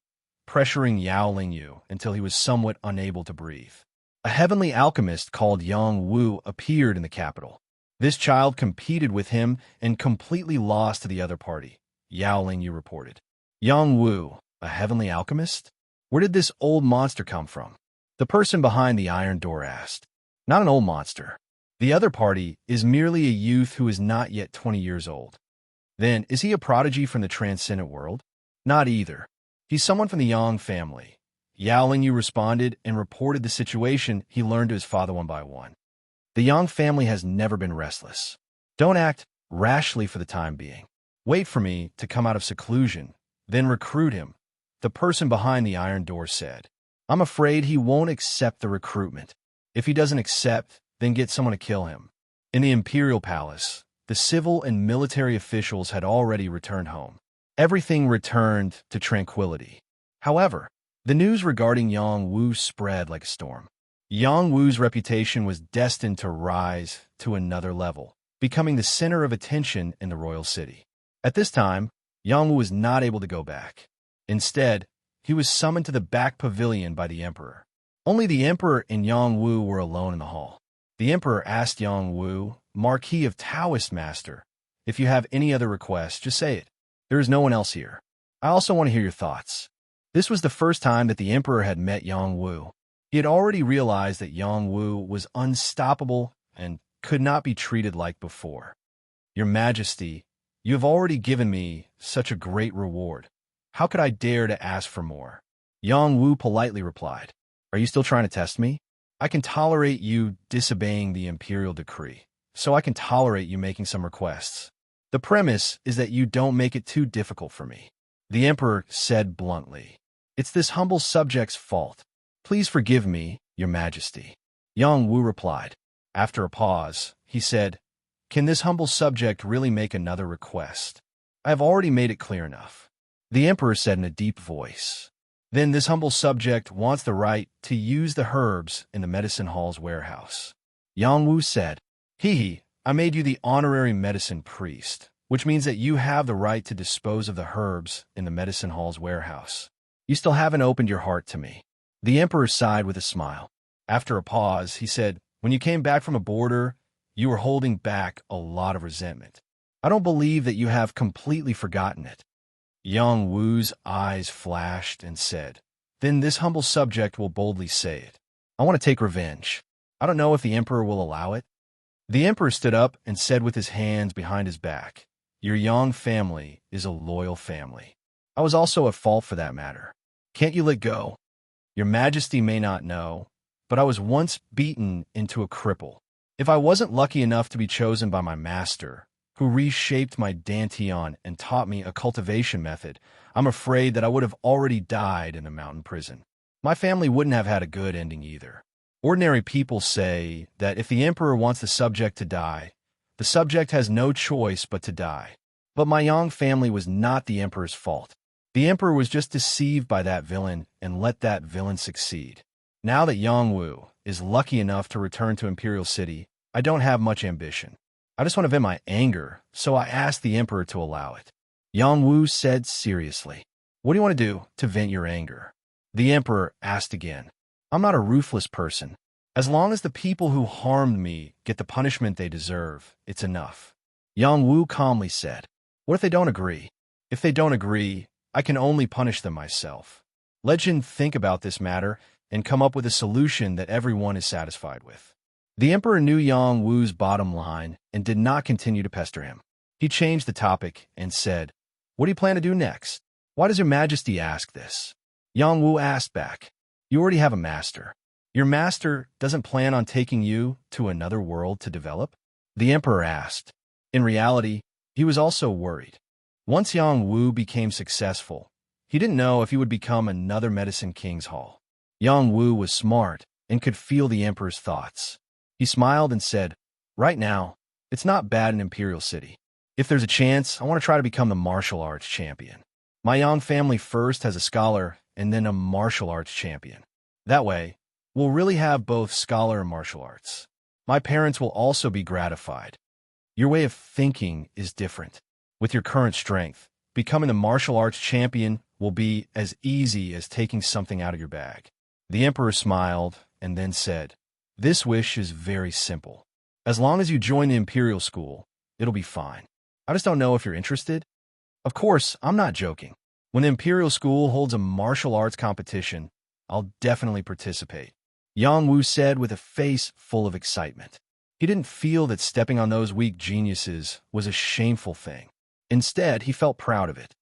pressuring Yao Lingyu until he was somewhat unable to breathe. A heavenly alchemist called Yang Wu appeared in the capital. This child competed with him and completely lost to the other party, Yao Lingyu reported. Yang Wu, a heavenly alchemist? Where did this old monster come from? The person behind the iron door asked. Not an old monster. The other party is merely a youth who is not yet 20 years old. Then, is he a prodigy from the transcendent world? Not either. He's someone from the Yang family. Yao Lingyu responded and reported the situation he learned to his father one by one. The Yang family has never been restless. Don't act rashly for the time being. Wait for me to come out of seclusion, then recruit him, the person behind the iron door said. I'm afraid he won't accept the recruitment. If he doesn't accept, then get someone to kill him. In the imperial palace, the civil and military officials had already returned home. Everything returned to tranquility. However, the news regarding Yang Wu spread like a storm. Yang Wu's reputation was destined to rise to another level, becoming the center of attention in the royal city. At this time, Yang Wu was not able to go back. Instead, he was summoned to the back pavilion by the emperor. Only the emperor and Yang Wu were alone in the hall. The emperor asked Yang Wu, Marquis of Taoist Master, if you have any other requests, just say it. There is no one else here. I also want to hear your thoughts. This was the first time that the emperor had met Yang Wu. He had already realized that Yang Wu was unstoppable and could not be treated like before. Your Majesty, you have already given me such a great reward. How could I dare to ask for more? Yang Wu politely replied, Are you still trying to test me? I can tolerate you disobeying the imperial decree, so I can tolerate you making some requests. The premise is that you don't make it too difficult for me. The emperor said bluntly, It's this humble subject's fault. Please forgive me, Your Majesty. Yang Wu replied. After a pause, he said, Can this humble subject really make another request? I have already made it clear enough. The emperor said in a deep voice, Then this humble subject wants the right to use the herbs in the medicine hall's warehouse. Yang Wu said, I made you the honorary medicine priest, which means that you have the right to dispose of the herbs in the medicine hall's warehouse. You still haven't opened your heart to me. The emperor sighed with a smile. After a pause, he said, When you came back from a border, you were holding back a lot of resentment. I don't believe that you have completely forgotten it. Yang Wu's eyes flashed and said, Then this humble subject will boldly say it. I want to take revenge. I don't know if the emperor will allow it. The emperor stood up and said with his hands behind his back, Your Yang family is a loyal family. I was also at fault for that matter. Can't you let go? Your Majesty may not know, but I was once beaten into a cripple. If I wasn't lucky enough to be chosen by my master, who reshaped my dantian and taught me a cultivation method, I'm afraid that I would have already died in a mountain prison. My family wouldn't have had a good ending either. Ordinary people say that if the emperor wants the subject to die, the subject has no choice but to die. But my Yang family was not the emperor's fault. The emperor was just deceived by that villain and let that villain succeed. Now that Yang Wu is lucky enough to return to Imperial City, I don't have much ambition. I just want to vent my anger, so I asked the emperor to allow it. Yang Wu said seriously, "What do you want to do to vent your anger?" The emperor asked again. "I'm not a ruthless person. As long as the people who harmed me get the punishment they deserve, it's enough." Yang Wu calmly said, "What if they don't agree? If they don't agree, I can only punish them myself. Let Jin think about this matter and come up with a solution that everyone is satisfied with." The emperor knew Yang Wu's bottom line and did not continue to pester him. He changed the topic and said, "What do you plan to do next? Why does your Majesty ask this?" Yang Wu asked back, "You already have a master. Your master doesn't plan on taking you to another world to develop?" The emperor asked. In reality, he was also worried. Once Yang Wu became successful, he didn't know if he would become another Medicine King's Hall. Yang Wu was smart and could feel the emperor's thoughts. He smiled and said, "Right now, it's not bad in Imperial City. If there's a chance, I want to try to become the martial arts champion. My Yang family first has a scholar and then a martial arts champion. That way, we'll really have both scholar and martial arts. My parents will also be gratified. Your way of thinking is different. With your current strength, becoming the martial arts champion will be as easy as taking something out of your bag." The emperor smiled and then said, "This wish is very simple. As long as you join the Imperial School, it'll be fine. I just don't know if you're interested." Of course, I'm not joking. When the Imperial School holds a martial arts competition, I'll definitely participate," Yang Wu said with a face full of excitement. He didn't feel that stepping on those weak geniuses was a shameful thing. Instead, he felt proud of it.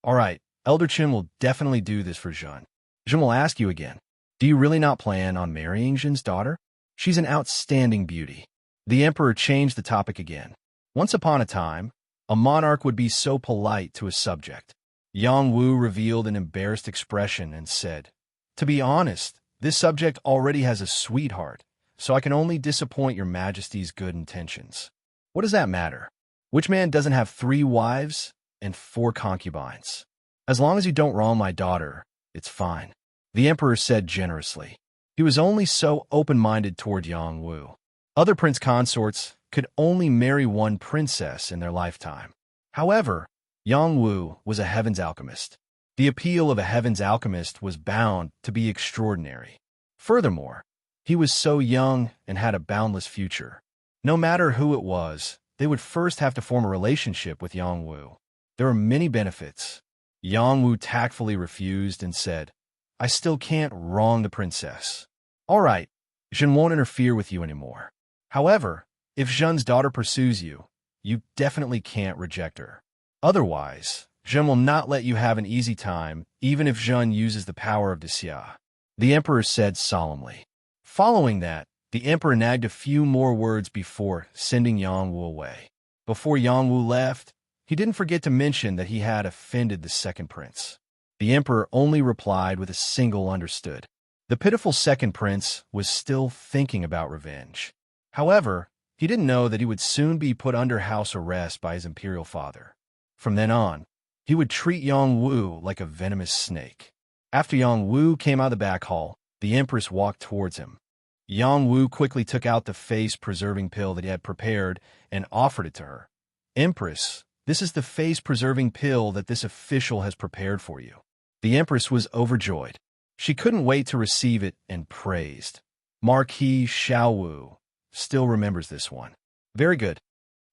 "All right, Elder Qin will definitely do this for Zhen. Zhen will ask you again, do you really not plan on marrying Zhen's daughter? She's an outstanding beauty." The emperor changed the topic again. Once upon a time, a monarch would be so polite to a subject. Yang Wu revealed an embarrassed expression and said, "To be honest, this subject already has a sweetheart, so I can only disappoint your Majesty's good intentions." "What does that matter? Which man doesn't have 3 wives and 4 concubines? As long as you don't wrong my daughter, it's fine," the emperor said generously. He was only so open-minded toward Yang Wu. Other prince consorts could only marry one princess in their lifetime. However, Yang Wu was a heaven's alchemist. The appeal of a heaven's alchemist was bound to be extraordinary. Furthermore, he was so young and had a boundless future. No matter who it was, they would first have to form a relationship with Yang Wu. There were many benefits. Yang Wu tactfully refused and said, "I still can't wrong the princess." "All right, Zhen won't interfere with you anymore. However, if Zhen's daughter pursues you, you definitely can't reject her. Otherwise, Zhen will not let you have an easy time, even if Zhen uses the power of Xia," the emperor said solemnly. Following that, the emperor nagged a few more words before sending Yang Wu away. Before Yang Wu left, he didn't forget to mention that he had offended the second prince. The emperor only replied with a single understood. The pitiful second prince was still thinking about revenge. However, he didn't know that he would soon be put under house arrest by his imperial father. From then on, he would treat Yang Wu like a venomous snake. After Yang Wu came out of the back hall, the empress walked towards him. Yang Wu quickly took out the face-preserving pill that he had prepared and offered it to her. "Empress, this is the face-preserving pill that this official has prepared for you." The empress was overjoyed. She couldn't wait to receive it and praised. Marquis Xiaowu still remembers this one. Very good.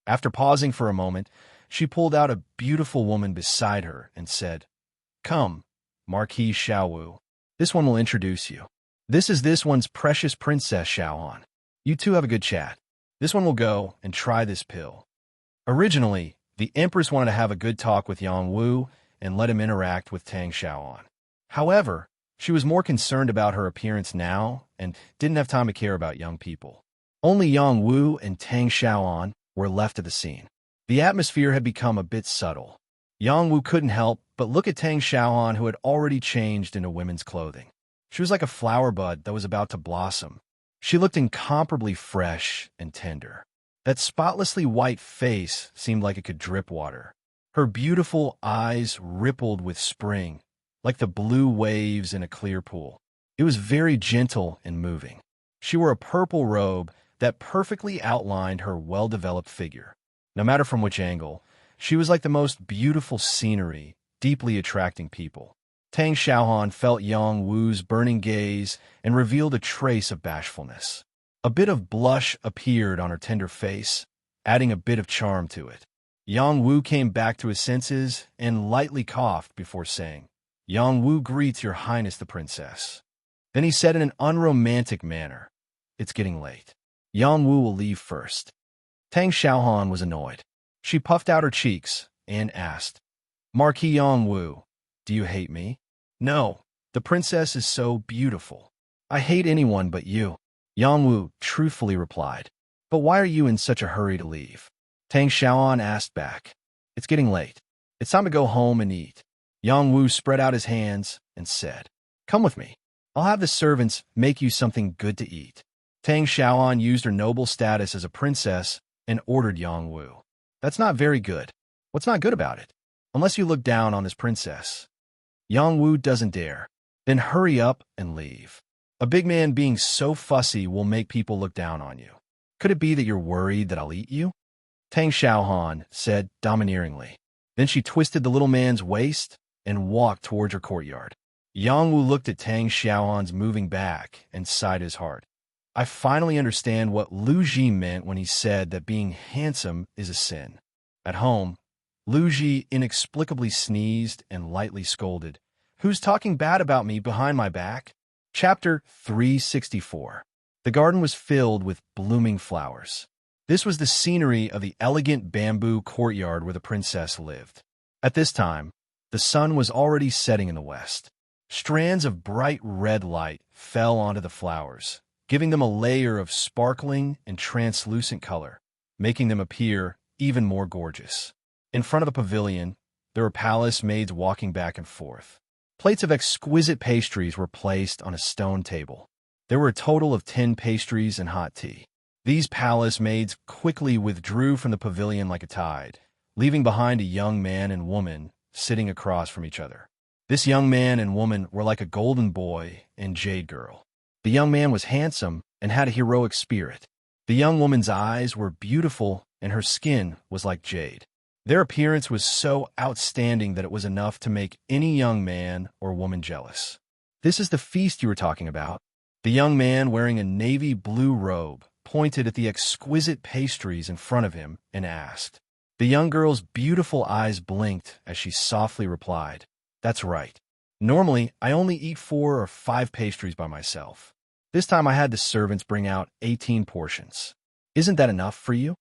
After pausing for a moment, she pulled out a beautiful woman beside her and said, "Come, Marquis Xiaowu. This one will introduce you. This is this one's precious princess Xiaohan. You two have a good chat. This one will go and try this pill." Originally, The Empress wanted to have a good talk with Yang Wu and let him interact with Tang Xiaoan. However, she was more concerned about her appearance now and didn't have time to care about young people. Only Yang Wu and Tang Xiaoan were left at the scene. The atmosphere had become a bit subtle. Yang Wu couldn't help but look at Tang Xiaoan, who had already changed into women's clothing. She was like a flower bud that was about to blossom. She looked incomparably fresh and tender. That spotlessly white face seemed like it could drip water. Her beautiful eyes rippled with spring, like the blue waves in a clear pool. It was very gentle and moving. She wore a purple robe that perfectly outlined her well-developed figure. No matter from which angle, she was like the most beautiful scenery, deeply attracting people. Tang Xiaohan felt Yang Wu's burning gaze and revealed a trace of bashfulness. A bit of blush appeared on her tender face, adding a bit of charm to it. Yang Wu came back to his senses and lightly coughed before saying, "Yang Wu greets Your Highness the Princess." Then he said in an unromantic manner, "It's getting late. Yang Wu will leave first." Tang Xiaohan was annoyed. She puffed out her cheeks and asked, "Marquis Yang Wu, do you hate me?" "No, the princess is so beautiful. I hate anyone but you," Yang Wu truthfully replied. "But why are you in such a hurry to leave?" Tang Xiaoan asked back. "It's getting late. It's time to go home and eat." Yang Wu spread out his hands and said, "Come with me. I'll have the servants make you something good to eat." Tang Xiaoan used her noble status as a princess and ordered Yang Wu. "That's not very good. What's not good about it? Unless you look down on this princess." Yang Wu doesn't dare. "Then hurry up and leave. A big man being so fussy will make people look down on you. Could it be that you're worried that I'll eat you?" Tang Xiaohan said domineeringly. Then she twisted the little man's waist and walked towards her courtyard. Yang Wu looked at Tang Xiaohan's moving back and sighed his heart. I finally understand what Lu Ji meant when he said that being handsome is a sin. At home, Lu Ji inexplicably sneezed and lightly scolded, "Who's talking bad about me behind my back?" Chapter 364. The garden was filled with blooming flowers. This was the scenery of the elegant bamboo courtyard where the princess lived. At this time, the sun was already setting in the west. Strands of bright red light fell onto the flowers, giving them a layer of sparkling and translucent color, making them appear even more gorgeous. In front of the pavilion, there were palace maids walking back and forth. Plates of exquisite pastries were placed on a stone table. There were a total of 10 pastries and hot tea. These palace maids quickly withdrew from the pavilion like a tide, leaving behind a young man and woman sitting across from each other. This young man and woman were like a golden boy and jade girl. The young man was handsome and had a heroic spirit. The young woman's eyes were beautiful and her skin was like jade. Their appearance was so outstanding that it was enough to make any young man or woman jealous. "This is the feast you were talking about." The young man, wearing a navy blue robe, pointed at the exquisite pastries in front of him and asked. The young girl's beautiful eyes blinked as she softly replied, "That's right. Normally, I only eat 4 or 5 pastries by myself. This time I had the servants bring out 18 portions. Isn't that enough for you?"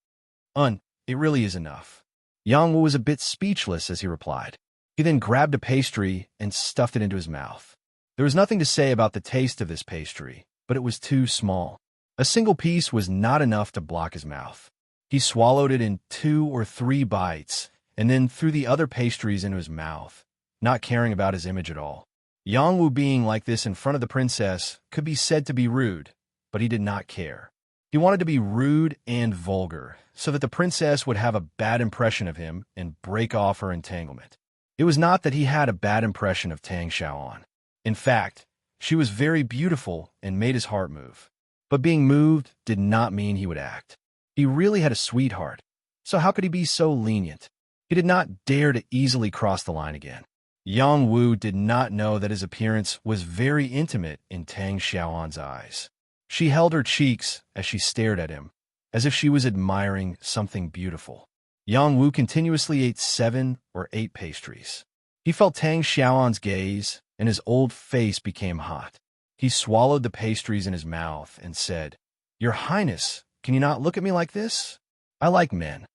It really is enough." Yang Wu was a bit speechless as he replied. He then grabbed a pastry and stuffed it into his mouth. There was nothing to say about the taste of this pastry, but it was too small. A single piece was not enough to block his mouth. He swallowed it in 2 or 3 bites and then threw the other pastries into his mouth, not caring about his image at all. Yang Wu being like this in front of the princess could be said to be rude, but he did not care. He wanted to be rude and vulgar, so that the princess would have a bad impression of him and break off her entanglement. It was not that he had a bad impression of Tang Xiaoan. In fact, she was very beautiful and made his heart move. But being moved did not mean he would act. He really had a sweetheart, so how could he be so lenient? He did not dare to easily cross the line again. Yang Wu did not know that his appearance was very intimate in Tang Xiaoan's eyes. She held her cheeks as she stared at him, as if she was admiring something beautiful. Yang Wu continuously ate 7 or 8 pastries. He felt Tang Xiaoan's gaze, and his old face became hot. He swallowed the pastries in his mouth and said, "Your Highness, can you not look at me like this? I like men."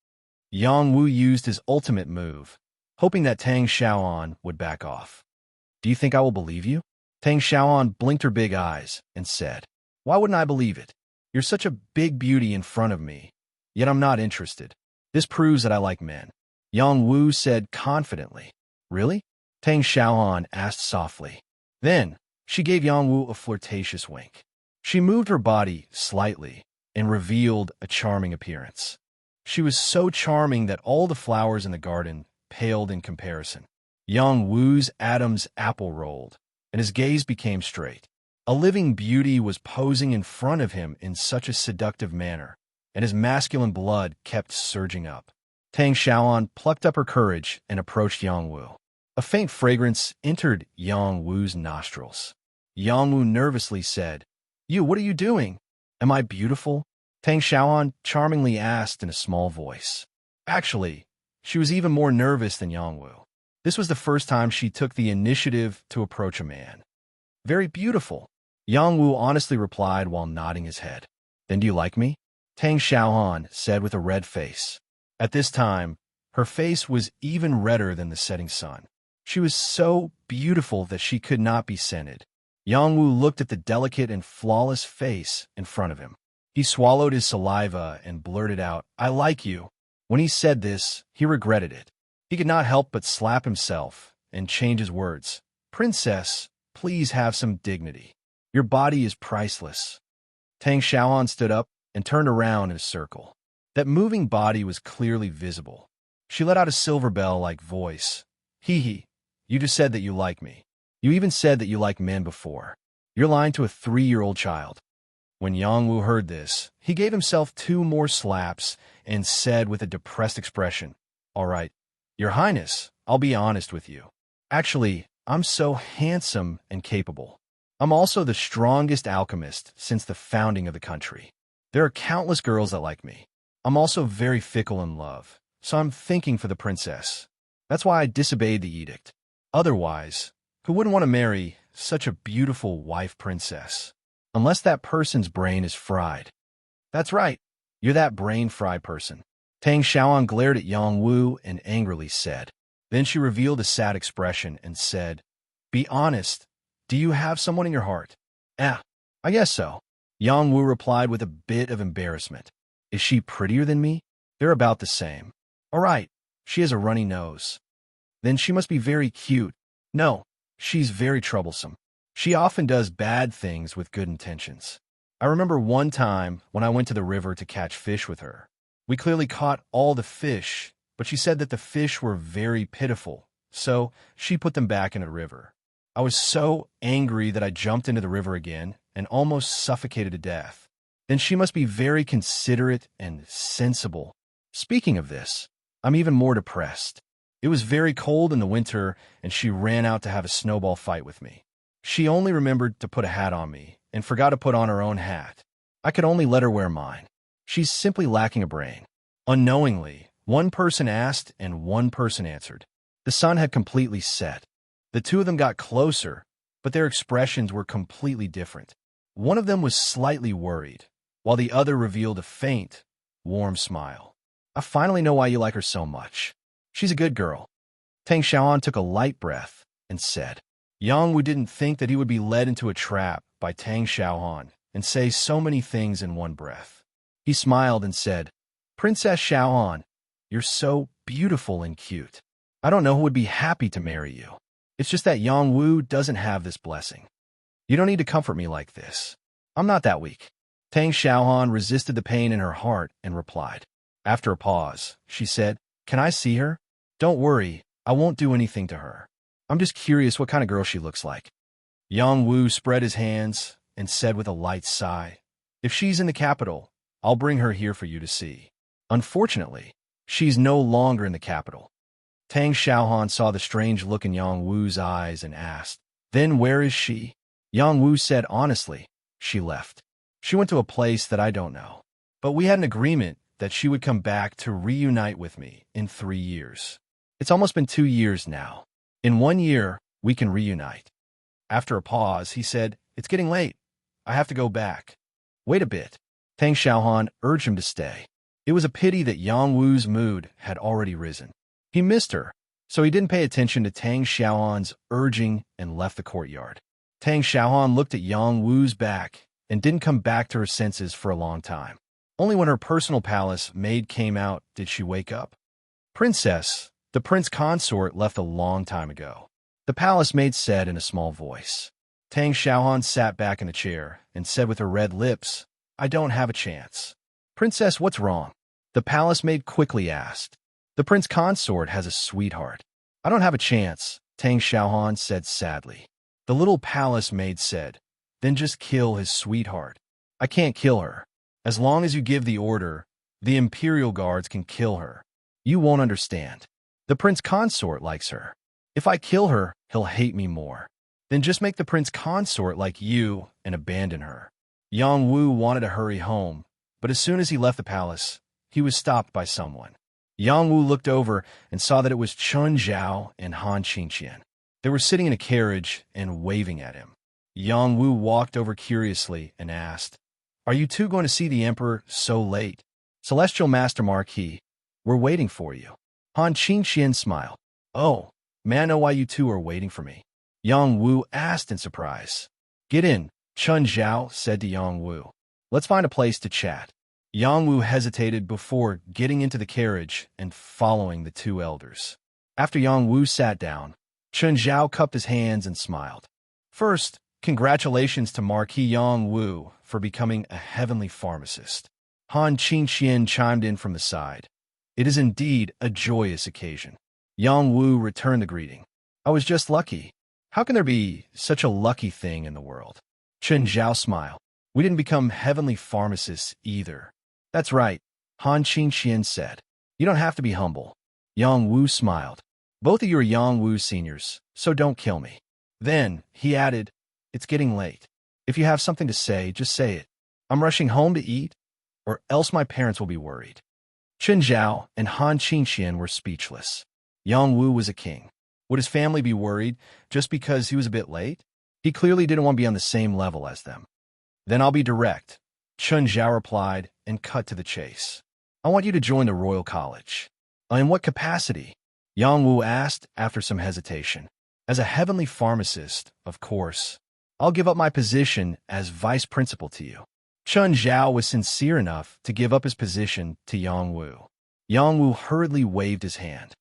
Yang Wu used his ultimate move, hoping that Tang Xiaoan would back off. Do you think I will believe you? Tang Xiaoan blinked her big eyes and said, Why wouldn't I believe it? You're such a big beauty in front of me, yet I'm not interested. This proves that I like men. Yang Wu said confidently. Really? Tang Xiaoan asked softly. Then, she gave Yang Wu a flirtatious wink. She moved her body slightly and revealed a charming appearance. She was so charming that all the flowers in the garden paled in comparison. Yang Wu's Adam's apple rolled, and his gaze became straight. A living beauty was posing in front of him in such a seductive manner, and his masculine blood kept surging up. Tang Xiaoan plucked up her courage and approached Yang Wu. A faint fragrance entered Yang Wu's nostrils. Yang Wu nervously said, What are you doing? Am I beautiful? Tang Xiaoan charmingly asked in a small voice. Actually, she was even more nervous than Yang Wu. This was the first time she took the initiative to approach a man. Very beautiful, Yang Wu honestly replied while nodding his head. Then do you like me? Tang Xiaoan said with a red face. At this time, her face was even redder than the setting sun. She was so beautiful that she could not be scented. Yang Wu looked at the delicate and flawless face in front of him. He swallowed his saliva and blurted out, I like you. When he said this, he regretted it. He could not help but slap himself and change his words. Princess, please have some dignity. Your body is priceless. Tang Xiaoan stood up and turned around in a circle. That moving body was clearly visible. She let out a silver bell-like voice. Hee, you just said that you like me. You even said that you like men before. You're lying to a 3-year-old child. When Yang Wu heard this, he gave himself 2 more slaps and said with a depressed expression, All right, Your Highness, I'll be honest with you. Actually, I'm so handsome and capable. I'm also the strongest alchemist since the founding of the country. There are countless girls that like me. I'm also very fickle in love, so I'm thinking for the princess. That's why I disobeyed the edict. Otherwise, who wouldn't want to marry such a beautiful wife princess? Unless that person's brain is fried. That's right, you're that brain-fried person. Tang Xiaoan glared at Yang Wu and angrily said. Then she revealed a sad expression and said, Be honest, do you have someone in your heart? I guess so. Yang Wu replied with a bit of embarrassment. Is she prettier than me? They're about the same. All right, she has a runny nose. Then she must be very cute. No, she's very troublesome. She often does bad things with good intentions. I remember one time when I went to the river to catch fish with her. We clearly caught all the fish, but she said that the fish were very pitiful, so she put them back in the river. I was so angry that I jumped into the river again and almost suffocated to death. Then she must be very considerate and sensible. Speaking of this, I'm even more depressed. It was very cold in the winter, and she ran out to have a snowball fight with me. She only remembered to put a hat on me and forgot to put on her own hat. I could only let her wear mine. She's simply lacking a brain. Unknowingly, one person asked and one person answered. The sun had completely set. The 2 of them got closer, but their expressions were completely different. One of them was slightly worried, while the other revealed a faint, warm smile. I finally know why you like her so much. She's a good girl. Tang Xiaoan took a light breath and said. Yang Wu didn't think that he would be led into a trap by Tang Xiaoan and say so many things in one breath. He smiled and said, Princess Xiaoan, you're so beautiful and cute. I don't know who would be happy to marry you. It's just that Yang Wu doesn't have this blessing. You don't need to comfort me like this. I'm not that weak. Tang Xiaoan resisted the pain in her heart and replied. After a pause, she said, Can I see her? Don't worry, I won't do anything to her. I'm just curious what kind of girl she looks like. Yang Wu spread his hands and said with a light sigh, If she's in the capital, I'll bring her here for you to see. Unfortunately, she's no longer in the capital. Tang Xiaohan saw the strange look in Yang Wu's eyes and asked, Then where is she? Yang Wu said honestly, She left. She went to a place that I don't know. But we had an agreement that she would come back to reunite with me in 3 years. It's almost been 2 years now. In 1 year, we can reunite. After a pause, he said, It's getting late. I have to go back. Wait a bit. Tang Xiaohan urged him to stay. It was a pity that Yang Wu's mood had already risen. He missed her, so he didn't pay attention to Tang Xiaohan's urging and left the courtyard. Tang Xiaohan looked at Yang Wu's back and didn't come back to her senses for a long time. Only when her personal palace maid came out did she wake up. Princess, the prince consort left a long time ago, the palace maid said in a small voice. Tang Xiaohan sat back in a chair and said with her red lips, I don't have a chance. Princess, what's wrong? The palace maid quickly asked. The prince consort has a sweetheart. I don't have a chance, Tang Xiaohan said sadly. The little palace maid said, then just kill his sweetheart. I can't kill her. As long as you give the order, the imperial guards can kill her. You won't understand. The prince consort likes her. If I kill her, he'll hate me more. Then just make the prince consort like you and abandon her. Yang Wu wanted to hurry home, but as soon as he left the palace, he was stopped by someone. Yang Wu looked over and saw that it was Chun Zhao and Han Qingqian. They were sitting in a carriage and waving at him. Yang Wu walked over curiously and asked, Are you two going to see the emperor so late? Celestial Master Marquis, we're waiting for you. Han Qingqian smiled. Oh, may I know why you two are waiting for me? Yang Wu asked in surprise. Get in, Chun Zhao said to Yang Wu. Let's find a place to chat. Yang Wu hesitated before getting into the carriage and following the two elders. After Yang Wu sat down, Chun Zhao cupped his hands and smiled. First, congratulations to Marquis Yang Wu for becoming a heavenly pharmacist. Han Qingqian chimed in from the side. It is indeed a joyous occasion. Yang Wu returned the greeting. I was just lucky. How can there be such a lucky thing in the world? Chun Zhao smiled. We didn't become heavenly pharmacists either. That's right, Han Qingqian said. You don't have to be humble. Yang Wu smiled. Both of you are Yang Wu seniors, so don't kill me. Then, he added, it's getting late. If you have something to say, just say it. I'm rushing home to eat, or else my parents will be worried. Chun Zhao and Han Qingqian were speechless. Yang Wu was a king. Would his family be worried just because he was a bit late? He clearly didn't want to be on the same level as them. Then I'll be direct, Chun Zhao replied and cut to the chase. I want you to join the Royal College. In what capacity? Yang Wu asked after some hesitation. As a heavenly pharmacist, of course. I'll give up my position as vice principal to you. Chun Zhao was sincere enough to give up his position to Yang Wu. Yang Wu hurriedly waved his hand.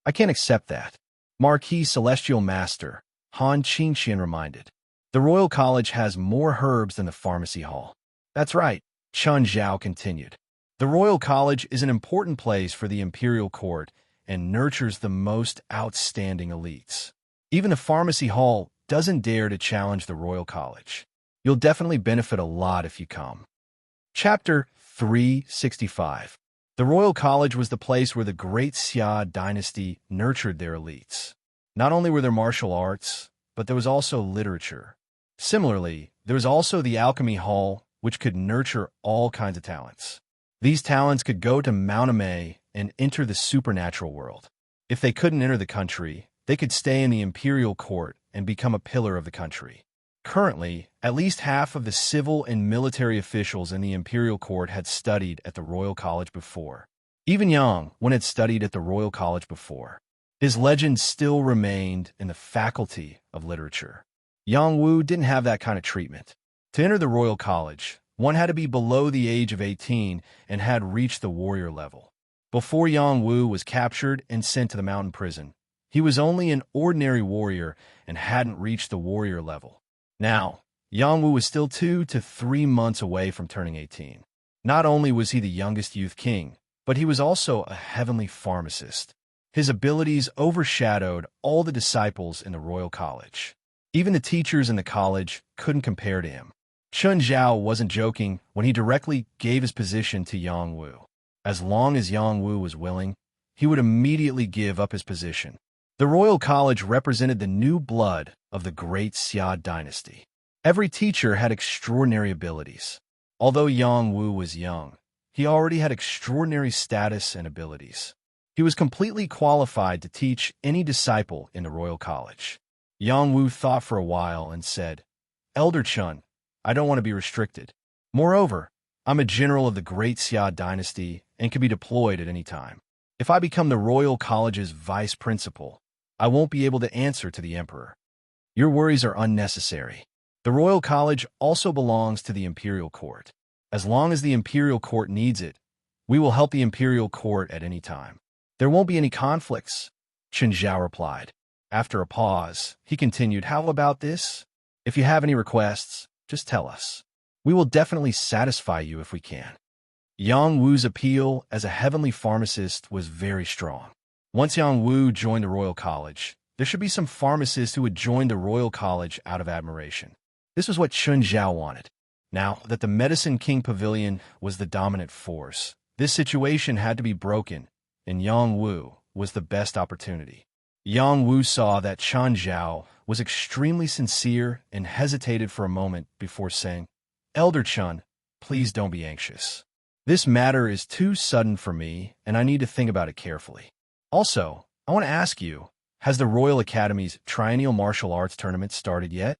I can't accept that. Marquis Celestial Master, Han Qingqian reminded. The Royal College has more herbs than the pharmacy hall. That's right, Chun Zhao continued. The Royal College is an important place for the imperial court and nurtures the most outstanding elites. Even the pharmacy hall doesn't dare to challenge the Royal College. You'll definitely benefit a lot if you come. Chapter 365. The Royal College was the place where the great Xia dynasty nurtured their elites. Not only were there martial arts, but there was also literature. Similarly, there was also the Alchemy Hall, which could nurture all kinds of talents. These talents could go to Mount Amei and enter the supernatural world. If they couldn't enter the country, they could stay in the imperial court and become a pillar of the country. Currently, at least half of the civil and military officials in the imperial court had studied at the Royal College before. Even Yang Wu had studied at the Royal College before. His legend still remained in the faculty of literature. Yang Wu didn't have that kind of treatment. To enter the Royal College, one had to be below the age of 18 and had reached the warrior level. Before Yang Wu was captured and sent to the mountain prison, he was only an ordinary warrior and hadn't reached the warrior level. Now, Yang Wu was still 2 to 3 months away from turning 18. Not only was he the youngest youth king, but he was also a heavenly pharmacist. His abilities overshadowed all the disciples in the Royal College. Even the teachers in the college couldn't compare to him. Chun Zhao wasn't joking when he directly gave his position to Yang Wu. As long as Yang Wu was willing, he would immediately give up his position. The Royal College represented the new blood of the great Xia dynasty. Every teacher had extraordinary abilities. Although Yang Wu was young, he already had extraordinary status and abilities. He was completely qualified to teach any disciple in the Royal College. Yang Wu thought for a while and said, Elder Chun, I don't want to be restricted. Moreover, I'm a general of the Great Xia dynasty and can be deployed at any time. If I become the Royal College's vice principal, I won't be able to answer to the Emperor. Your worries are unnecessary. The Royal College also belongs to the Imperial Court. As long as the Imperial Court needs it, we will help the Imperial Court at any time. There won't be any conflicts, Chen Zhao replied. After a pause, he continued, how about this? If you have any requests, just tell us. We will definitely satisfy you if we can. Yang Wu's appeal as a heavenly pharmacist was very strong. Once Yang Wu joined the Royal College, there should be some pharmacists who would join the Royal College out of admiration. This was what Chen Zhao wanted. Now that the Medicine King Pavilion was the dominant force, this situation had to be broken, and Yang Wu was the best opportunity. Yang Wu saw that Chen Zhao was extremely sincere and hesitated for a moment before saying, Elder Chen, please don't be anxious. This matter is too sudden for me, and I need to think about it carefully. Also, I want to ask you, has the Royal Academy's Triennial Martial Arts Tournament started yet?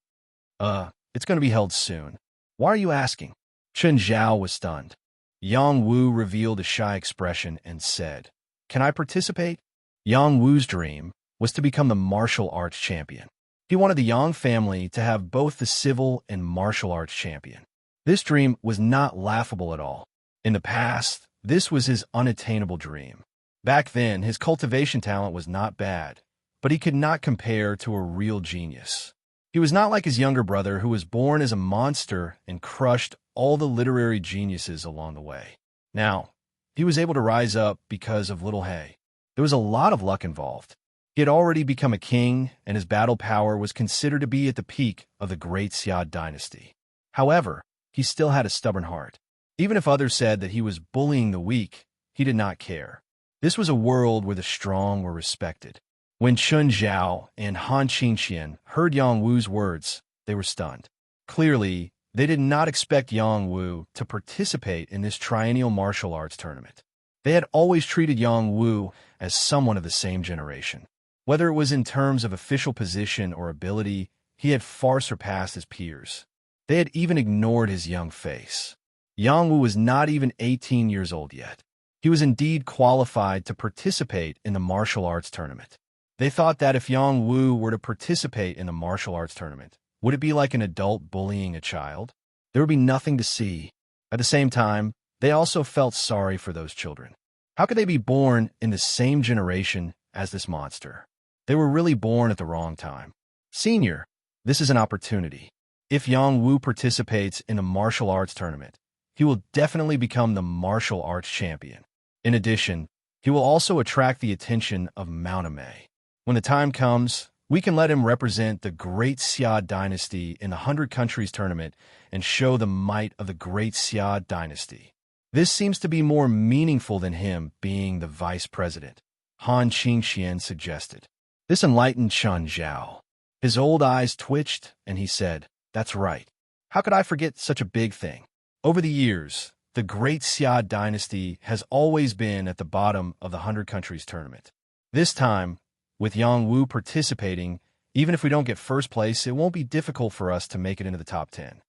It's going to be held soon. Why are you asking? Chen Zhao was stunned. Yang Wu revealed a shy expression and said, Can I participate? Yang Wu's dream was to become the martial arts champion. He wanted the Yang family to have both the civil and martial arts champion. This dream was not laughable at all. In the past, this was his unattainable dream. Back then, his cultivation talent was not bad, but he could not compare to a real genius. He was not like his younger brother, who was born as a monster and crushed all the literary geniuses along the way. Now, he was able to rise up because of little hay. There was a lot of luck involved. He had already become a king, and his battle power was considered to be at the peak of the Great Xia dynasty. However, he still had a stubborn heart. Even if others said that he was bullying the weak, he did not care. This was a world where the strong were respected. When Chen Zhao and Han Qingqian heard Yang Wu's words, they were stunned. Clearly, they did not expect Yang Wu to participate in this triennial martial arts tournament. They had always treated Yang Wu as someone of the same generation. Whether it was in terms of official position or ability, he had far surpassed his peers. They had even ignored his young face. Yang Wu was not even 18 years old yet. He was indeed qualified to participate in the martial arts tournament. They thought that if Yang Wu were to participate in the martial arts tournament, would it be like an adult bullying a child? There would be nothing to see. At the same time, they also felt sorry for those children. How could they be born in the same generation as this monster? They were really born at the wrong time. Senior, this is an opportunity. If Yang Wu participates in the martial arts tournament, he will definitely become the martial arts champion. In addition, he will also attract the attention of Mauname. When the time comes, we can let him represent the Great Xia dynasty in the 100 Countries tournament and show the might of the Great Xia dynasty. This seems to be more meaningful than him being the vice president, Han Qingqian suggested. This enlightened Chen Zhao. His old eyes twitched, and he said, That's right. How could I forget such a big thing? Over the years, the Great Xia dynasty has always been at the bottom of the 100 Countries tournament. This time, with Yang Wu participating, even if we don't get first place, it won't be difficult for us to make it into the top 10.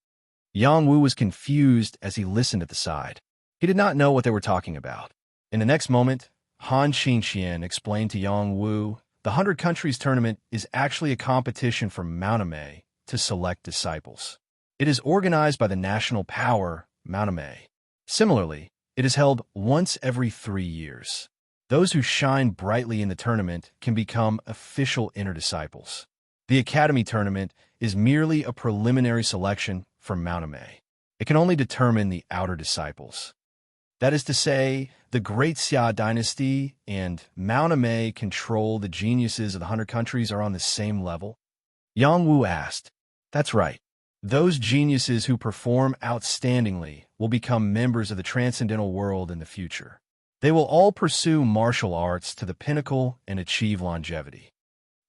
Yang Wu was confused as he listened at the side. He did not know what they were talking about. In the next moment, Han Qingqian explained to Yang Wu, the 100 Countries tournament is actually a competition for Mauname to select disciples. It is organized by the national power, Mauname. Similarly, it is held once every 3 years. Those who shine brightly in the tournament can become official inner disciples. The Academy tournament is merely a preliminary selection for Mauname. It can only determine the outer disciples. That is to say, the Great Xia dynasty and Mauname control the geniuses of the 100 Countries are on the same level? Yang Wu asked. That's right. Those geniuses who perform outstandingly will become members of the transcendental world in the future. They will all pursue martial arts to the pinnacle and achieve longevity.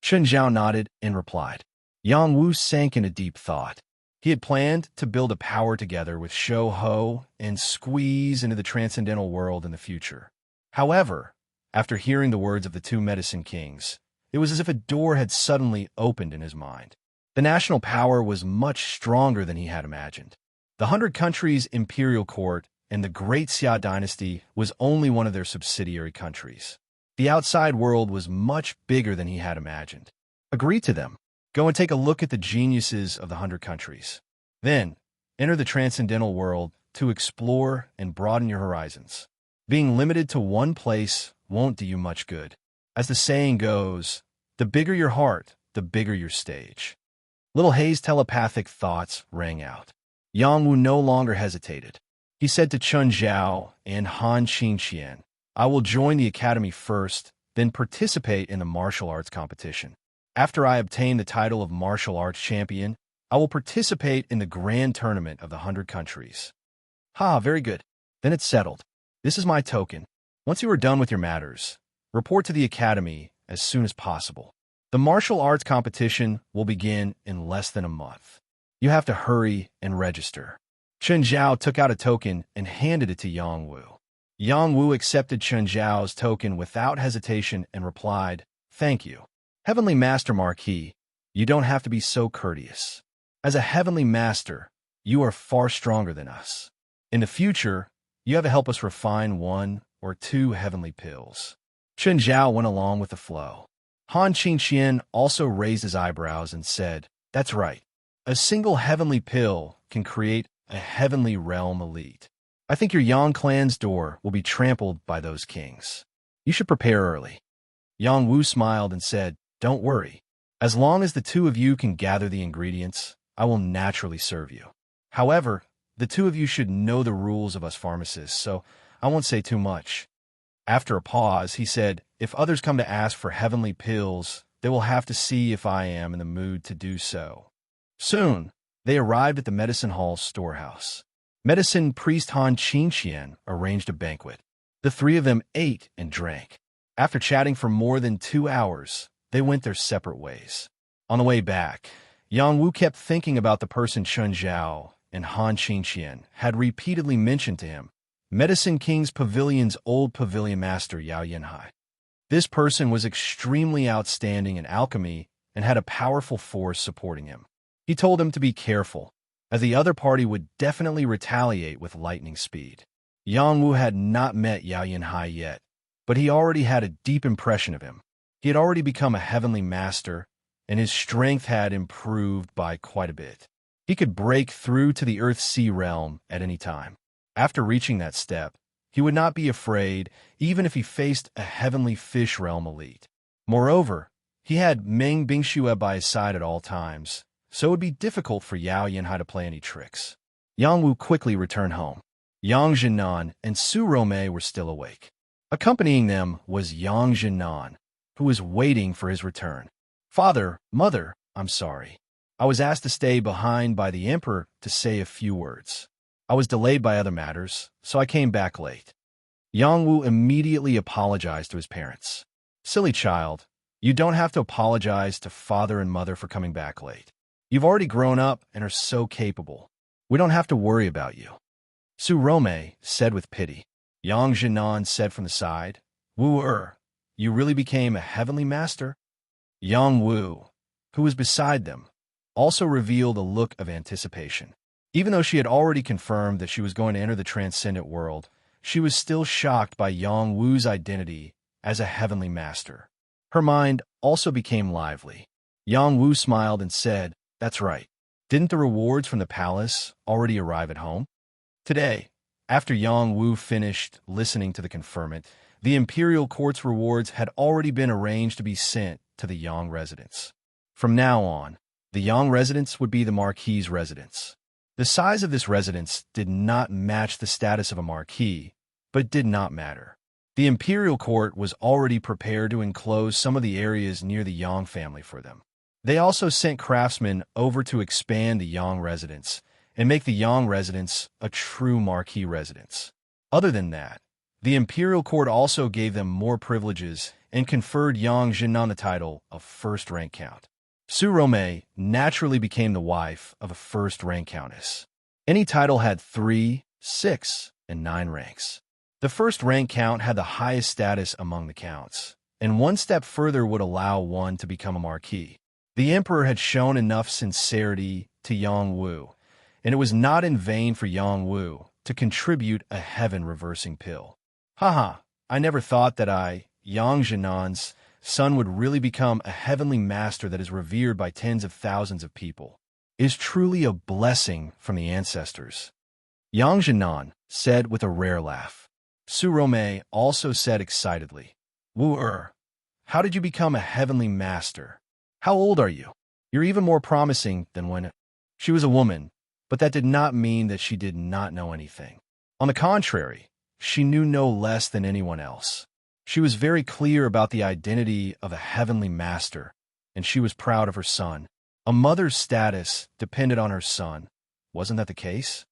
Chen Zhao nodded and replied. Yang Wu sank in a deep thought. He had planned to build a power together with Shou Ho and squeeze into the transcendental world in the future. However, after hearing the words of the two medicine kings, it was as if a door had suddenly opened in his mind. The national power was much stronger than he had imagined. The 100 Countries Imperial Court and the Great Xia dynasty was only one of their subsidiary countries. The outside world was much bigger than he had imagined. Agree to them. Go and take a look at the geniuses of the 100 countries. Then, enter the transcendental world to explore and broaden your horizons. Being limited to one place won't do you much good. As the saying goes, the bigger your heart, the bigger your stage. Little Hei's telepathic thoughts rang out. Yang Wu no longer hesitated. He said to Chun Zhao and Han Qingqian, I will join the academy first, then participate in the martial arts competition. After I obtain the title of martial arts champion, I will participate in the grand tournament of the 100 countries. Ha, very good. Then it's settled. This is my token. Once you are done with your matters, report to the academy as soon as possible. The martial arts competition will begin in less than a month. You have to hurry and register. Chun Zhao took out a token and handed it to Yang Wu. Yang Wu accepted Chun Zhao's token without hesitation and replied, Thank you. Heavenly Master Marquis, you don't have to be so courteous. As a Heavenly Master, you are far stronger than us. In the future, you have to help us refine 1 or 2 heavenly pills. Chun Zhao went along with the flow. Han Qingqian also raised his eyebrows and said, That's right. A single heavenly pill can create a heavenly realm elite. I think your Yang clan's door will be trampled by those kings. You should prepare early. Yang Wu smiled and said, Don't worry. As long as the 2 of you can gather the ingredients, I will naturally serve you. However, the 2 of you should know the rules of us pharmacists, so I won't say too much. After a pause, he said, If others come to ask for heavenly pills, they will have to see if I am in the mood to do so. Soon, they arrived at the medicine hall's storehouse. Medicine priest Han Qingqian arranged a banquet. The 3 of them ate and drank. After chatting for more than 2 hours, they went their separate ways. On the way back, Yang Wu kept thinking about the person Chun Zhao and Han Qingqian had repeatedly mentioned to him, Medicine King's Pavilion's old pavilion master Yao Yanhai. This person was extremely outstanding in alchemy and had a powerful force supporting him. He told him to be careful, as the other party would definitely retaliate with lightning speed. Yang Wu had not met Yao Yanhai yet, but he already had a deep impression of him. He had already become a heavenly master, and his strength had improved by quite a bit. He could break through to the Earth-Sea realm at any time. After reaching that step, he would not be afraid even if he faced a heavenly fish realm elite. Moreover, he had Meng Bingxue by his side at all times, so it would be difficult for Yao Yanhai to play any tricks. Yang Wu quickly returned home. Yang Zhenan and Su Romei were still awake. Accompanying them was Yang Zhenan, who was waiting for his return. Father, Mother, I'm sorry. I was asked to stay behind by the Emperor to say a few words. I was delayed by other matters, so I came back late. Yang Wu immediately apologized to his parents. Silly child, you don't have to apologize to father and mother for coming back late. You've already grown up and are so capable. We don't have to worry about you. Su Romei said with pity. Yang Zhenan said from the side, Wu-er, you really became a heavenly master? Yang Wu, who was beside them, also revealed a look of anticipation. Even though she had already confirmed that she was going to enter the transcendent world, she was still shocked by Yang Wu's identity as a heavenly master. Her mind also became lively. Yang Wu smiled and said, That's right. Didn't the rewards from the palace already arrive at home? Today, after Yang Wu finished listening to the conferment, the imperial court's rewards had already been arranged to be sent to the Yang residence. From now on, the Yang residence would be the Marquis's residence. The size of this residence did not match the status of a Marquis, but it did not matter. The imperial court was already prepared to enclose some of the areas near the Yang family for them. They also sent craftsmen over to expand the Yang residence and make the Yang residence a true Marquis residence. Other than that, the imperial court also gave them more privileges and conferred Yang Zhenan the title of first-rank count. Su Romei naturally became the wife of a first-rank countess. Any title had 3, 6, and 9 ranks. The first-rank count had the highest status among the counts, and one step further would allow one to become a marquis. The emperor had shown enough sincerity to Yang Wu, and it was not in vain for Yang Wu to contribute a heaven-reversing pill. Haha, I never thought that Yang Zhenan's son would really become a heavenly master that is revered by tens of thousands of people. It is truly a blessing from the ancestors. Yang Zhenan said with a rare laugh. Su Rome also said excitedly, Wu-er, how did you become a heavenly master? How old are you? You're even more promising than when she was a woman, but that did not mean that she did not know anything. On the contrary, she knew no less than anyone else. She was very clear about the identity of a heavenly master, and she was proud of her son. A mother's status depended on her son. Wasn't that the case?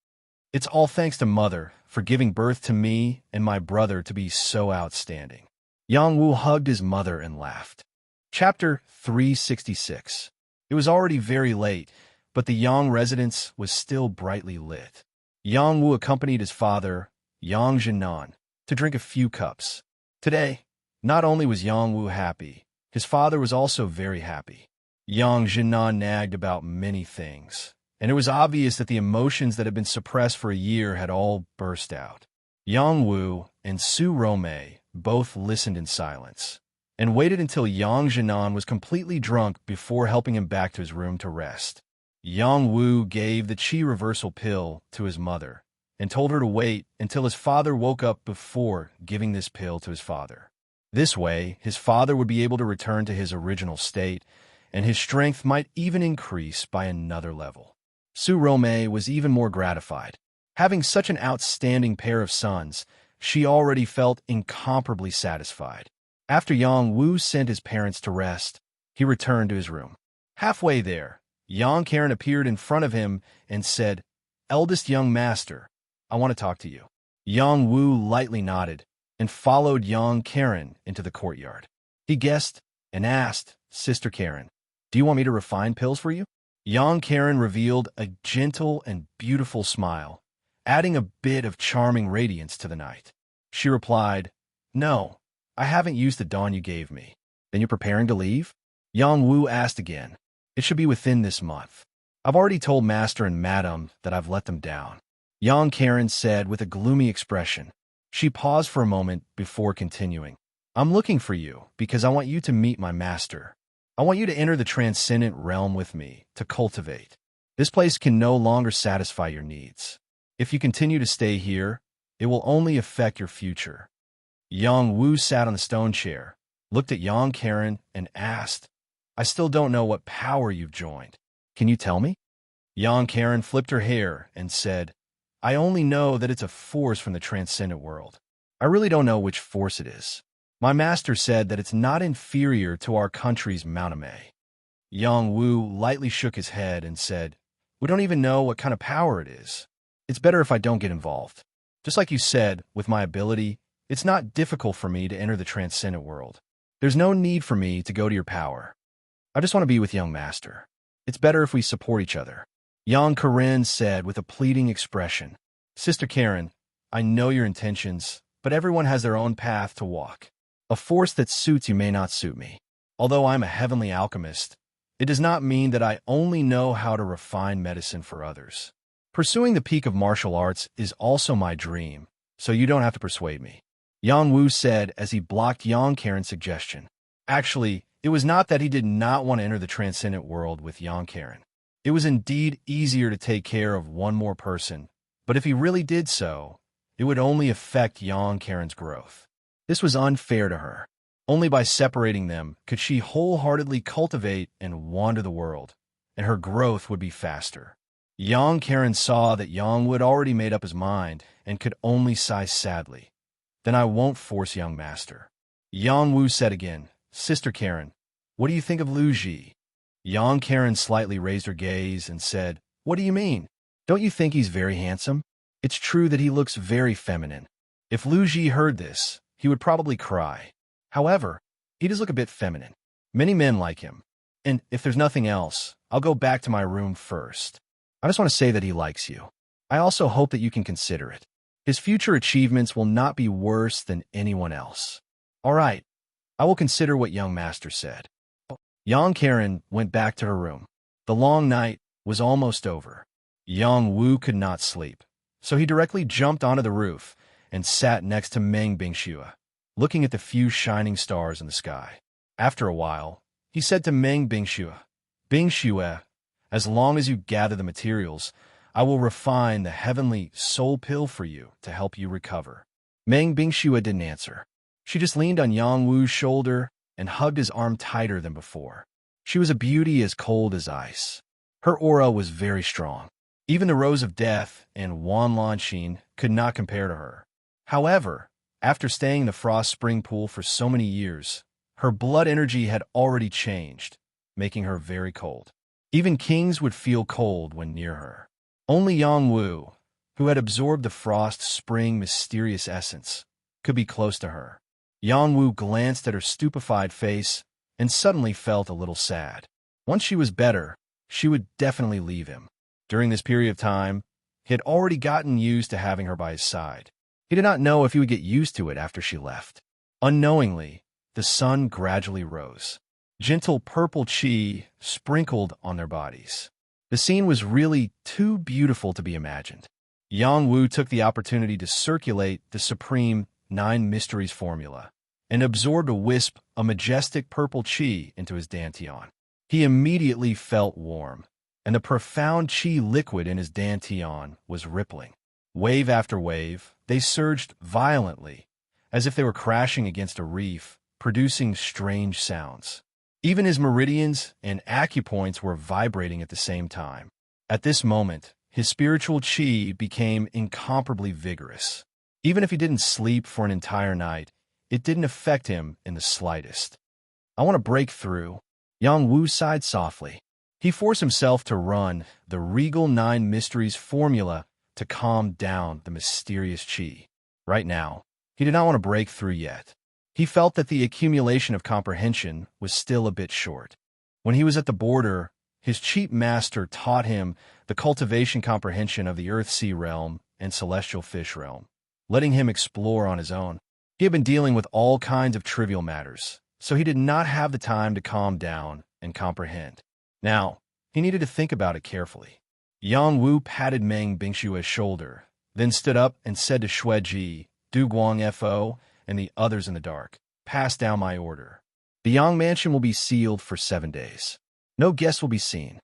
It's all thanks to Mother for giving birth to me and my brother to be so outstanding. Yang Wu hugged his mother and laughed. Chapter 366. It was already very late, but the Yang residence was still brightly lit. Yang Wu accompanied his father, Yang Zhenan, to drink a few cups. Today, not only was Yang Wu happy, his father was also very happy. Yang Zhenan nagged about many things, and it was obvious that the emotions that had been suppressed for a year had all burst out. Yang Wu and Su Rome both listened in silence, and waited until Yang Zhenan was completely drunk before helping him back to his room to rest. Yang Wu gave the qi reversal pill to his mother, and told her to wait until his father woke up before giving this pill to his father. This way, his father would be able to return to his original state, and his strength might even increase by another level. Su Rome was even more gratified. Having such an outstanding pair of sons, she already felt incomparably satisfied. After Yang Wu sent his parents to rest, he returned to his room. Halfway there, Yang Karen appeared in front of him and said, Eldest young master, I want to talk to you. Yang Wu lightly nodded and followed Yang Karen into the courtyard. He guessed and asked, Sister Karen, do you want me to refine pills for you? Yang Karen revealed a gentle and beautiful smile, adding a bit of charming radiance to the night. She replied, No, I haven't used the dawn you gave me. Then you're preparing to leave? Yang Wu asked again. It should be within this month. I've already told Master and Madam that I've let them down. Yang Karen said with a gloomy expression. She paused for a moment before continuing. I'm looking for you because I want you to meet my master. I want you to enter the transcendent realm with me to cultivate. This place can no longer satisfy your needs. If you continue to stay here, it will only affect your future. Yang Wu sat on the stone chair, looked at Yang Karen, and asked, I still don't know what power you've joined. Can you tell me? Yang Karen flipped her hair and said, I only know that it's a force from the transcendent world. I really don't know which force it is. My master said that it's not inferior to our country's Mauname. Yang Wu lightly shook his head and said, We don't even know what kind of power it is. It's better if I don't get involved. Just like you said, with my ability, it's not difficult for me to enter the transcendent world. There's no need for me to go to your power. I just want to be with young master. It's better if we support each other. Yang Karen said with a pleading expression, Sister Karen, I know your intentions, but everyone has their own path to walk. A force that suits you may not suit me. Although I'm a heavenly alchemist, it does not mean that I only know how to refine medicine for others. Pursuing the peak of martial arts is also my dream, so you don't have to persuade me. Yang Wu said as he blocked Yang Karen's suggestion. Actually, it was not that he did not want to enter the transcendent world with Yang Karen. It was indeed easier to take care of one more person, but if he really did so, it would only affect Yang Karen's growth. This was unfair to her. Only by separating them could she wholeheartedly cultivate and wander the world, and her growth would be faster. Yang Karen saw that Yang Wu had already made up his mind and could only sigh sadly. Then I won't force young master. Yang Wu said again, Sister Karen, what do you think of Lu Ji? Yang Karen slightly raised her gaze and said, What do you mean? Don't you think he's very handsome? It's true that he looks very feminine. If Lu Ji heard this, he would probably cry. However, he does look a bit feminine. Many men like him. And if there's nothing else, I'll go back to my room first. I just want to say that he likes you. I also hope that you can consider it. His future achievements will not be worse than anyone else. All right, I will consider what young master said. Yang Karen went back to her room. The long night was almost over. Yang Wu could not sleep, So he directly jumped onto the roof and sat next to Meng Bingxue, looking at the few shining stars in the sky. After a while, he said to Meng Bingxue, "Bingxue, as long as you gather the materials, I will refine the heavenly soul pill for you to help you recover." Meng Bingxue didn't answer. She just leaned on Yang Wu's shoulder and hugged his arm tighter than before. She was a beauty as cold as ice. Her aura was very strong. Even the Rose of Death and Wan Lanxin could not compare to her. However, after staying in the Frost Spring Pool for so many years, her blood energy had already changed, making her very cold. Even kings would feel cold when near her. Only Yang Wu, who had absorbed the Frost Spring mysterious essence, could be close to her. Yang Wu glanced at her stupefied face and suddenly felt a little sad. Once she was better, she would definitely leave him. During this period of time, he had already gotten used to having her by his side. He did not know if he would get used to it after she left. Unknowingly, the sun gradually rose. Gentle purple qi sprinkled on their bodies. The scene was really too beautiful to be imagined. Yang Wu took the opportunity to circulate the supreme 9 mysteries formula and absorbed a wisp of majestic purple qi into his dantian. He immediately felt warm, and the profound qi liquid in his dantian was rippling. Wave after wave, they surged violently, as if they were crashing against a reef, producing strange sounds. Even his meridians and acupoints were vibrating at the same time. At this moment, his spiritual qi became incomparably vigorous. Even if he didn't sleep for an entire night, it didn't affect him in the slightest. "I want to break through." Yang Wu sighed softly. He forced himself to run the regal 9 mysteries formula to calm down the mysterious qi. Right now, he did not want to break through yet. He felt that the accumulation of comprehension was still a bit short. When he was at the border, his chief master taught him the cultivation comprehension of the Earth-Sea realm and Celestial Fish realm, letting him explore on his own. He had been dealing with all kinds of trivial matters, so he did not have the time to calm down and comprehend. Now, he needed to think about it carefully. Yang Wu patted Meng Bingshue's shoulder, then stood up and said to Shueji, Du Guang Fo, and the others in the dark, "Pass down my order. The Yang Mansion will be sealed for 7 days. No guests will be seen."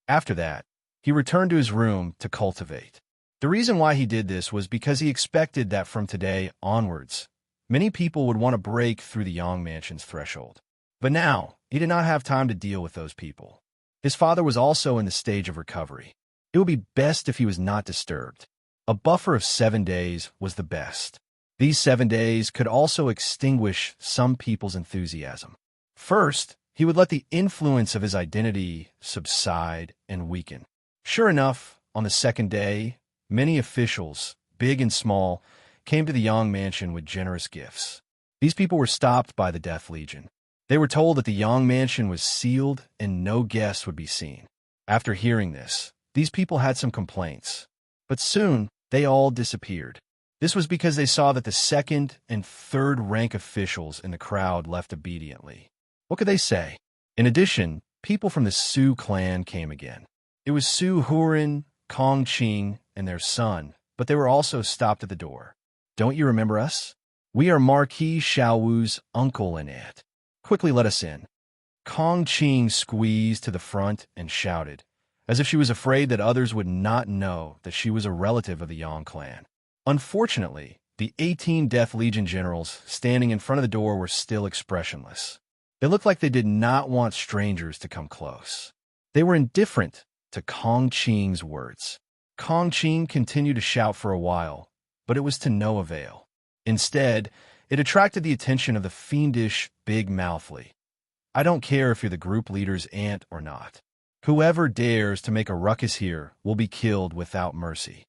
After that, he returned to his room to cultivate. The reason why he did this was because he expected that from today onwards, many people would want to break through the Yang Mansion's threshold. But now, he did not have time to deal with those people. His father was also in the stage of recovery. It would be best if he was not disturbed. A buffer of 7 days was the best. These 7 days could also extinguish some people's enthusiasm. First, he would let the influence of his identity subside and weaken. Sure enough, on the 2nd day, many officials, big and small, came to the Yang Mansion with generous gifts. These people were stopped by the Death Legion. They were told that the Yang Mansion was sealed and no guests would be seen. After hearing this, these people had some complaints, but soon they all disappeared. This was because they saw that the 2nd and 3rd rank officials in the crowd left obediently. What could they say? In addition, people from the Su clan came again. It was Su Hurin, Kong Qing, and their son, but they were also stopped at the door. "Don't you remember us? We are Marquis Xiaowu's uncle and aunt. Quickly let us in." Kong Qing squeezed to the front and shouted, as if she was afraid that others would not know that she was a relative of the Yang clan. Unfortunately, the 18 Death Legion generals standing in front of the door were still expressionless. They looked like they did not want strangers to come close. They were indifferent to Kong Qing's words. Kong Qing continued to shout for a while, but it was to no avail. Instead, it attracted the attention of the fiendish Big Mouthly. "I don't care if you're the group leader's aunt or not. Whoever dares to make a ruckus here will be killed without mercy."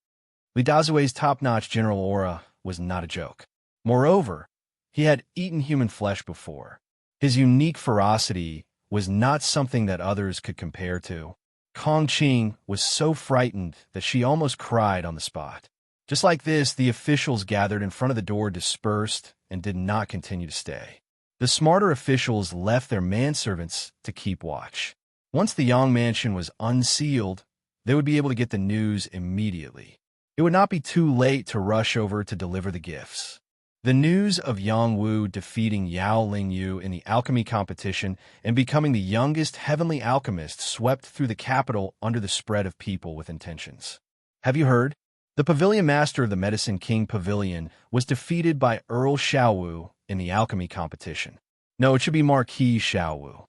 Li Dazue's top-notch general aura was not a joke. Moreover, he had eaten human flesh before. His unique ferocity was not something that others could compare to. Kong Qing was so frightened that she almost cried on the spot. Just like this, the officials gathered in front of the door dispersed and did not continue to stay. The smarter officials left their manservants to keep watch. Once the Yang Mansion was unsealed, they would be able to get the news immediately. it would not be too late to rush over to deliver the gifts. The news of Yang Wu defeating Yao Lingyu in the alchemy competition and becoming the youngest heavenly alchemist swept through the capital under the spread of people with intentions. Have you heard? The pavilion master of the Medicine King Pavilion was defeated by Earl Xiaowu in the alchemy competition. No, it should be Marquis Xiaowu.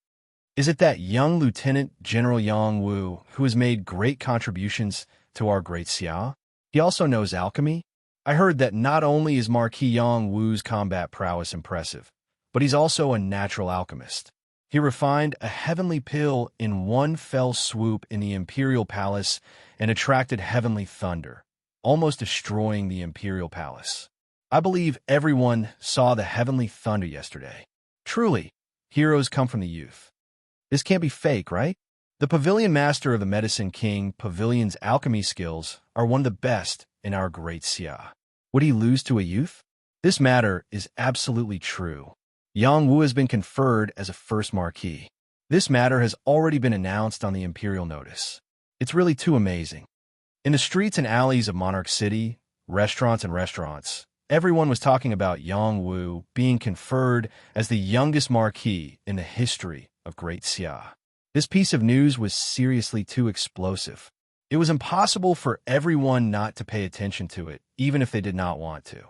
Is it that young Lieutenant General Yang Wu who has made great contributions to our great Xia? He also knows alchemy? I heard that not only is Marquis Yang Wu's combat prowess impressive, but he's also a natural alchemist. He refined a heavenly pill in one fell swoop in the Imperial Palace and attracted heavenly thunder, almost destroying the Imperial Palace. I believe everyone saw the heavenly thunder yesterday. Truly, heroes come from the youth. This can't be fake, right? The pavilion master of the Medicine King Pavilion's alchemy skills are one of the best in our great Xia. Would he lose to a youth? This matter is absolutely true. Yang Wu has been conferred as a first marquis. This matter has already been announced on the imperial notice. It's really too amazing. In the streets and alleys of Monarch City, restaurants, everyone was talking about Yang Wu being conferred as the youngest marquis in the history of Great Xia. This piece of news was seriously too explosive. It was impossible for everyone not to pay attention to it, even if they did not want to.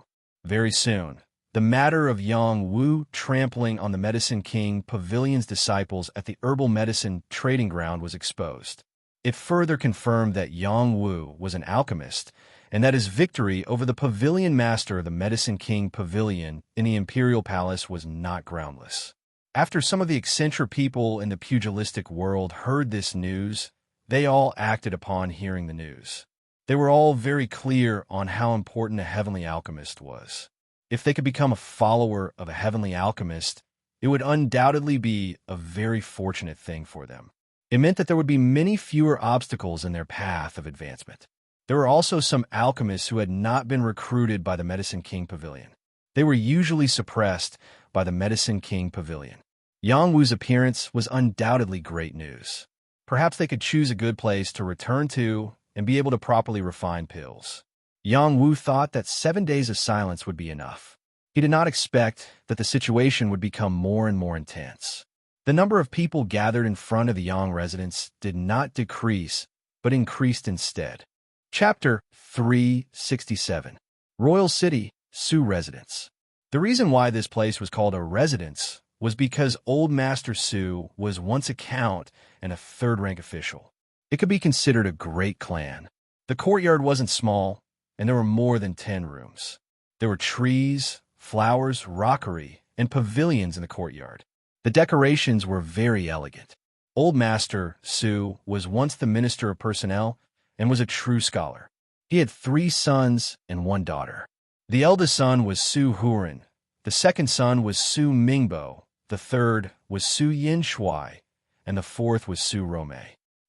Very soon, the matter of Yang Wu trampling on the Medicine King Pavilion's disciples at the herbal medicine trading ground was exposed. It further confirmed that Yang Wu was an alchemist, and that his victory over the pavilion master of the Medicine King Pavilion in the Imperial Palace was not groundless. After some of the eccentric people in the pugilistic world heard this news, they all acted upon hearing the news. They were all very clear on how important a heavenly alchemist was. If they could become a follower of a heavenly alchemist, it would undoubtedly be a very fortunate thing for them. It meant that there would be many fewer obstacles in their path of advancement. There were also some alchemists who had not been recruited by the Medicine King Pavilion. They were usually suppressed by the Medicine King Pavilion. Yang Wu's appearance was undoubtedly great news. Perhaps they could choose a good place to return to and be able to properly refine pills. Yang Wu thought that 7 days of silence would be enough. He did not expect that the situation would become more and more intense. The number of people gathered in front of the Yang residence did not decrease, but increased instead. Chapter 367. Royal City, Su Residence. The reason why this place was called a residence was because Old Master Su was once a count and a third-rank official. It could be considered a great clan. The courtyard wasn't small, and there were more than 10 rooms. There were trees, flowers, rockery, and pavilions in the courtyard. The decorations were very elegant. Old Master Su was once the Minister of Personnel and was a true scholar. He had 3 sons and 1 daughter. The eldest son was Su Hurin, the second son was Su Mingbo, the third was Su Yinshui, and the fourth was Su Rome.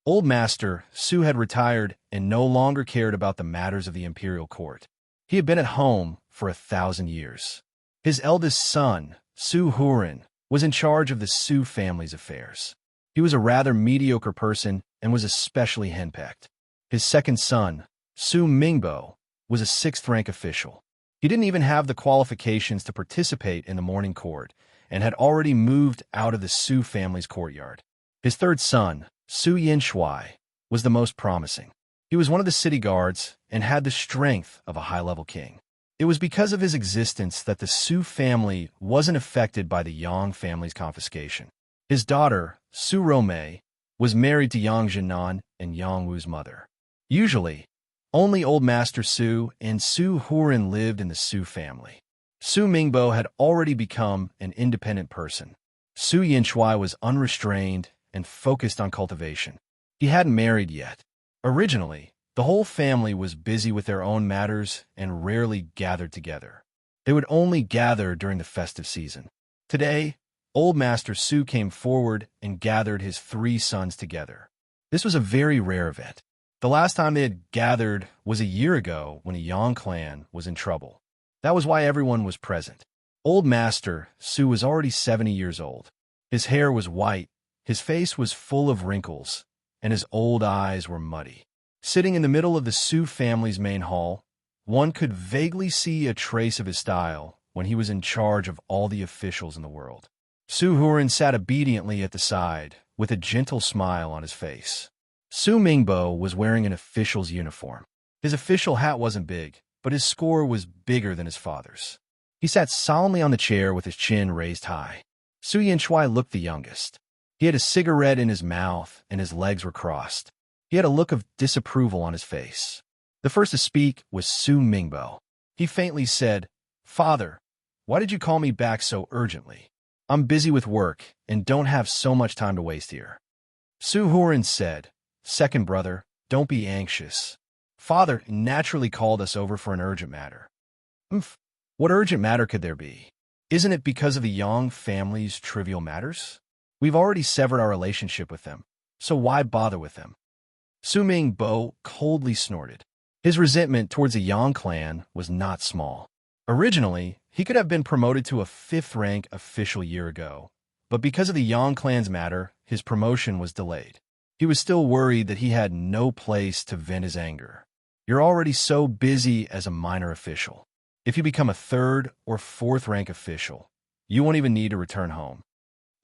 Old Master Su had retired and no longer cared about the matters of the imperial court. He had been at home for 1,000 years. His eldest son, Su Hurin, was in charge of the Su family's affairs. He was a rather mediocre person and was especially henpecked. His second son, Su Mingbo, was a 6th-rank official. He didn't even have the qualifications to participate in the morning court and had already moved out of the Su family's courtyard. His third son, Su Yinshui, was the most promising. He was one of the city guards and had the strength of a high-level king. It was because of his existence that the Su family wasn't affected by the Yang family's confiscation. His daughter, Su Rome, was married to Yang Jinan and Yang Wu's mother. Usually, only Old Master Su and Su Hurin lived in the Su family. Su Mingbo had already become an independent person. Su Yinshui was unrestrained and focused on cultivation. He hadn't married yet. Originally, the whole family was busy with their own matters and rarely gathered together. They would only gather during the festive season. Today, Old Master Su came forward and gathered his 3 sons together. This was a very rare event. The last time they had gathered was a year ago when a Yang clan was in trouble. That was why everyone was present. Old Master Su was already 70 years old. His hair was white, his face was full of wrinkles, and his old eyes were muddy. Sitting in the middle of the Su family's main hall, one could vaguely see a trace of his style when he was in charge of all the officials in the world. Su Hurin sat obediently at the side, with a gentle smile on his face. Su Mingbo was wearing an official's uniform. His official hat wasn't big, but his score was bigger than his father's. He sat solemnly on the chair with his chin raised high. Su Yinshui looked the youngest. He had a cigarette in his mouth and his legs were crossed. He had a look of disapproval on his face. The first to speak was Su Mingbo. He faintly said, "Father, why did you call me back so urgently? I'm busy with work and don't have so much time to waste here." Su Hurin said, "Second brother, don't be anxious. Father naturally called us over for an urgent matter." What urgent matter could there be? Isn't it because of the Yang family's trivial matters? We've already severed our relationship with them, so why bother with them? Su Mingbo coldly snorted. His resentment towards the Yang clan was not small. Originally, he could have been promoted to a 5th-rank official year ago, but because of the Yang clan's matter, his promotion was delayed. He was still worried that he had no place to vent his anger. You're already so busy as a minor official. If you become a 3rd or 4th-rank official, you won't even need to return home.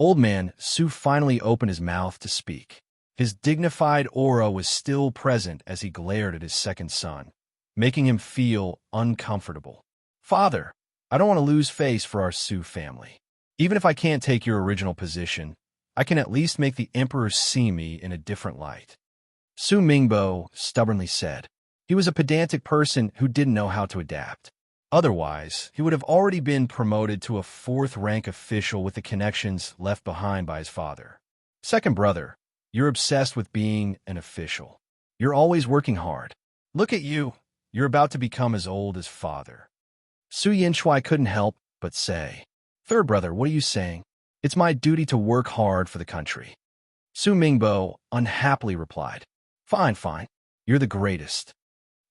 Old man Su finally opened his mouth to speak. His dignified aura was still present as he glared at his second son, making him feel uncomfortable. "Father, I don't want to lose face for our Su family. Even if I can't take your original position, I can at least make the emperor see me in a different light." Su Mingbo stubbornly said. He was a pedantic person who didn't know how to adapt. Otherwise, he would have already been promoted to a 4th-rank official with the connections left behind by his father. "Second brother, you're obsessed with being an official. You're always working hard. Look at you. You're about to become as old as father." Su Yinshui couldn't help but say, "Third brother, what are you saying? It's my duty to work hard for the country." Su Mingbo unhappily replied, "Fine, fine. You're the greatest."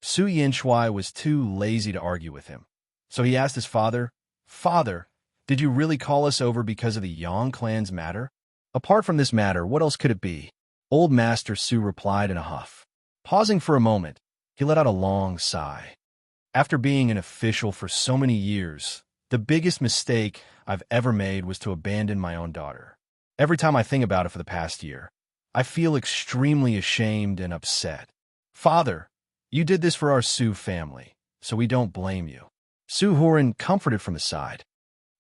Su Yinshui was too lazy to argue with him, so he asked his father, "Father, did you really call us over because of the Yang clan's matter? Apart from this matter, what else could it be?" Old Master Su replied in a huff. Pausing for a moment, he let out a long sigh. "After being an official for so many years, the biggest mistake I've ever made was to abandon my own daughter. Every time I think about it for the past year, I feel extremely ashamed and upset. Father, you did this for our Su family, so we don't blame you." Su Hurin comforted from his side.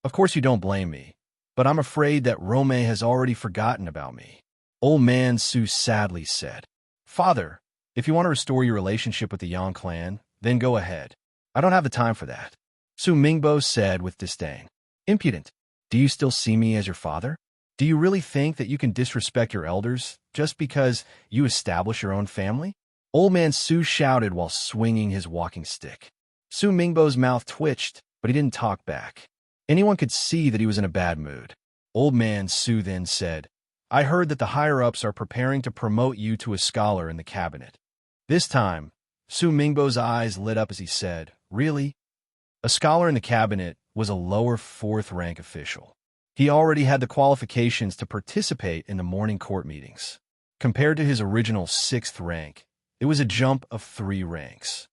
"Of course you don't blame me, but I'm afraid that Rome has already forgotten about me." Old man Su sadly said, "Father, if you want to restore your relationship with the Yang clan, then go ahead. I don't have the time for that." Su Mingbo said with disdain, "Impudent. Do you still see me as your father? Do you really think that you can disrespect your elders just because you establish your own family?" Old man Su shouted while swinging his walking stick. Su Mingbo's mouth twitched, but he didn't talk back. Anyone could see that he was in a bad mood. Old man Su then said, "I heard that the higher-ups are preparing to promote you to a scholar in the cabinet." This time, Su Mingbo's eyes lit up as he said, "Really?" A scholar in the cabinet was a lower 4th-rank official. He already had the qualifications to participate in the morning court meetings. Compared to his original 6th rank, it was a jump of 3 ranks.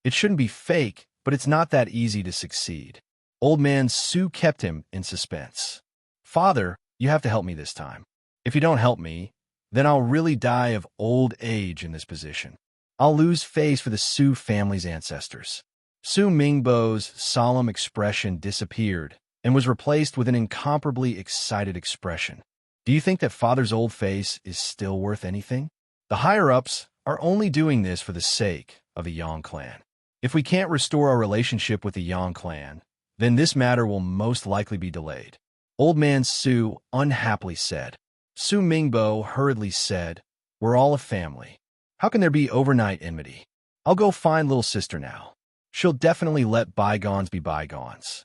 It shouldn't be fake, but it's not that easy to succeed. Old man Su kept him in suspense. "Father, you have to help me this time. If you don't help me, then I'll really die of old age in this position. I'll lose face for the Su family's ancestors." Su Mingbo's solemn expression disappeared and was replaced with an incomparably excited expression. "Do you think that father's old face is still worth anything? The higher-ups are only doing this for the sake of the Yang clan. If we can't restore our relationship with the Yang clan, then this matter will most likely be delayed." Old man Su unhappily said. Su Mingbo hurriedly said, "We're all a family. How can there be overnight enmity? I'll go find little sister now. She'll definitely let bygones be bygones."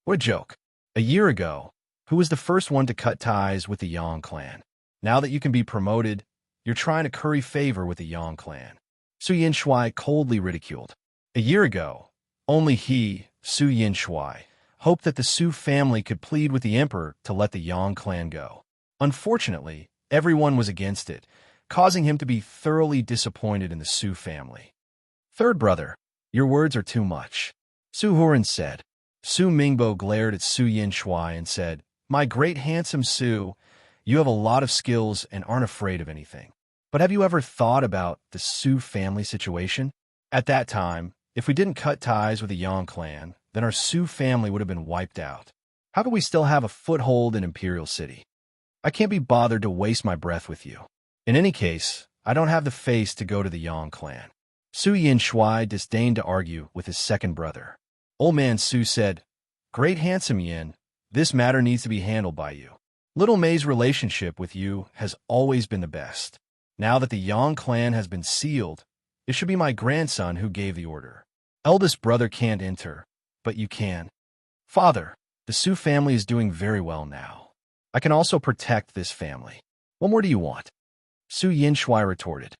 What a joke. A year ago, who was the first one to cut ties with the Yang clan? Now that you can be promoted, you're trying to curry favor with the Yang clan. Su Yinshui coldly ridiculed. A year ago, only he, Su Yinshui, hoped that the Su family could plead with the emperor to let the Yang clan go. Unfortunately, everyone was against it, causing him to be thoroughly disappointed in the Su family. Third brother, your words are too much, Su Huron said. Su Mingbo glared at Su Yin Shuai and said, my great handsome Su, you have a lot of skills and aren't afraid of anything. But have you ever thought about the Su family situation? At that time, if we didn't cut ties with the Yang clan, then our Su family would have been wiped out. How could we still have a foothold in Imperial City? I can't be bothered to waste my breath with you. In any case, I don't have the face to go to the Yang clan. Su Yin Shuai disdained to argue with his second brother. Old man Su said, great handsome Yin, this matter needs to be handled by you. Little Mei's relationship with you has always been the best. Now that the Yang clan has been sealed, it should be my grandson who gave the order. Eldest brother can't enter, but you can. Father, the Su family is doing very well now. I can also protect this family. What more do you want? Su Yin Shuai retorted.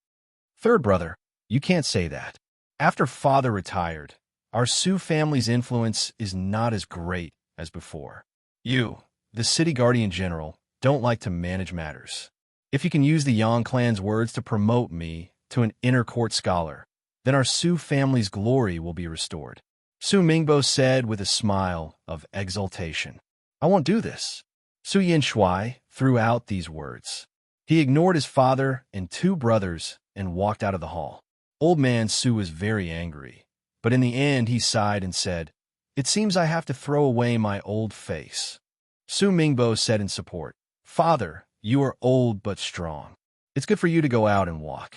Third brother, you can't say that. After father retired, our Su family's influence is not as great as before. You, the city guardian general, don't like to manage matters. If you can use the Yang clan's words to promote me to an inner court scholar, then our Su family's glory will be restored. Su Mingbo said with a smile of exultation. I won't do this. Su Yin Shuai threw out these words. He ignored his father and two brothers and walked out of the hall. Old man Su was very angry, but in the end he sighed and said, it seems I have to throw away my old face. Su Mingbo said in support, Father, you are old but strong. It's good for you to go out and walk.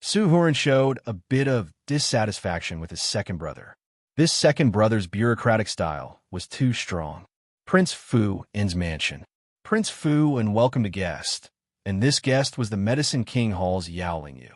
Su Huron showed a bit of dissatisfaction with his second brother. This second brother's bureaucratic style was too strong. Prince Fu In's mansion. Prince Fu and welcomed a guest, and this guest was the Medicine King Hall's Yao Lingyu.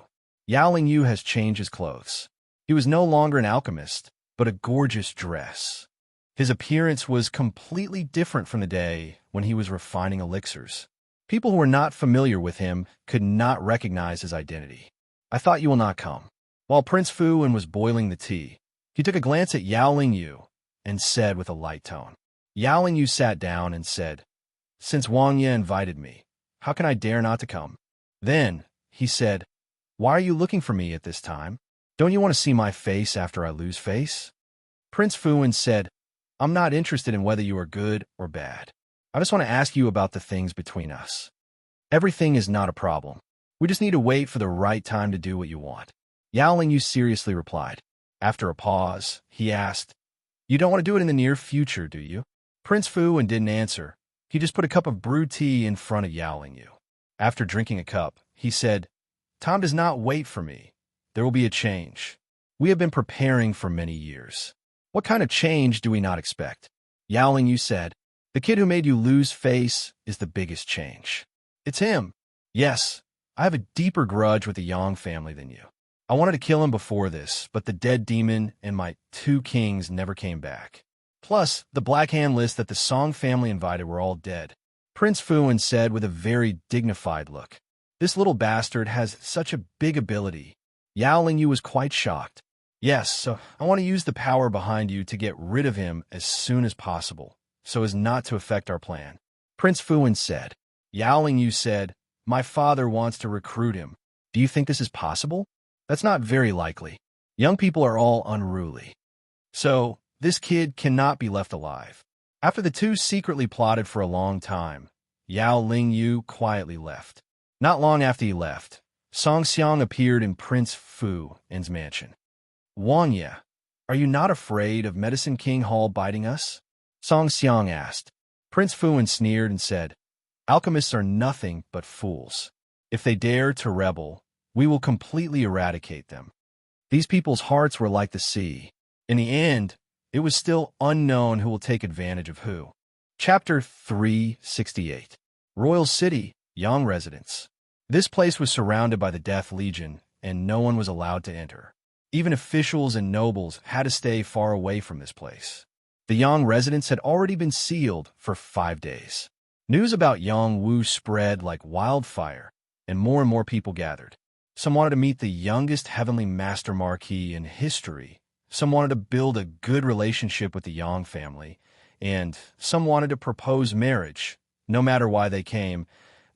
Yao Lingyu has changed his clothes. He was no longer an alchemist, but a gorgeous dress. His appearance was completely different from the day when he was refining elixirs. People who were not familiar with him could not recognize his identity. I thought you will not come. While Prince Fu Yin was boiling the tea, he took a glance at Yao Lingyu and said with a light tone. Yao Lingyu sat down and said, since Wang Ye invited me, how can I dare not to come? Then, he said, why are you looking for me at this time? Don't you want to see my face after I lose face? Prince Fu Yin said, I'm not interested in whether you are good or bad. I just want to ask you about the things between us. Everything is not a problem. We just need to wait for the right time to do what you want. Yao Lingyu seriously replied. After a pause, he asked, you don't want to do it in the near future, do you? Prince Fu Yin didn't answer. He just put a cup of brewed tea in front of Yao Lingyu. After drinking a cup, he said, time does not wait for me. There will be a change. We have been preparing for many years. What kind of change do we not expect? Yao Lingyu said, the kid who made you lose face is the biggest change. It's him. Yes, I have a deeper grudge with the Yang family than you. I wanted to kill him before this, but the dead demon and my two kings never came back. Plus, the Black Hand list that the Song family invited were all dead. Prince Fu Yin said with a very dignified look. This little bastard has such a big ability. Yao Lingyu was quite shocked. Yes, so I want to use the power behind you to get rid of him as soon as possible, so as not to affect our plan. Prince Fu Yin said. Yao Lingyu said, my father wants to recruit him. Do you think this is possible? That's not very likely. Young people are all unruly. So, this kid cannot be left alive. After the two secretly plotted for a long time, Yao Lingyu quietly left. Not long after he left, Song Xiang appeared in Prince Fu Yin's mansion. Wang Ye, are you not afraid of Medicine King Hall biting us? Song Xiang asked. Prince Fu Yin sneered and said, alchemists are nothing but fools. If they dare to rebel, we will completely eradicate them. These people's hearts were like the sea. In the end, it was still unknown who will take advantage of who. Chapter 368. Royal City, Yang Residence. This place was surrounded by the Death Legion, and no one was allowed to enter. Even officials and nobles had to stay far away from this place. The Yang Residence had already been sealed for 5 days. News about Yang Wu spread like wildfire, and more people gathered. Some wanted to meet the youngest Heavenly Master Marquis in history. Some wanted to build a good relationship with the Yang family, and some wanted to propose marriage. No matter why they came,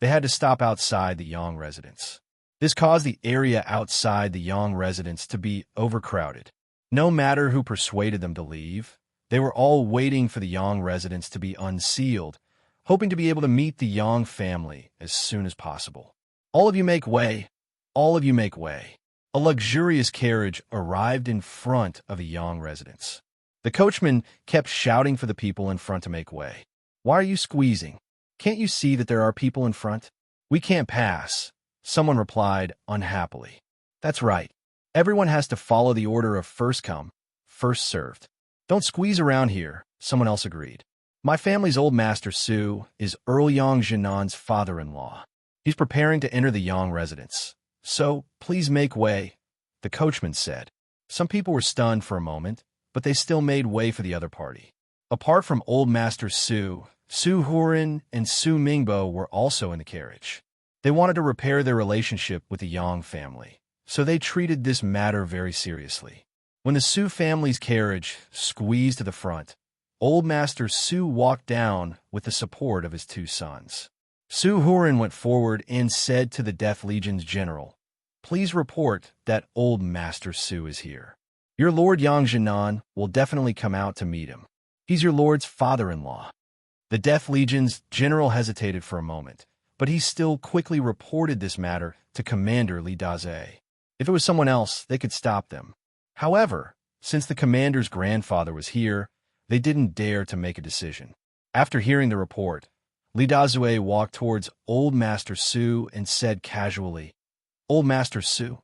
they had to stop outside the Yang Residence. This caused the area outside the Yang residence to be overcrowded. No matter who persuaded them to leave, they were all waiting for the Yang residence to be unsealed, hoping to be able to meet the Yang family as soon as possible. All of you make way. All of you make way. A luxurious carriage arrived in front of the Yang residence. The coachman kept shouting for the people in front to make way. Why are you squeezing? Can't you see that there are people in front? We can't pass, someone replied unhappily. That's right. Everyone has to follow the order of first come, first served. Don't squeeze around here, someone else agreed. My family's old master Su is Earl Yang Jinan's father-in-law. He's preparing to enter the Yang residence. So, please make way, the coachman said. Some people were stunned for a moment, but they still made way for the other party. Apart from old master Su, Su Hurin and Su Mingbo were also in the carriage. They wanted to repair their relationship with the Yang family, so they treated this matter very seriously. When the Su family's carriage squeezed to the front, old master Su walked down with the support of his two sons. Su Hurin went forward and said to the Death Legion's general, "Please report that old master Su is here. Your Lord Yang Jinan will definitely come out to meet him. He's your lord's father-in-law." The Death Legion's general hesitated for a moment, but he still quickly reported this matter to Commander Li Daze. If it was someone else, they could stop them. However, since the commander's grandfather was here, they didn't dare to make a decision. After hearing the report, Li Dazue walked towards Old Master Su and said casually, "Old Master Su,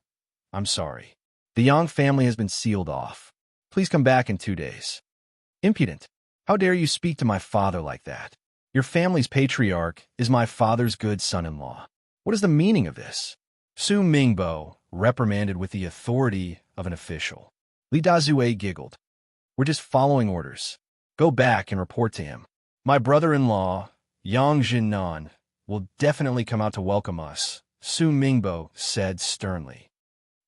I'm sorry. The Yang family has been sealed off. Please come back in 2 days." "Impudent! How dare you speak to my father like that? Your family's patriarch is my father's good son-in-law. What is the meaning of this?" Su Mingbo reprimanded with the authority of an official. Li Dazue giggled. "We're just following orders. Go back and report to him. My brother-in-law, Yang Jinan, will definitely come out to welcome us," Su Mingbo said sternly.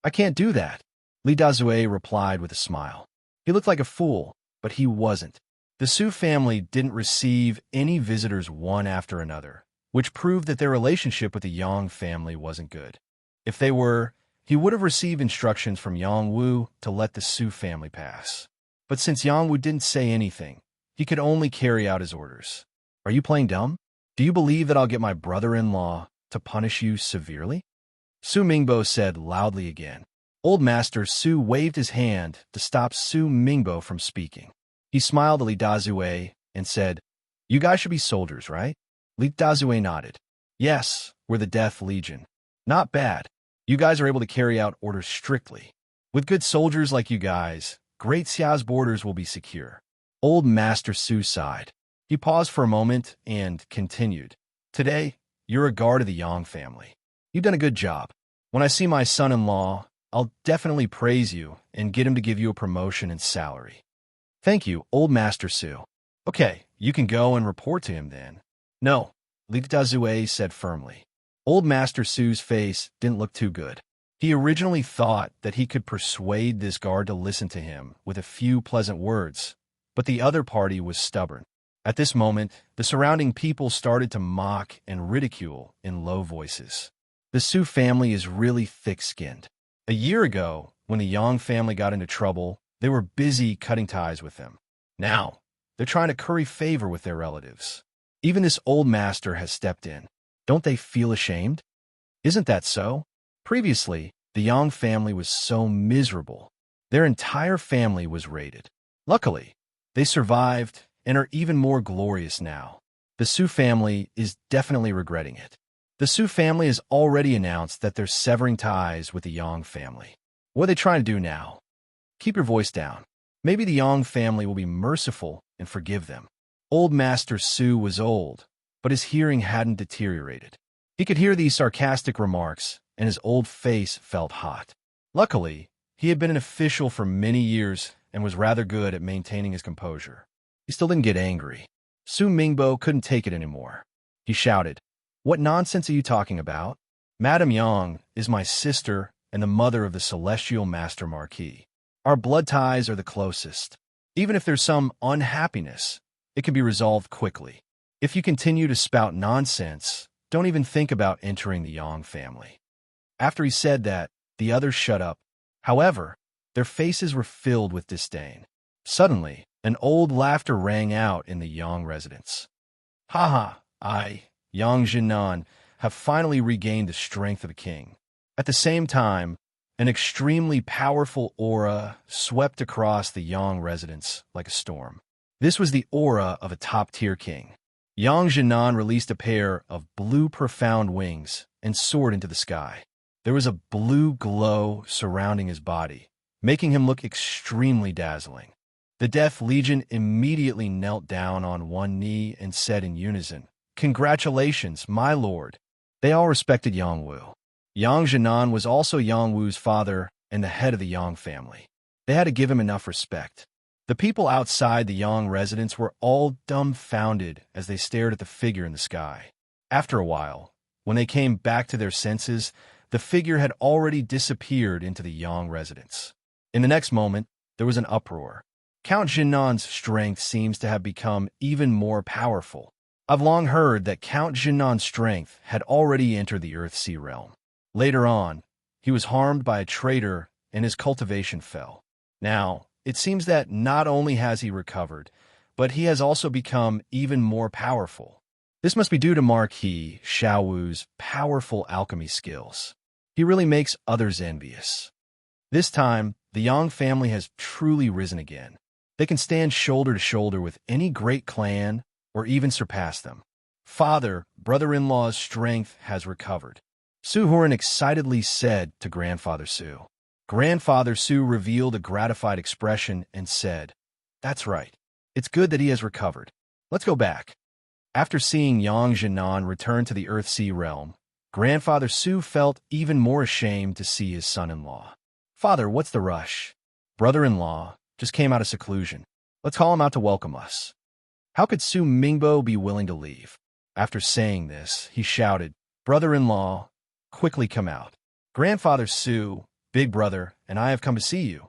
"I can't do that," Li Dazue replied with a smile. He looked like a fool, but he wasn't. The Su family didn't receive any visitors one after another, which proved that their relationship with the Yang family wasn't good. If they were, he would have received instructions from Yang Wu to let the Su family pass. But since Yang Wu didn't say anything, he could only carry out his orders. "Are you playing dumb? Do you believe that I'll get my brother-in-law to punish you severely?" Su Mingbo said loudly again. Old Master Su waved his hand to stop Su Mingbo from speaking. He smiled at Li Dazue and said, "You guys should be soldiers, right?" Li Dazue nodded. "Yes, we're the Death Legion." "Not bad. You guys are able to carry out orders strictly. With good soldiers like you guys, Great Xia's borders will be secure." Old Master Su sighed. He paused for a moment and continued. "Today, you're a guard of the Yang family. You've done a good job. When I see my son-in-law, I'll definitely praise you and get him to give you a promotion and salary." "Thank you, Old Master Su." "Okay, you can go and report to him then." "No," Li Dazue said firmly. Old Master Su's face didn't look too good. He originally thought that he could persuade this guard to listen to him with a few pleasant words, but the other party was stubborn. At this moment, the surrounding people started to mock and ridicule in low voices. The Su family is really thick-skinned. A year ago, when the Yang family got into trouble, they were busy cutting ties with them. Now, they're trying to curry favor with their relatives. Even this old master has stepped in. Don't they feel ashamed? Isn't that so? Previously, the Yang family was so miserable. Their entire family was raided. Luckily, they survived and are even more glorious now. The Su family is definitely regretting it. The Su family has already announced that they're severing ties with the Yang family. What are they trying to do now? Keep your voice down. Maybe the Yang family will be merciful and forgive them. Old Master Su was old, but his hearing hadn't deteriorated. He could hear these sarcastic remarks, and his old face felt hot. Luckily, he had been an official for many years and was rather good at maintaining his composure. He still didn't get angry. Su Mingbo couldn't take it anymore. He shouted, "What nonsense are you talking about? Madame Yang is my sister and the mother of the Celestial Master Marquis. Our blood ties are the closest. Even if there's some unhappiness, it can be resolved quickly. If you continue to spout nonsense, don't even think about entering the Yang family." After he said that, the others shut up. However, their faces were filled with disdain. Suddenly, an old laughter rang out in the Yang residence. Ha ha, I, Yang Jinan, have finally regained the strength of a king. At the same time, an extremely powerful aura swept across the Yang residence like a storm. This was the aura of a top-tier king. Yang Jinan released a pair of blue profound wings and soared into the sky. There was a blue glow surrounding his body, making him look extremely dazzling. The Death Legion immediately knelt down on one knee and said in unison, "Congratulations, my lord." They all respected Yang Wu. Yang Jinan was also Yang Wu's father and the head of the Yang family. They had to give him enough respect. The people outside the Yang residence were all dumbfounded as they stared at the figure in the sky. After a while, when they came back to their senses, the figure had already disappeared into the Yang residence. In the next moment, there was an uproar. Count Jinnan's strength seems to have become even more powerful. I've long heard that Count Jinnan's strength had already entered the Earth-Sea realm. Later on, he was harmed by a traitor and his cultivation fell. Now, it seems that not only has he recovered, but he has also become even more powerful. This must be due to Marquis Xiaowu's powerful alchemy skills. He really makes others envious. This time, the Yang family has truly risen again. They can stand shoulder to shoulder with any great clan or even surpass them. Father, brother-in-law's strength has recovered, Su Hurin excitedly said to Grandfather Su. Grandfather Su revealed a gratified expression and said, "That's right. It's good that he has recovered. Let's go back." After seeing Yang Jinan return to the Earth-Sea realm, Grandfather Su felt even more ashamed to see his son-in-law. "Father, what's the rush? Brother-in-law just came out of seclusion. Let's call him out to welcome us." How could Su Mingbo be willing to leave? After saying this, he shouted, "Brother-in-law, quickly come out. Grandfather Su, big brother, and I have come to see you."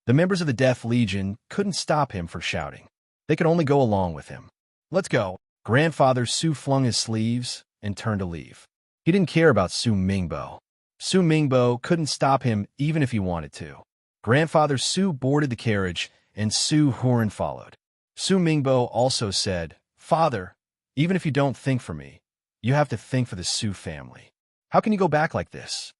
The members of the Death Legion couldn't stop him for shouting. They could only go along with him. "Let's go." Grandfather Su flung his sleeves and turned to leave. He didn't care about Su Mingbo. Su Mingbo couldn't stop him even if he wanted to. Grandfather Su boarded the carriage, and Su Hurin followed. Su Mingbo also said, "Father, even if you don't think for me, you have to think for the Su family. How can you go back like this?"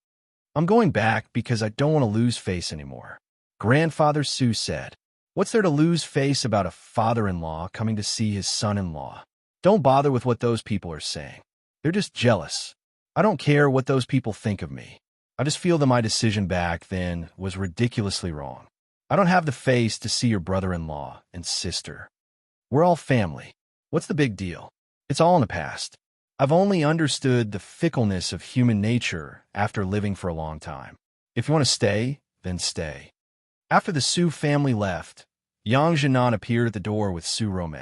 "I'm going back because I don't want to lose face anymore," Grandfather Su said. "What's there to lose face about a father-in-law coming to see his son-in-law? Don't bother with what those people are saying. They're just jealous. I don't care what those people think of me. I just feel that my decision back then was ridiculously wrong. I don't have the face to see your brother-in-law and sister. We're all family. What's the big deal? It's all in the past. I've only understood the fickleness of human nature after living for a long time. If you want to stay, then stay." After the Su family left, Yang Jinan appeared at the door with Su Rome.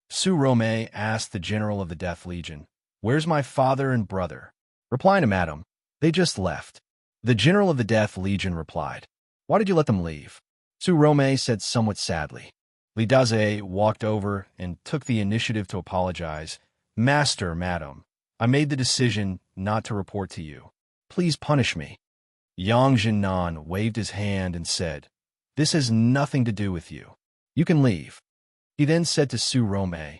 Su Rome asked the general of the Death Legion, "Where's my father and brother?" Replying to Madam, "They just left." The general of the Death Legion replied, "Why did you let them leave?" Su Rome said somewhat sadly. Li Daze walked over and took the initiative to apologize. "Master, Madam, I made the decision not to report to you. Please punish me." Yang Jinan waved his hand and said, "This has nothing to do with you. You can leave." He then said to Su Rome,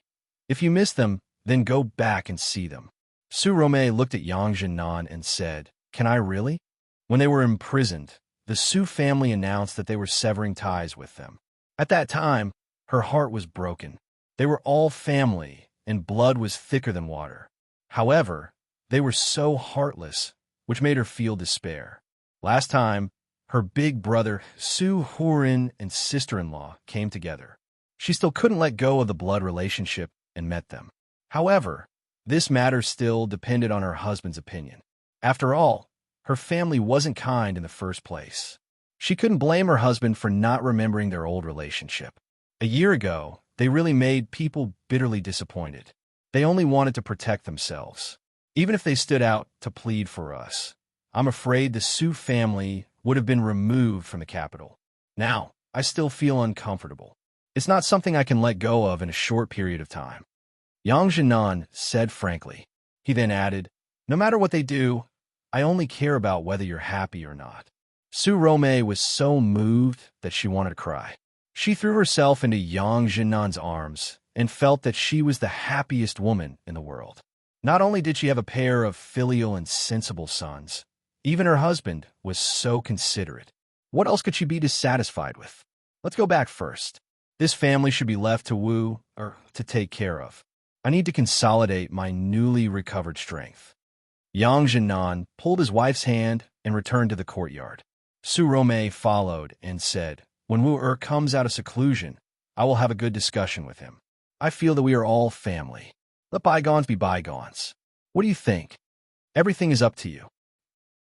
"If you miss them, then go back and see them." Su Rome looked at Yang Jinan and said, "Can I really?" When they were imprisoned, the Su family announced that they were severing ties with them. At that time, her heart was broken. They were all family, and blood was thicker than water. However, they were so heartless, which made her feel despair. Last time, her big brother, Su Hurin, and sister-in-law came together. She still couldn't let go of the blood relationship and met them. However, this matter still depended on her husband's opinion. After all, her family wasn't kind in the first place. She couldn't blame her husband for not remembering their old relationship. A year ago, they really made people bitterly disappointed. They only wanted to protect themselves. Even if they stood out to plead for us, I'm afraid the Su family would have been removed from the capital. Now, I still feel uncomfortable. It's not something I can let go of in a short period of time." Yang Jinan said frankly. He then added, "No matter what they do, I only care about whether you're happy or not." Su Rome was so moved that she wanted to cry. She threw herself into Yang Jinnan's arms and felt that she was the happiest woman in the world. Not only did she have a pair of filial and sensible sons, even her husband was so considerate. What else could she be dissatisfied with? Let's go back first. This family should be left to Wu, or to take care of. I need to consolidate my newly recovered strength. Yang Jinan pulled his wife's hand and returned to the courtyard. Su Rome followed and said, "When Wu comes out of seclusion, I will have a good discussion with him. I feel that we are all family. Let bygones be bygones. What do you think? Everything is up to you."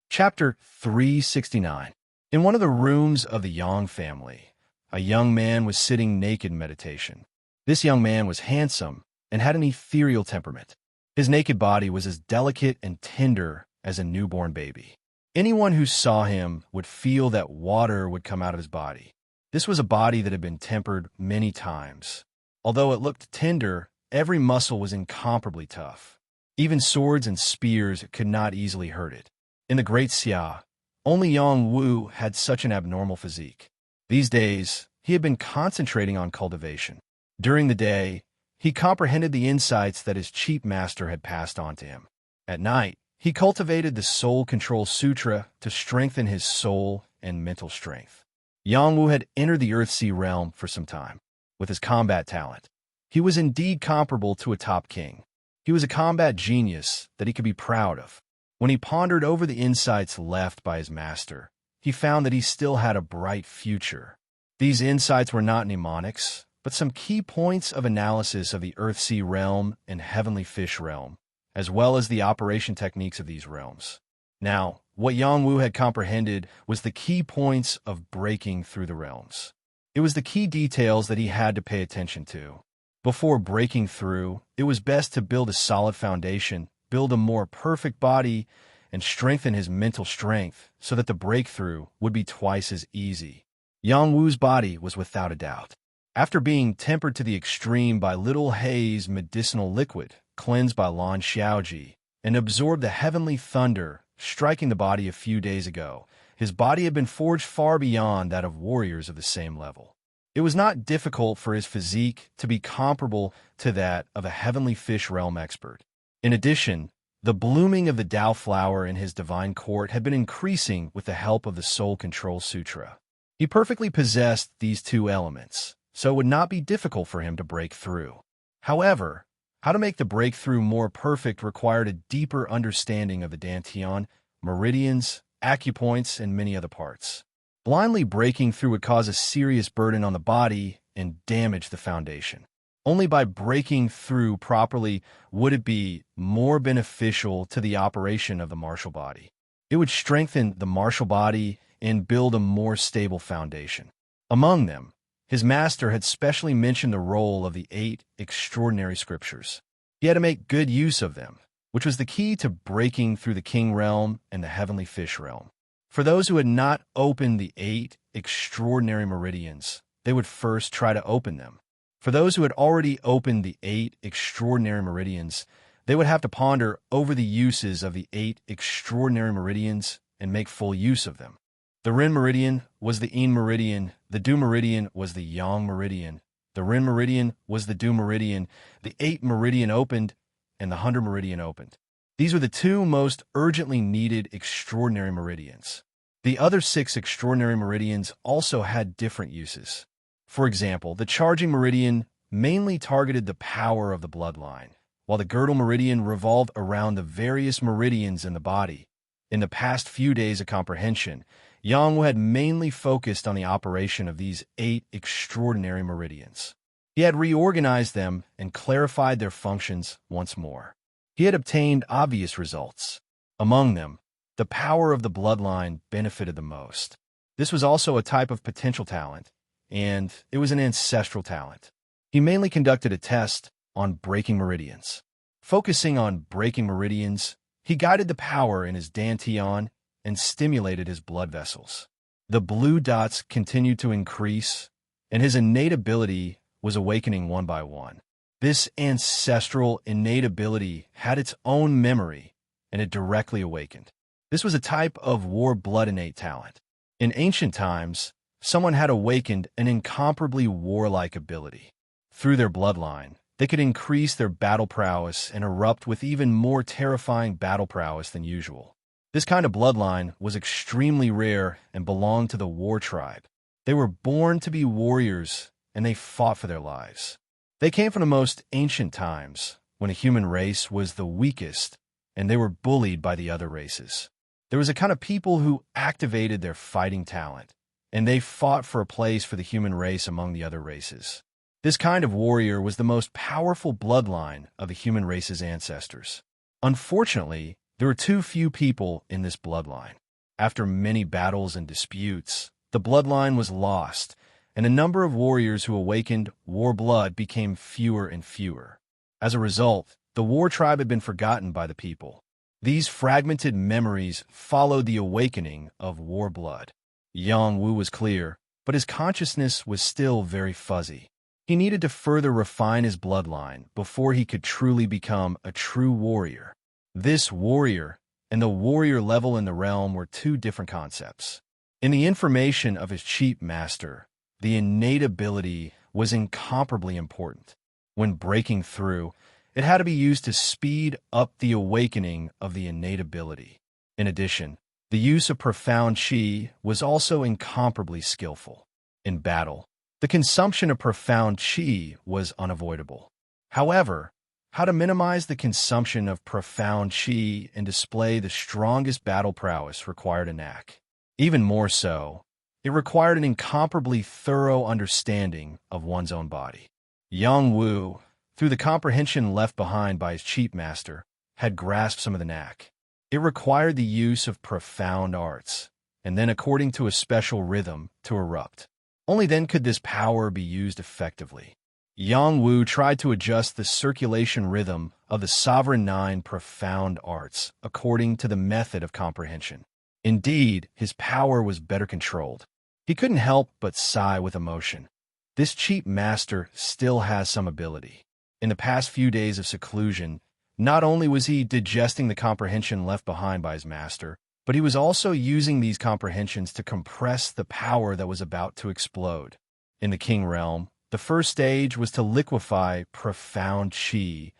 Chapter 369. In one of the rooms of the Yang family, a young man was sitting naked in meditation. This young man was handsome and had an ethereal temperament. His naked body was as delicate and tender as a newborn baby. Anyone who saw him would feel that water would come out of his body. This was a body that had been tempered many times. Although it looked tender, every muscle was incomparably tough. Even swords and spears could not easily hurt it. In the Great Xia, only Yang Wu had such an abnormal physique. These days, he had been concentrating on cultivation. During the day, he comprehended the insights that his chief master had passed on to him. At night, he cultivated the Soul Control Sutra to strengthen his soul and mental strength. Yang Wu had entered the Earthsea realm for some time. With his combat talent, he was indeed comparable to a top king. He was a combat genius that he could be proud of. When he pondered over the insights left by his master, he found that he still had a bright future. These insights were not mnemonics, but some key points of analysis of the Earthsea realm and Heavenly Fish realm, as well as the operation techniques of these realms. Now, what Yang Wu had comprehended was the key points of breaking through the realms. It was the key details that he had to pay attention to. Before breaking through, it was best to build a solid foundation, build a more perfect body, and strengthen his mental strength so that the breakthrough would be twice as easy. Yang Wu's body was without a doubt. After being tempered to the extreme by Little Hei's medicinal liquid, cleansed by Lan Xiaoji, and absorbed the heavenly thunder striking the body a few days ago, his body had been forged far beyond that of warriors of the same level. It was not difficult for his physique to be comparable to that of a Heavenly Fish realm expert. In addition, the blooming of the Tao flower in his divine court had been increasing with the help of the Soul Control Sutra. He perfectly possessed these two elements, so it would not be difficult for him to break through. However, how to make the breakthrough more perfect required a deeper understanding of the dantian, meridians, acupoints, and many other parts. Blindly breaking through would cause a serious burden on the body and damage the foundation. Only by breaking through properly would it be more beneficial to the operation of the martial body. It would strengthen the martial body and build a more stable foundation. Among them, his master had specially mentioned the role of the 8 extraordinary scriptures. He had to make good use of them, which was the key to breaking through the King realm and the Heavenly Fish realm. For those who had not opened the 8 extraordinary meridians, they would first try to open them. For those who had already opened the 8 extraordinary meridians, they would have to ponder over the uses of the 8 extraordinary meridians and make full use of them. The Ren meridian was the Yin meridian, the Du meridian was the Yang meridian, the Ren meridian was the Du meridian, the 8 meridian opened, and the 100 meridian opened. These were the 2 most urgently needed extraordinary meridians. The other 6 extraordinary meridians also had different uses. For example, the charging meridian mainly targeted the power of the bloodline, while the girdle meridian revolved around the various meridians in the body. In the past few days of comprehension, Yang Wu had mainly focused on the operation of these 8 extraordinary meridians. He had reorganized them and clarified their functions once more. He had obtained obvious results. Among them, the power of the bloodline benefited the most. This was also a type of potential talent, and it was an ancestral talent. He mainly conducted a test on breaking meridians. Focusing on breaking meridians, he guided the power in his dantian and stimulated his blood vessels. The blue dots continued to increase, and his innate ability was awakening one by one. This ancestral innate ability had its own memory, and it directly awakened. This was a type of war blood innate talent. In ancient times, someone had awakened an incomparably warlike ability. Through their bloodline, they could increase their battle prowess and erupt with even more terrifying battle prowess than usual. This kind of bloodline was extremely rare and belonged to the war tribe. They were born to be warriors, and they fought for their lives. They came from the most ancient times, when a human race was the weakest, and they were bullied by the other races. There was a kind of people who activated their fighting talent, and they fought for a place for the human race among the other races. This kind of warrior was the most powerful bloodline of the human race's ancestors. Unfortunately, there were too few people in this bloodline. After many battles and disputes, the bloodline was lost, and the number of warriors who awakened war blood became fewer and fewer. As a result, the war tribe had been forgotten by the people. These fragmented memories followed the awakening of war blood. Yang Wu was clear, but his consciousness was still very fuzzy. He needed to further refine his bloodline before he could truly become a true warrior. This warrior and the warrior level in the realm were two different concepts. In the information of his chief master, the innate ability was incomparably important. When breaking through, it had to be used to speed up the awakening of the innate ability. In addition, the use of profound qi was also incomparably skillful. In battle, the consumption of profound qi was unavoidable. However, how to minimize the consumption of profound qi and display the strongest battle prowess required a knack. Even more so, it required an incomparably thorough understanding of one's own body. Yang Wu, through the comprehension left behind by his chief master, had grasped some of the knack. It required the use of profound arts, and then according to a special rhythm, to erupt. Only then could this power be used effectively. Yang Wu tried to adjust the circulation rhythm of the sovereign 9 profound arts according to the method of comprehension. Indeed, his power was better controlled. He couldn't help but sigh with emotion. This chief master still has some ability. In the past few days of seclusion, not only was he digesting the comprehension left behind by his master, but he was also using these comprehensions to compress the power that was about to explode. In the king realm, the first stage was to liquefy profound qi.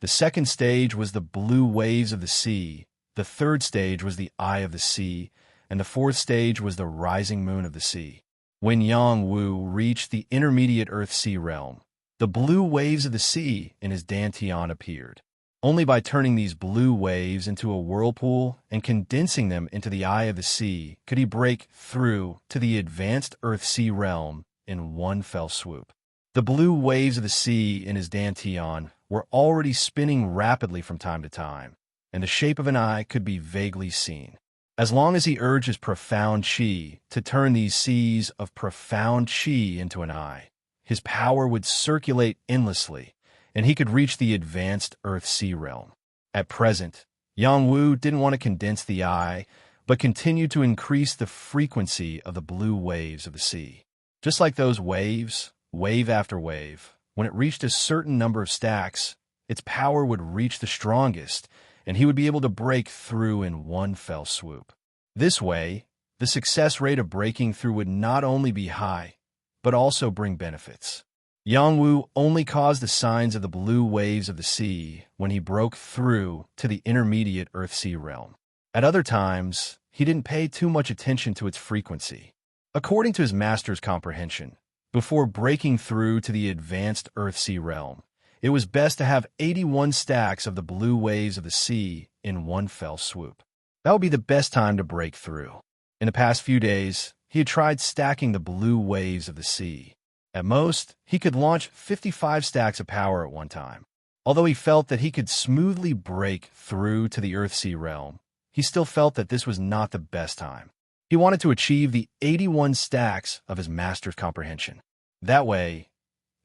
The second stage was the blue waves of the sea. The third stage was the eye of the sea, and the fourth stage was the rising moon of the sea. When Yang Wu reached the intermediate earth-sea realm, the blue waves of the sea in his dantian appeared. Only by turning these blue waves into a whirlpool and condensing them into the eye of the sea could he break through to the advanced earth-sea realm in one fell swoop. The blue waves of the sea in his dantian were already spinning rapidly from time to time, and the shape of an eye could be vaguely seen. As long as he urged his profound qi to turn these seas of profound qi into an eye, his power would circulate endlessly, and he could reach the advanced earth-sea realm. At present, Yang Wu didn't want to condense the eye, but continued to increase the frequency of the blue waves of the sea. Just like those waves, wave after wave, when it reached a certain number of stacks, its power would reach the strongest, and he would be able to break through in one fell swoop. This way, the success rate of breaking through would not only be high, but also bring benefits. Yang Wu only caused the signs of the blue waves of the sea when he broke through to the intermediate earth-sea realm. At other times, he didn't pay too much attention to its frequency. According to his master's comprehension, before breaking through to the advanced earth-sea realm, it was best to have 81 stacks of the blue waves of the sea in one fell swoop. That would be the best time to break through. In the past few days, he had tried stacking the blue waves of the sea. At most, he could launch 55 stacks of power at one time. Although he felt that he could smoothly break through to the earth-sea realm, he still felt that this was not the best time. He wanted to achieve the 81 stacks of his master's comprehension. That way,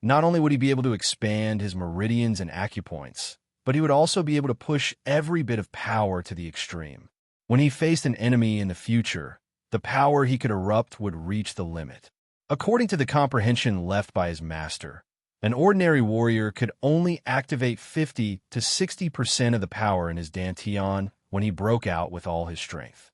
not only would he be able to expand his meridians and acupoints, but he would also be able to push every bit of power to the extreme. When he faced an enemy in the future, the power he could erupt would reach the limit. According to the comprehension left by his master, an ordinary warrior could only activate 50 to 60% of the power in his dantian when he broke out with all his strength.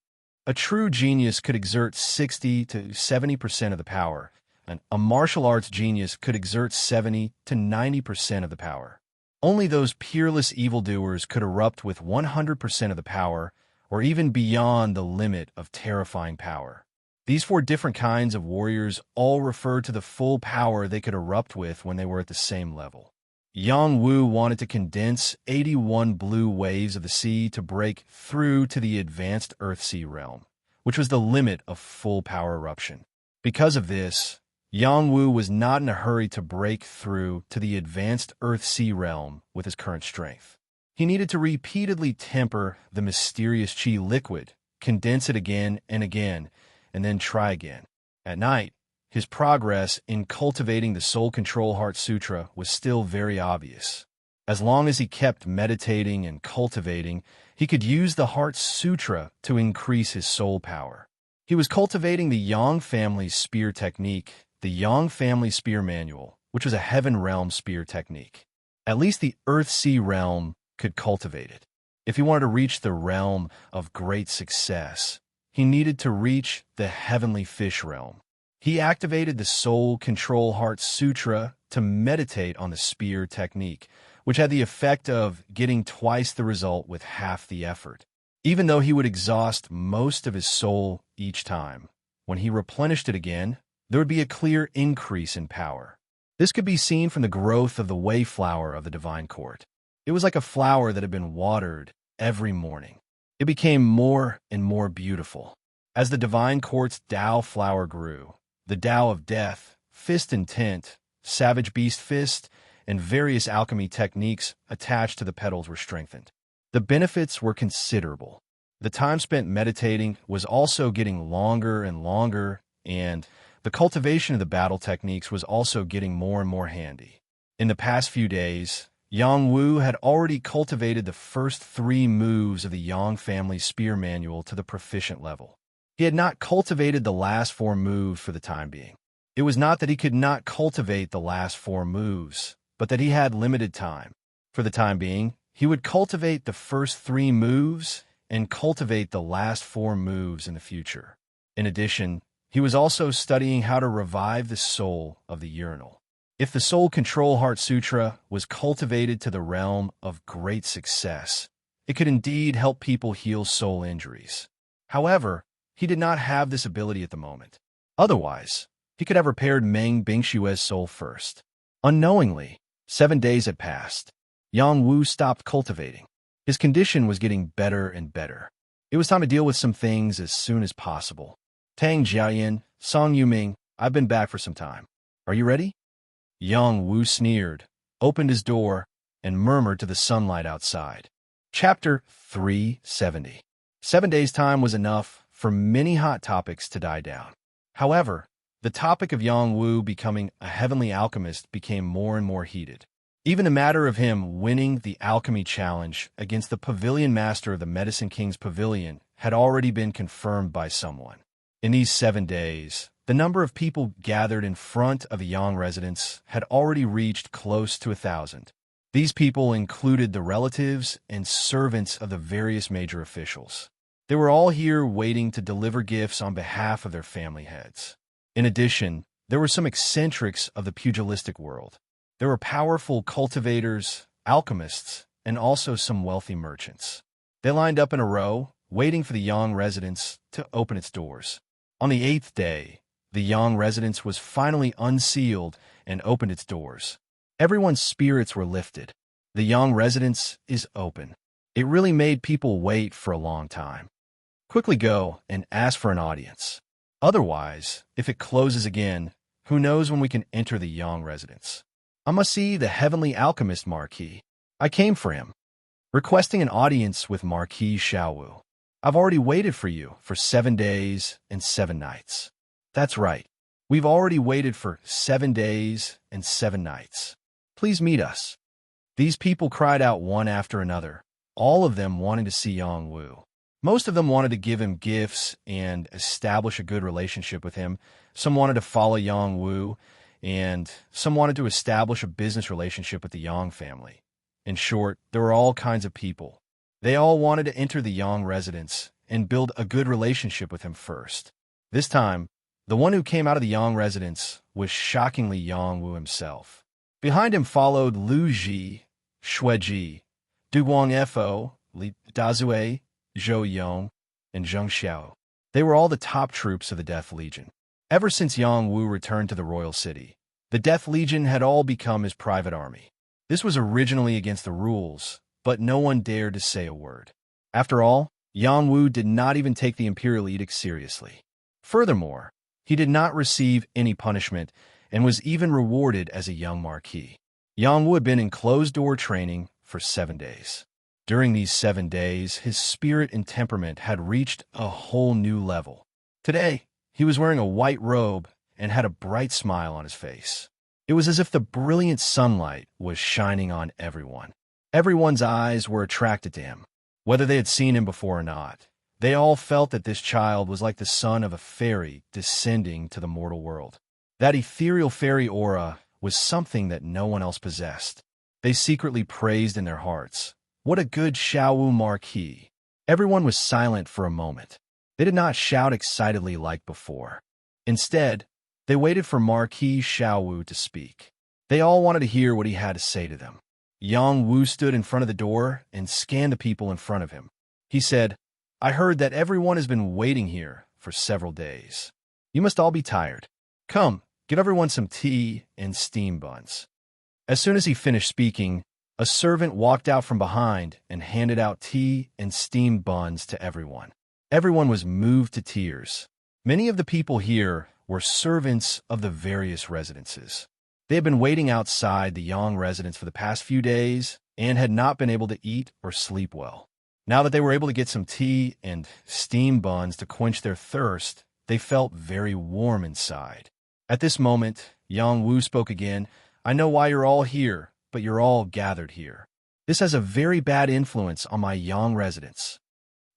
A true genius could exert 60 to 70% of the power, and a martial arts genius could exert 70 to 90% of the power. Only those peerless evildoers could erupt with 100% of the power, or even beyond the limit of terrifying power. These four different kinds of warriors all refer to the full power they could erupt with when they were at the same level. Yang Wu wanted to condense 81 blue waves of the sea to break through to the advanced Earth-Sea realm, which was the limit of full power eruption. Because of this, Yang Wu was not in a hurry to break through to the advanced Earth-Sea realm with his current strength. He needed to repeatedly temper the mysterious qi liquid, condense it again and again, and then try again. At night, his progress in cultivating the Soul Control Heart Sutra was still very obvious. As long as he kept meditating and cultivating, he could use the Heart Sutra to increase his soul power. He was cultivating the Yang family spear technique, the Yang family spear manual, which was a heaven realm spear technique. At least the Earth-Sea realm could cultivate it. If he wanted to reach the realm of great success, he needed to reach the heavenly fish realm. He activated the Soul Control Heart Sutra to meditate on the spear technique, which had the effect of getting twice the result with half the effort. Even though he would exhaust most of his soul each time, when he replenished it again, there would be a clear increase in power. This could be seen from the growth of the wayflower of the divine court. It was like a flower that had been watered every morning. It became more and more beautiful. As the divine court's Tao flower grew, the Tao of death, fist intent, savage beast fist, and various alchemy techniques attached to the petals were strengthened. The benefits were considerable. The time spent meditating was also getting longer and longer, and the cultivation of the battle techniques was also getting more and more handy. In the past few days, Yang Wu had already cultivated the first 3 moves of the Yang family spear manual to the proficient level. He had not cultivated the last 4 moves for the time being. It was not that he could not cultivate the last 4 moves, but that he had limited time. For the time being, he would cultivate the first 3 moves and cultivate the last 4 moves in the future. In addition, he was also studying how to revive the soul of the urinal. If the Soul Control Heart Sutra was cultivated to the realm of great success, it could indeed help people heal soul injuries. However, he did not have this ability at the moment. Otherwise, he could have repaired Meng Bingshue's soul first. Unknowingly, 7 days had passed. Yang Wu stopped cultivating. His condition was getting better and better. It was time to deal with some things as soon as possible. Tang Jiayan, Song Yuming, I've been back for some time. Are you ready? Yang Wu sneered, opened his door, and murmured to the sunlight outside. Chapter 370. 7 days' time was enough for many hot topics to die down. However, the topic of Yang Wu becoming a heavenly alchemist became more and more heated. Even the matter of him winning the alchemy challenge against the pavilion master of the Medicine King's pavilion had already been confirmed by someone. In these 7 days, the number of people gathered in front of the Yang residence had already reached close to 1,000. These people included the relatives and servants of the various major officials. They were all here waiting to deliver gifts on behalf of their family heads. In addition, there were some eccentrics of the pugilistic world. There were powerful cultivators, alchemists, and also some wealthy merchants. They lined up in a row, waiting for the Yang residence to open its doors. On the 8th day, the Yang residence was finally unsealed and opened its doors. Everyone's spirits were lifted. The Yang residence is open. It really made people wait for a long time. Quickly go and ask for an audience. Otherwise, if it closes again, who knows when we can enter the Yang residence. I must see the heavenly alchemist Marquis. I came for him. Requesting an audience with Marquis Xiaowu. I've already waited for you for 7 days and 7 nights. That's right. We've already waited for 7 days and 7 nights. Please meet us. These people cried out one after another, all of them wanting to see Yang Wu. Most of them wanted to give him gifts and establish a good relationship with him. Some wanted to follow Yang Wu, and some wanted to establish a business relationship with the Yang family. In short, there were all kinds of people. They all wanted to enter the Yang residence and build a good relationship with him first. This time, the one who came out of the Yang residence was shockingly Yang Wu himself. Behind him followed Lu Ji, Shui Ji, Du Guangfo, Li Dazue, Zhou Yong, and Zheng Xiao. They were all the top troops of the Death Legion. Ever since Yang Wu returned to the royal city, the Death Legion had all become his private army. This was originally against the rules, but no one dared to say a word. After all, Yang Wu did not even take the imperial edict seriously. Furthermore, he did not receive any punishment and was even rewarded as a young marquis. Yang Wu had been in closed-door training for 7 days. During these 7 days, his spirit and temperament had reached a whole new level. Today, he was wearing a white robe and had a bright smile on his face. It was as if the brilliant sunlight was shining on everyone. Everyone's eyes were attracted to him, whether they had seen him before or not. They all felt that this child was like the son of a fairy descending to the mortal world. That ethereal fairy aura was something that no one else possessed. They secretly praised in their hearts, "What a good Xiaowu marquis." Everyone was silent for a moment. They did not shout excitedly like before. Instead, they waited for Marquis Xiaowu to speak. They all wanted to hear what he had to say to them. Yang Wu stood in front of the door and scanned the people in front of him. He said, "I heard that everyone has been waiting here for several days. You must all be tired. Come, give everyone some tea and steam buns." As soon as he finished speaking, a servant walked out from behind and handed out tea and steamed buns to everyone. Everyone was moved to tears. Many of the people here were servants of the various residences. They had been waiting outside the Yang residence for the past few days and had not been able to eat or sleep well. Now that they were able to get some tea and steamed buns to quench their thirst, they felt very warm inside. At this moment, Yang Wu spoke again. "I know why you're all here, but you're all gathered here. This has a very bad influence on my Yang residence."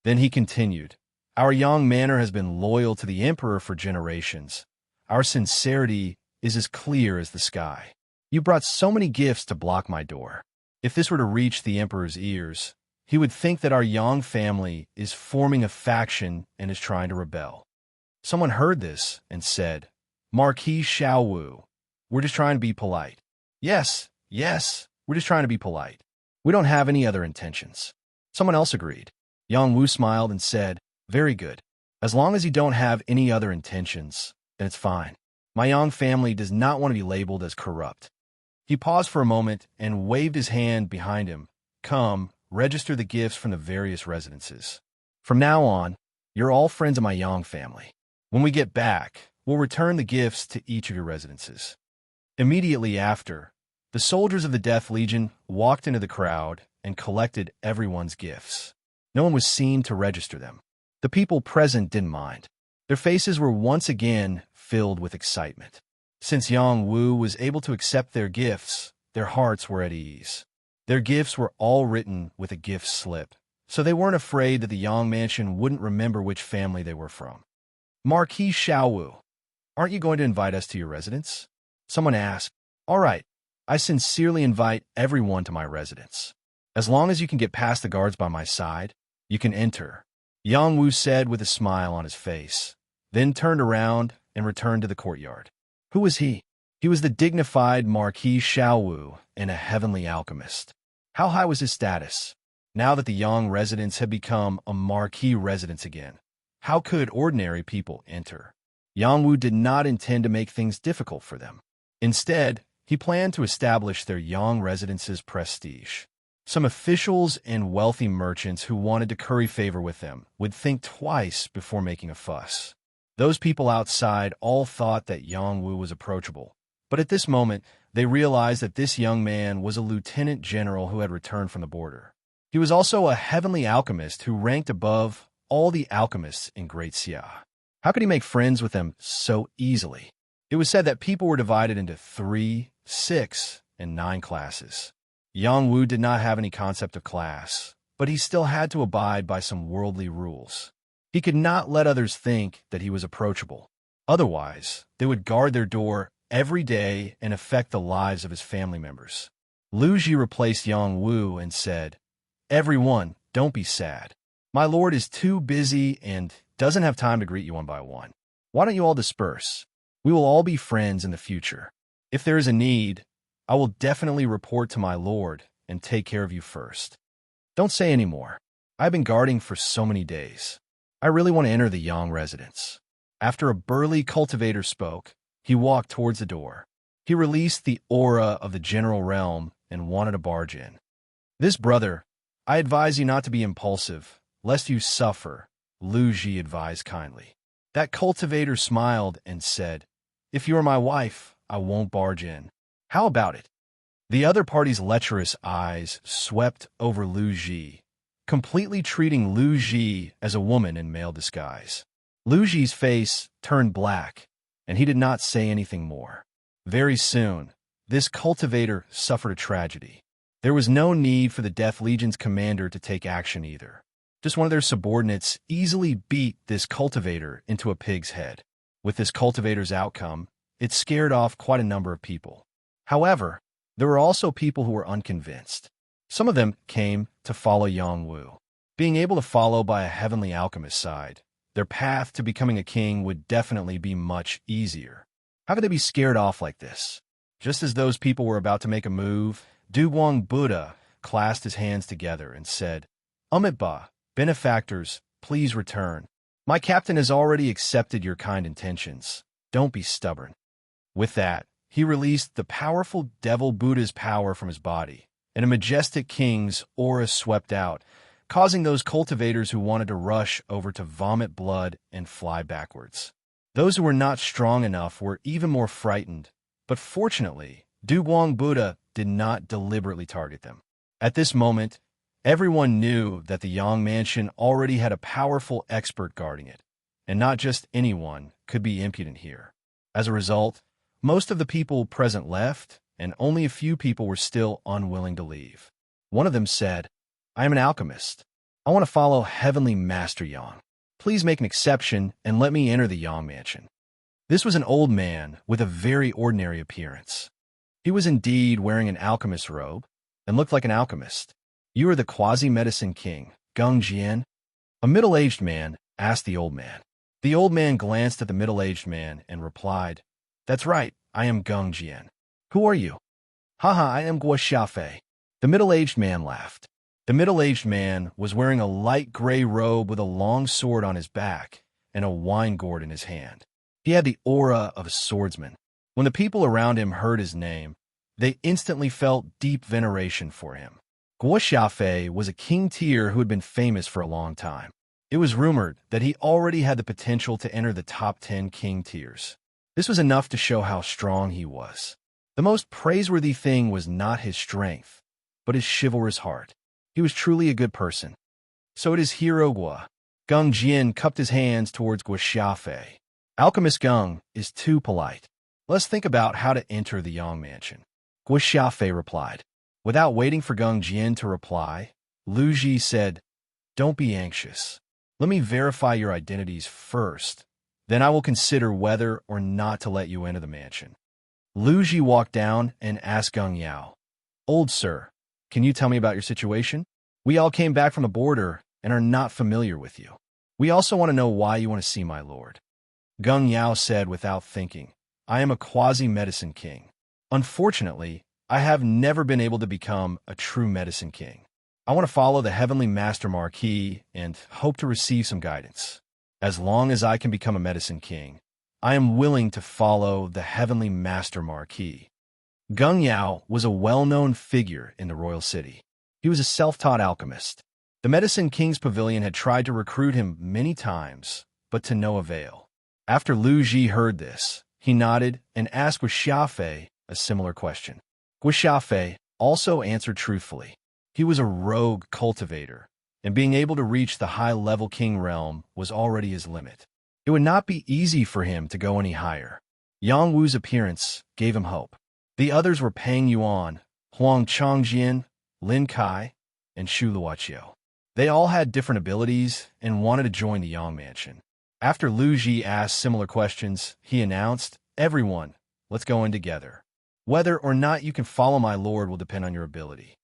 Then he continued, "Our Yang manor has been loyal to the emperor for generations. Our sincerity is as clear as the sky. You brought so many gifts to block my door. If this were to reach the emperor's ears, he would think that our Yang family is forming a faction and is trying to rebel." Someone heard this and said, "Marquis Xiaowu, we're just trying to be polite." Yes, we're just trying to be polite. We don't have any other intentions." Someone else agreed. Yang Wu smiled and said, "Very good. As long as you don't have any other intentions, then it's fine. My Yang family does not want to be labeled as corrupt." He paused for a moment and waved his hand behind him. "Come, register the gifts from the various residences. From now on, you're all friends of my Yang family. When we get back, we'll return the gifts to each of your residences." Immediately after, the soldiers of the Death Legion walked into the crowd and collected everyone's gifts. No one was seen to register them. The people present didn't mind. Their faces were once again filled with excitement. Since Yang Wu was able to accept their gifts, their hearts were at ease. Their gifts were all written with a gift slip, so they weren't afraid that the Yang mansion wouldn't remember which family they were from. "Marquis Xiaowu, aren't you going to invite us to your residence?" Someone asked. "All right, I sincerely invite everyone to my residence. As long as you can get past the guards by my side, you can enter," Yang Wu said with a smile on his face, then turned around and returned to the courtyard. Who was he? He was the dignified Marquis Xiaowu and a heavenly alchemist. How high was his status? Now that the Yang residence had become a marquis residence again, how could ordinary people enter? Yang Wu did not intend to make things difficult for them. Instead, he planned to establish their Yang residence's prestige. Some officials and wealthy merchants who wanted to curry favor with them would think twice before making a fuss. Those people outside all thought that Yang Wu was approachable, but at this moment, they realized that this young man was a lieutenant general who had returned from the border. He was also a heavenly alchemist who ranked above all the alchemists in Great Xia. How could he make friends with them so easily? It was said that people were divided into 3, 6, and 9 classes. Yang Wu did not have any concept of class, but he still had to abide by some worldly rules. He could not let others think that he was approachable. Otherwise, they would guard their door every day and affect the lives of his family members. Lu Ji replaced Yang Wu and said, "Everyone, Don't be sad. My lord is too busy and doesn't have time to greet you one by one. Why don't you all disperse? We will all be friends in the future. If there is a need, I will definitely report to my lord and take care of you first. Don't say any more. I've been guarding for so many days. I really want to enter the Yang residence. After a burly cultivator spoke, he walked towards the door. He released the aura of the general realm and wanted to barge in. This brother, I advise you not to be impulsive, lest you suffer, Lu Ji advised kindly. That cultivator smiled and said, if you are my wife, I won't barge in. How about it? The other party's lecherous eyes swept over Lu Ji, completely treating Lu Ji as a woman in male disguise. Lu Ji's face turned black, and he did not say anything more. Very soon, this cultivator suffered a tragedy. There was no need for the Death Legion's commander to take action either. Just one of their subordinates easily beat this cultivator into a pig's head. With this cultivator's outcome, it scared off quite a number of people. However, there were also people who were unconvinced. Some of them came to follow Yang Wu. Being able to follow by a heavenly alchemist side, their path to becoming a king would definitely be much easier. How could they be scared off like this? Just as those people were about to make a move, Duguang Buddha clasped his hands together and said, Amitabha, benefactors, please return. My captain has already accepted your kind intentions. Don't be stubborn. With that, he released the powerful Devil Buddha's power from his body, and a majestic king's aura swept out, causing those cultivators who wanted to rush over to vomit blood and fly backwards. Those who were not strong enough were even more frightened, but fortunately, Duguang Buddha did not deliberately target them. At this moment, everyone knew that the Yang mansion already had a powerful expert guarding it, and not just anyone could be impudent here. As a result, most of the people present left, and only a few people were still unwilling to leave. One of them said, I am an alchemist. I want to follow Heavenly Master Yang. Please make an exception and let me enter the Yang mansion. This was an old man with a very ordinary appearance. He was indeed wearing an alchemist's robe and looked like an alchemist. You are the quasi-medicine king, Gung Jian? A middle-aged man asked the old man. The old man glanced at the middle-aged man and replied, That's right, I am Gung Jian. Who are you? Haha, I am Guo Xiafei. The middle-aged man laughed. The middle-aged man was wearing a light gray robe with a long sword on his back and a wine gourd in his hand. He had the aura of a swordsman. When the people around him heard his name, they instantly felt deep veneration for him. Guo Xiafei was a king tier who had been famous for a long time. It was rumored that he already had the potential to enter the top 10 king tiers. This was enough to show how strong he was. The most praiseworthy thing was not his strength, but his chivalrous heart. He was truly a good person. So it is hero Guo. Gung Jian cupped his hands towards Guo Xiafei. Alchemist Gung is too polite. Let's think about how to enter the Yang mansion. Guo Xiafei replied. Without waiting for Gung Jian to reply, Lu Ji said, Don't be anxious. Let me verify your identities first. Then I will consider whether or not to let you enter the mansion. Lu Ji walked down and asked Gung Yao, Old sir, can you tell me about your situation? We all came back from the border and are not familiar with you. We also want to know why you want to see my lord. Gung Yao said without thinking, I am a quasi-medicine king. Unfortunately, I have never been able to become a true medicine king. I want to follow the Heavenly Master Marquis and hope to receive some guidance. As long as I can become a medicine king, I am willing to follow the Heavenly Master Marquis. Gung Yao was a well-known figure in the royal city. He was a self-taught alchemist. The Medicine King's Pavilion had tried to recruit him many times, but to no avail. After Lu Ji heard this, he nodded and asked Guo Xiafei a similar question. Guo Xiafei also answered truthfully. He was a rogue cultivator, and being able to reach the high-level king realm was already his limit. It would not be easy for him to go any higher. Yang Wu's appearance gave him hope. The others were Peng Yuan, Huang Chongjian, Lin Kai, and Xu Luoqiu. They all had different abilities and wanted to join the Yang mansion. After Lu Ji asked similar questions, he announced, Everyone, let's go in together. Whether or not you can follow my lord will depend on your ability.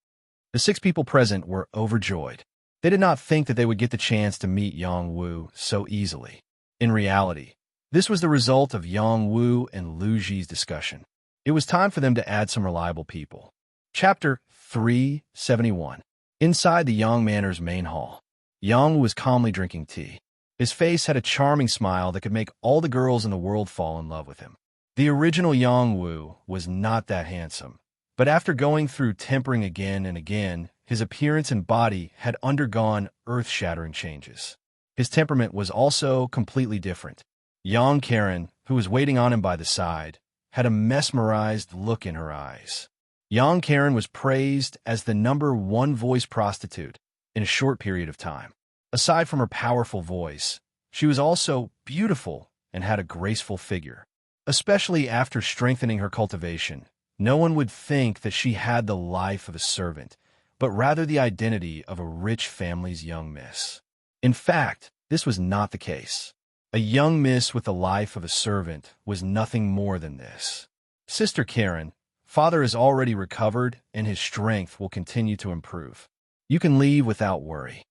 The 6 people present were overjoyed. They did not think that they would get the chance to meet Yang Wu so easily. In reality, this was the result of Yang Wu and Lu Ji's discussion. It was time for them to add some reliable people. Chapter 371. Inside the Yang Manor's main hall, Yang Wu was calmly drinking tea. His face had a charming smile that could make all the girls in the world fall in love with him. The original Yang Wu was not that handsome, but after going through tempering again and again, his appearance and body had undergone earth-shattering changes. His temperament was also completely different. Yang Karen, who was waiting on him by the side, had a mesmerized look in her eyes. Yang Karen was praised as the #1 voice prostitute in a short period of time. Aside from her powerful voice, she was also beautiful and had a graceful figure. Especially after strengthening her cultivation, no one would think that she had the life of a servant, but rather the identity of a rich family's young miss. In fact, this was not the case. A young miss with the life of a servant was nothing more than this. Sister Karen, father has already recovered and his strength will continue to improve. You can leave without worry.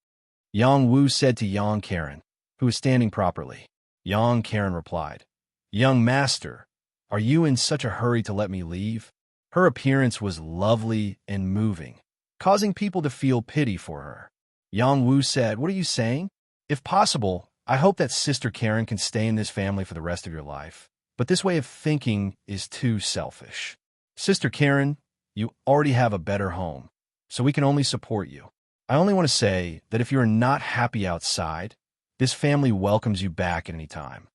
Yang Wu said to Yang Karen, who was standing properly. Yang Karen replied, "Young master, are you in such a hurry to let me leave?" Her appearance was lovely and moving, causing people to feel pity for her. Yang Wu said, "What are you saying? If possible, I hope that Sister Karen can stay in this family for the rest of your life. But this way of thinking is too selfish. Sister Karen, you already have a better home, so we can only support you. I only want to say that if you are not happy outside, this family welcomes you back at any time."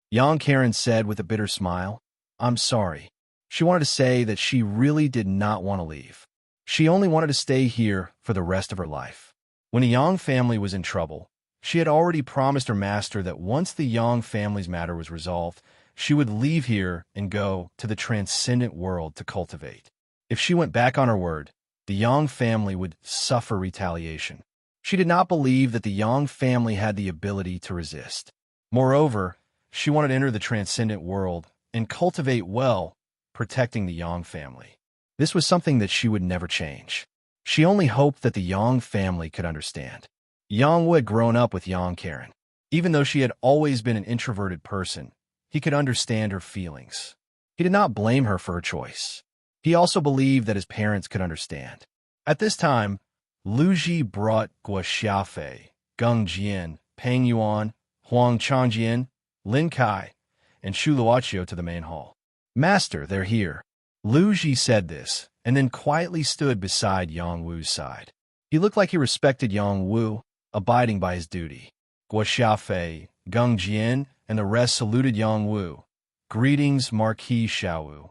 Yang Karen said with a bitter smile, "I'm sorry." She wanted to say that she really did not want to leave. She only wanted to stay here for the rest of her life. When the Yang family was in trouble, she had already promised her master that once the Yang family's matter was resolved, she would leave here and go to the transcendent world to cultivate. If she went back on her word, the Yang family would suffer retaliation. She did not believe that the Yang family had the ability to resist. Moreover, she wanted to enter the transcendent world and cultivate well, protecting the Yang family. This was something that she would never change. She only hoped that the Yang family could understand. Yang Wu had grown up with Yang Karen. Even though she had always been an introverted person, he could understand her feelings. He did not blame her for her choice. He also believed that his parents could understand. At this time, Lu Ji brought Guo Xiaofei, Geng Jian, Peng Yuan, Huang Changjian, Lin Kai, and Shu Luoqiu to the main hall. "Master, they're here." Lu Ji said this, and then quietly stood beside Yang Wu's side. He looked like he respected Yang Wu, abiding by his duty. Guo Xiaofei, Geng Jian, and the rest saluted Yang Wu. "Greetings, Marquis Xiaowu."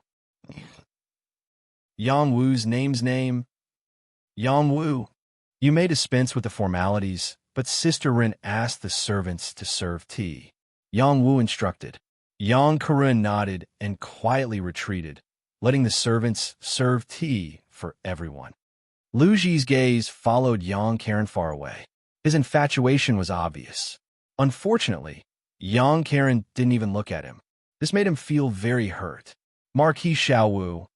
Yang Wu's name? Yang Wu. You may dispense with the formalities, but Sister Rin asked the servants to serve tea. Yang Wu instructed. Yang Karen nodded and quietly retreated, letting the servants serve tea for everyone. Lu Ji's gaze followed Yang Karen far away. His infatuation was obvious. Unfortunately, Yang Karen didn't even look at him. This made him feel very hurt. "Marquis Xiaowu,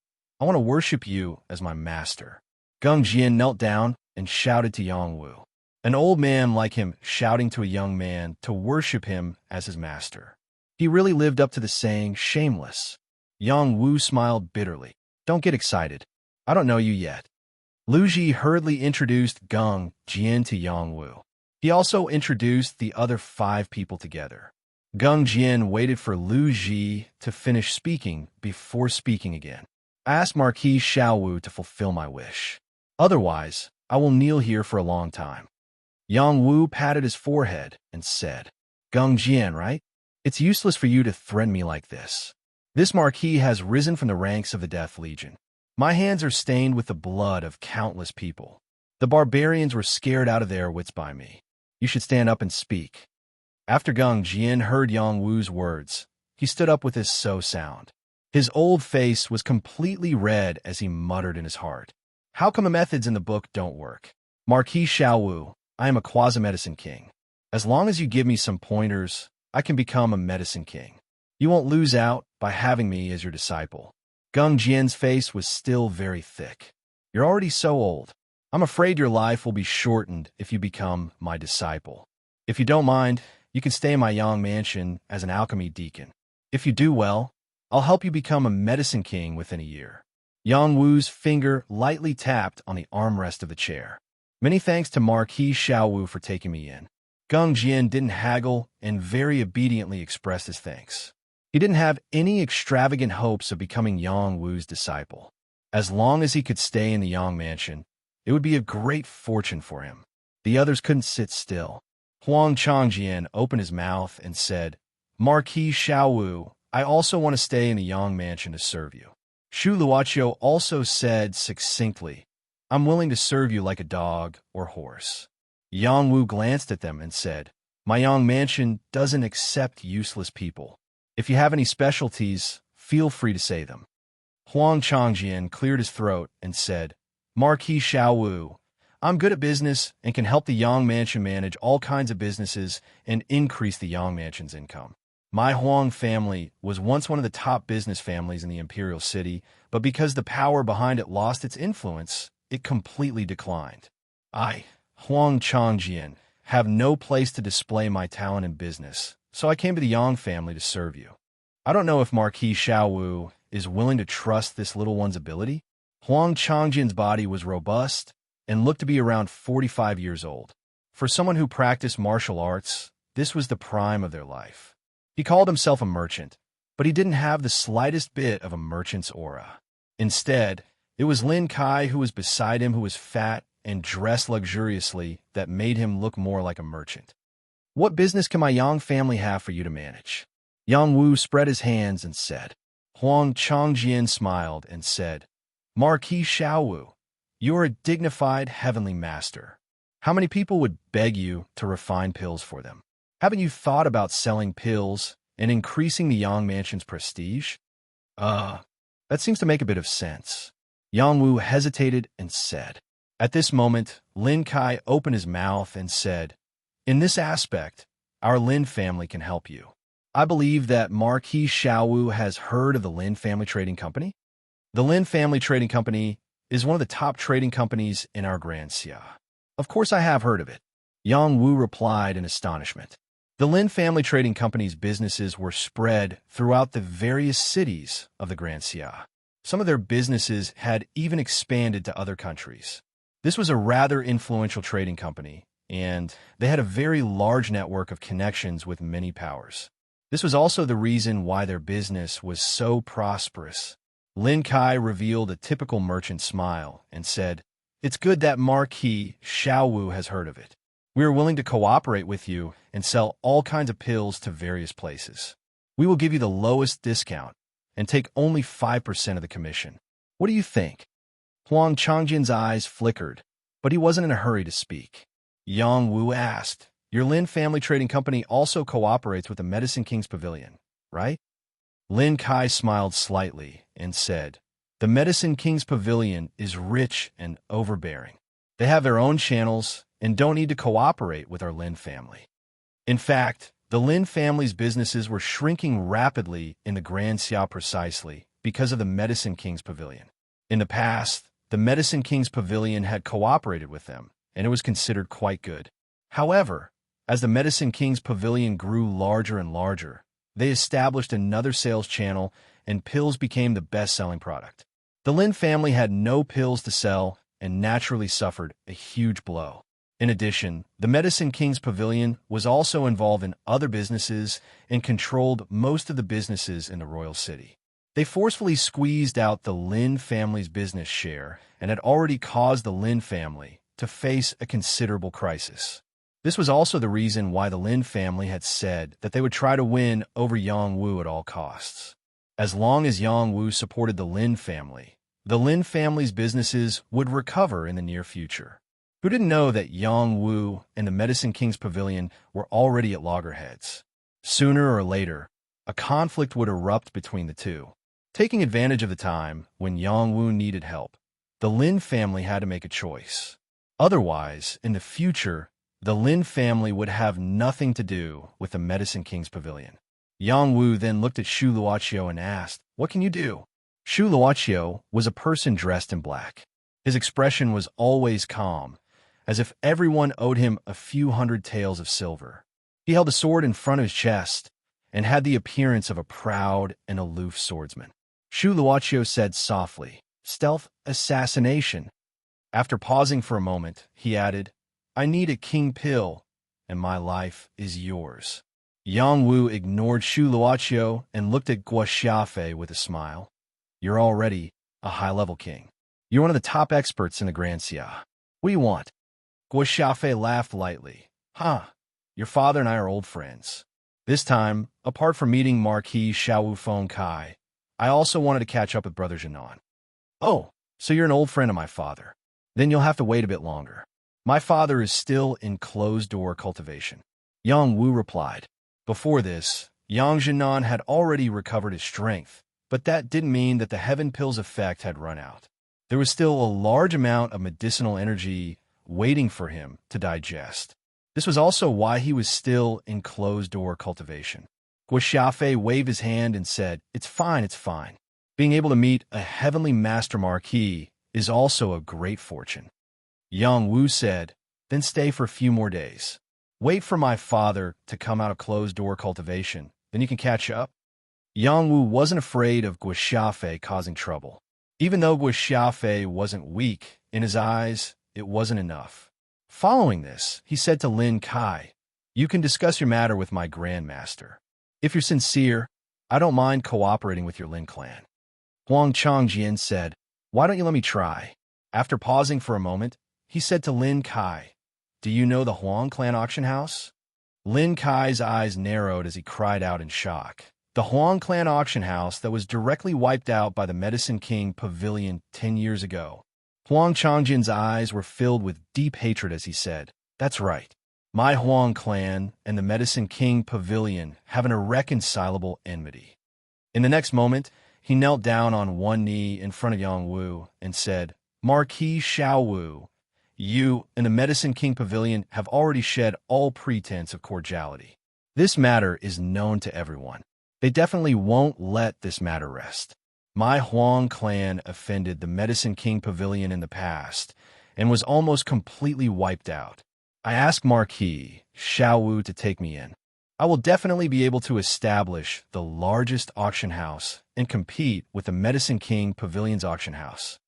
I want to worship you as my master." Geng Jian knelt down and shouted to Yang Wu. An old man like him shouting to a young man to worship him as his master. He really lived up to the saying, shameless. Yang Wu smiled bitterly. "Don't get excited. I don't know you yet." Lu Ji hurriedly introduced Geng Jian to Yang Wu. He also introduced the other 5 people together. Geng Jian waited for Lu Ji to finish speaking before speaking again. "I asked Marquis Xiaowu to fulfill my wish. Otherwise, I will kneel here for a long time." Yang Wu patted his forehead and said, "Geng Jian, right? It's useless for you to threaten me like this. This marquis has risen from the ranks of the Death Legion. My hands are stained with the blood of countless people. The barbarians were scared out of their wits by me. You should stand up and speak." After Geng Jian heard Yang Wu's words, he stood up with his sound. His old face was completely red as he muttered in his heart, "How come the methods in the book don't work? Marquis Xiaowu, I am a quasi-medicine king. As long as you give me some pointers, I can become a medicine king. You won't lose out by having me as your disciple." Geng Jian's face was still very thick. "You're already so old. I'm afraid your life will be shortened if you become my disciple. If you don't mind, you can stay in my Yang mansion as an alchemy deacon. If you do well, I'll help you become a medicine king within a year. Yang Wu's finger lightly tapped on the armrest of the chair. Many thanks to Marquis Xiaowu for taking me in. Geng Jian didn't haggle and very obediently expressed his thanks. He didn't have any extravagant hopes of becoming Yang Wu's disciple. As long as he could stay in the Yang mansion, it would be a great fortune for him. The others couldn't sit still. Huang Changjian opened his mouth and said, Marquis Xiaowu, I also want to stay in the Yang mansion to serve you. Shu Luoqiu also said succinctly, I'm willing to serve you like a dog or horse. Yang Wu glanced at them and said, My Yang mansion doesn't accept useless people. If you have any specialties, feel free to say them. Huang Changjian cleared his throat and said, Marquis Xiaowu, I'm good at business and can help the Yang mansion manage all kinds of businesses and increase the Yang mansion's income. My Huang family was once one of the top business families in the imperial city, but because the power behind it lost its influence, it completely declined. I, Huang Changjian, have no place to display my talent in business, so I came to the Yang family to serve you. I don't know if Marquis Xiaowu is willing to trust this little one's ability. Huang Changjian's body was robust and looked to be around 45 years old. For someone who practiced martial arts, this was the prime of their life. He called himself a merchant, but he didn't have the slightest bit of a merchant's aura. Instead, it was Lin Kai who was beside him, who was fat and dressed luxuriously, that made him look more like a merchant. What business can my Yang family have for you to manage? Yang Wu spread his hands and said. Huang Changjian smiled and said, Marquis Xiaowu, you are a dignified heavenly master. How many people would beg you to refine pills for them? Haven't you thought about selling pills and increasing the Yang mansion's prestige? That seems to make a bit of sense. Yang Wu hesitated and said. At this moment, Lin Kai opened his mouth and said, In this aspect, our Lin family can help you. I believe that Marquis Xiaowu has heard of the Lin Family Trading Company. The Lin Family Trading Company is one of the top trading companies in our Grand Xia. Of course I have heard of it. Yang Wu replied in astonishment. The Lin Family Trading Company's businesses were spread throughout the various cities of the Grand Xia. Some of their businesses had even expanded to other countries. This was a rather influential trading company, and they had a very large network of connections with many powers. This was also the reason why their business was so prosperous. Lin Kai revealed a typical merchant smile and said, It's good that Marquis Xiaowu has heard of it. We are willing to cooperate with you and sell all kinds of pills to various places. We will give you the lowest discount and take only 5% of the commission. What do you think? Huang Changjian's eyes flickered, but he wasn't in a hurry to speak. Yang Wu asked, Your Lin Family Trading Company also cooperates with the Medicine King's Pavilion, right? Lin Kai smiled slightly and said, The Medicine King's Pavilion is rich and overbearing. They have their own channels and don't need to cooperate with our Lin family. In fact, the Lin family's businesses were shrinking rapidly in the Grand Xia precisely because of the Medicine King's Pavilion. In the past, the Medicine King's Pavilion had cooperated with them, and it was considered quite good. However, as the Medicine King's Pavilion grew larger and larger, they established another sales channel, and pills became the best-selling product. The Lin family had no pills to sell and naturally suffered a huge blow. In addition, the Medicine King's Pavilion was also involved in other businesses and controlled most of the businesses in the royal city. They forcefully squeezed out the Lin family's business share and had already caused the Lin family to face a considerable crisis. This was also the reason why the Lin family had said that they would try to win over Yang Wu at all costs. As long as Yang Wu supported the Lin family's businesses would recover in the near future. Who didn't know that Yang Wu and the Medicine King's Pavilion were already at loggerheads? Sooner or later, a conflict would erupt between the two. Taking advantage of the time when Yang Wu needed help, the Lin family had to make a choice. Otherwise, in the future, the Lin family would have nothing to do with the Medicine King's Pavilion. Yang Wu then looked at Shu Luoqiu and asked, What can you do? Shu Luoqiu was a person dressed in black. His expression was always calm, as if everyone owed him a few hundred taels of silver. He held a sword in front of his chest and had the appearance of a proud and aloof swordsman. Shu Luochio said softly, "Stealth assassination." After pausing for a moment, he added, "I need a king pill, and my life is yours." Yang Wu ignored Shu Luochio and looked at Guo Xiafei with a smile. "You're already a high-level king. You're one of the top experts in the Grand Xia. What do you want?" Guo Xiafei laughed lightly. Your father and I are old friends. This time, apart from meeting Marquis Xiaowu Feng Kai, I also wanted to catch up with Brother Jinan." "Oh, so you're an old friend of my father. Then you'll have to wait a bit longer. My father is still in closed-door cultivation," Yang Wu replied. Before this, Yang Jinan had already recovered his strength, but that didn't mean that the heaven pill's effect had run out. There was still a large amount of medicinal energy waiting for him to digest. This was also why he was still in closed-door cultivation. Guo Xiafei waved his hand and said, "It's fine, it's fine. Being able to meet a heavenly master marquis is also a great fortune." Yang Wu said, "Then stay for a few more days. Wait for my father to come out of closed-door cultivation, then you can catch up." Yang Wu wasn't afraid of Guo Xiafei causing trouble. Even though Guo Xiafei wasn't weak, in his eyes, it wasn't enough. Following this, he said to Lin Kai, "You can discuss your matter with my grandmaster. If you're sincere, I don't mind cooperating with your Lin clan." Huang Changjian said, "Why don't you let me try?" After pausing for a moment, he said to Lin Kai, "Do you know the Huang clan auction house?" Lin Kai's eyes narrowed as he cried out in shock. The Huang clan auction house that was directly wiped out by the Medicine King Pavilion 10 years ago. Huang Changjian's eyes were filled with deep hatred as he said, "That's right. My Huang clan and the Medicine King Pavilion have an irreconcilable enmity." In the next moment, he knelt down on one knee in front of Yang Wu and said, "Marquis Xiaowu, you and the Medicine King Pavilion have already shed all pretense of cordiality. This matter is known to everyone. They definitely won't let this matter rest. My Huang clan offended the Medicine King Pavilion in the past and was almost completely wiped out. I asked Marquis Xiaowu to take me in. I will definitely be able to establish the largest auction house and compete with the Medicine King Pavilion's auction house.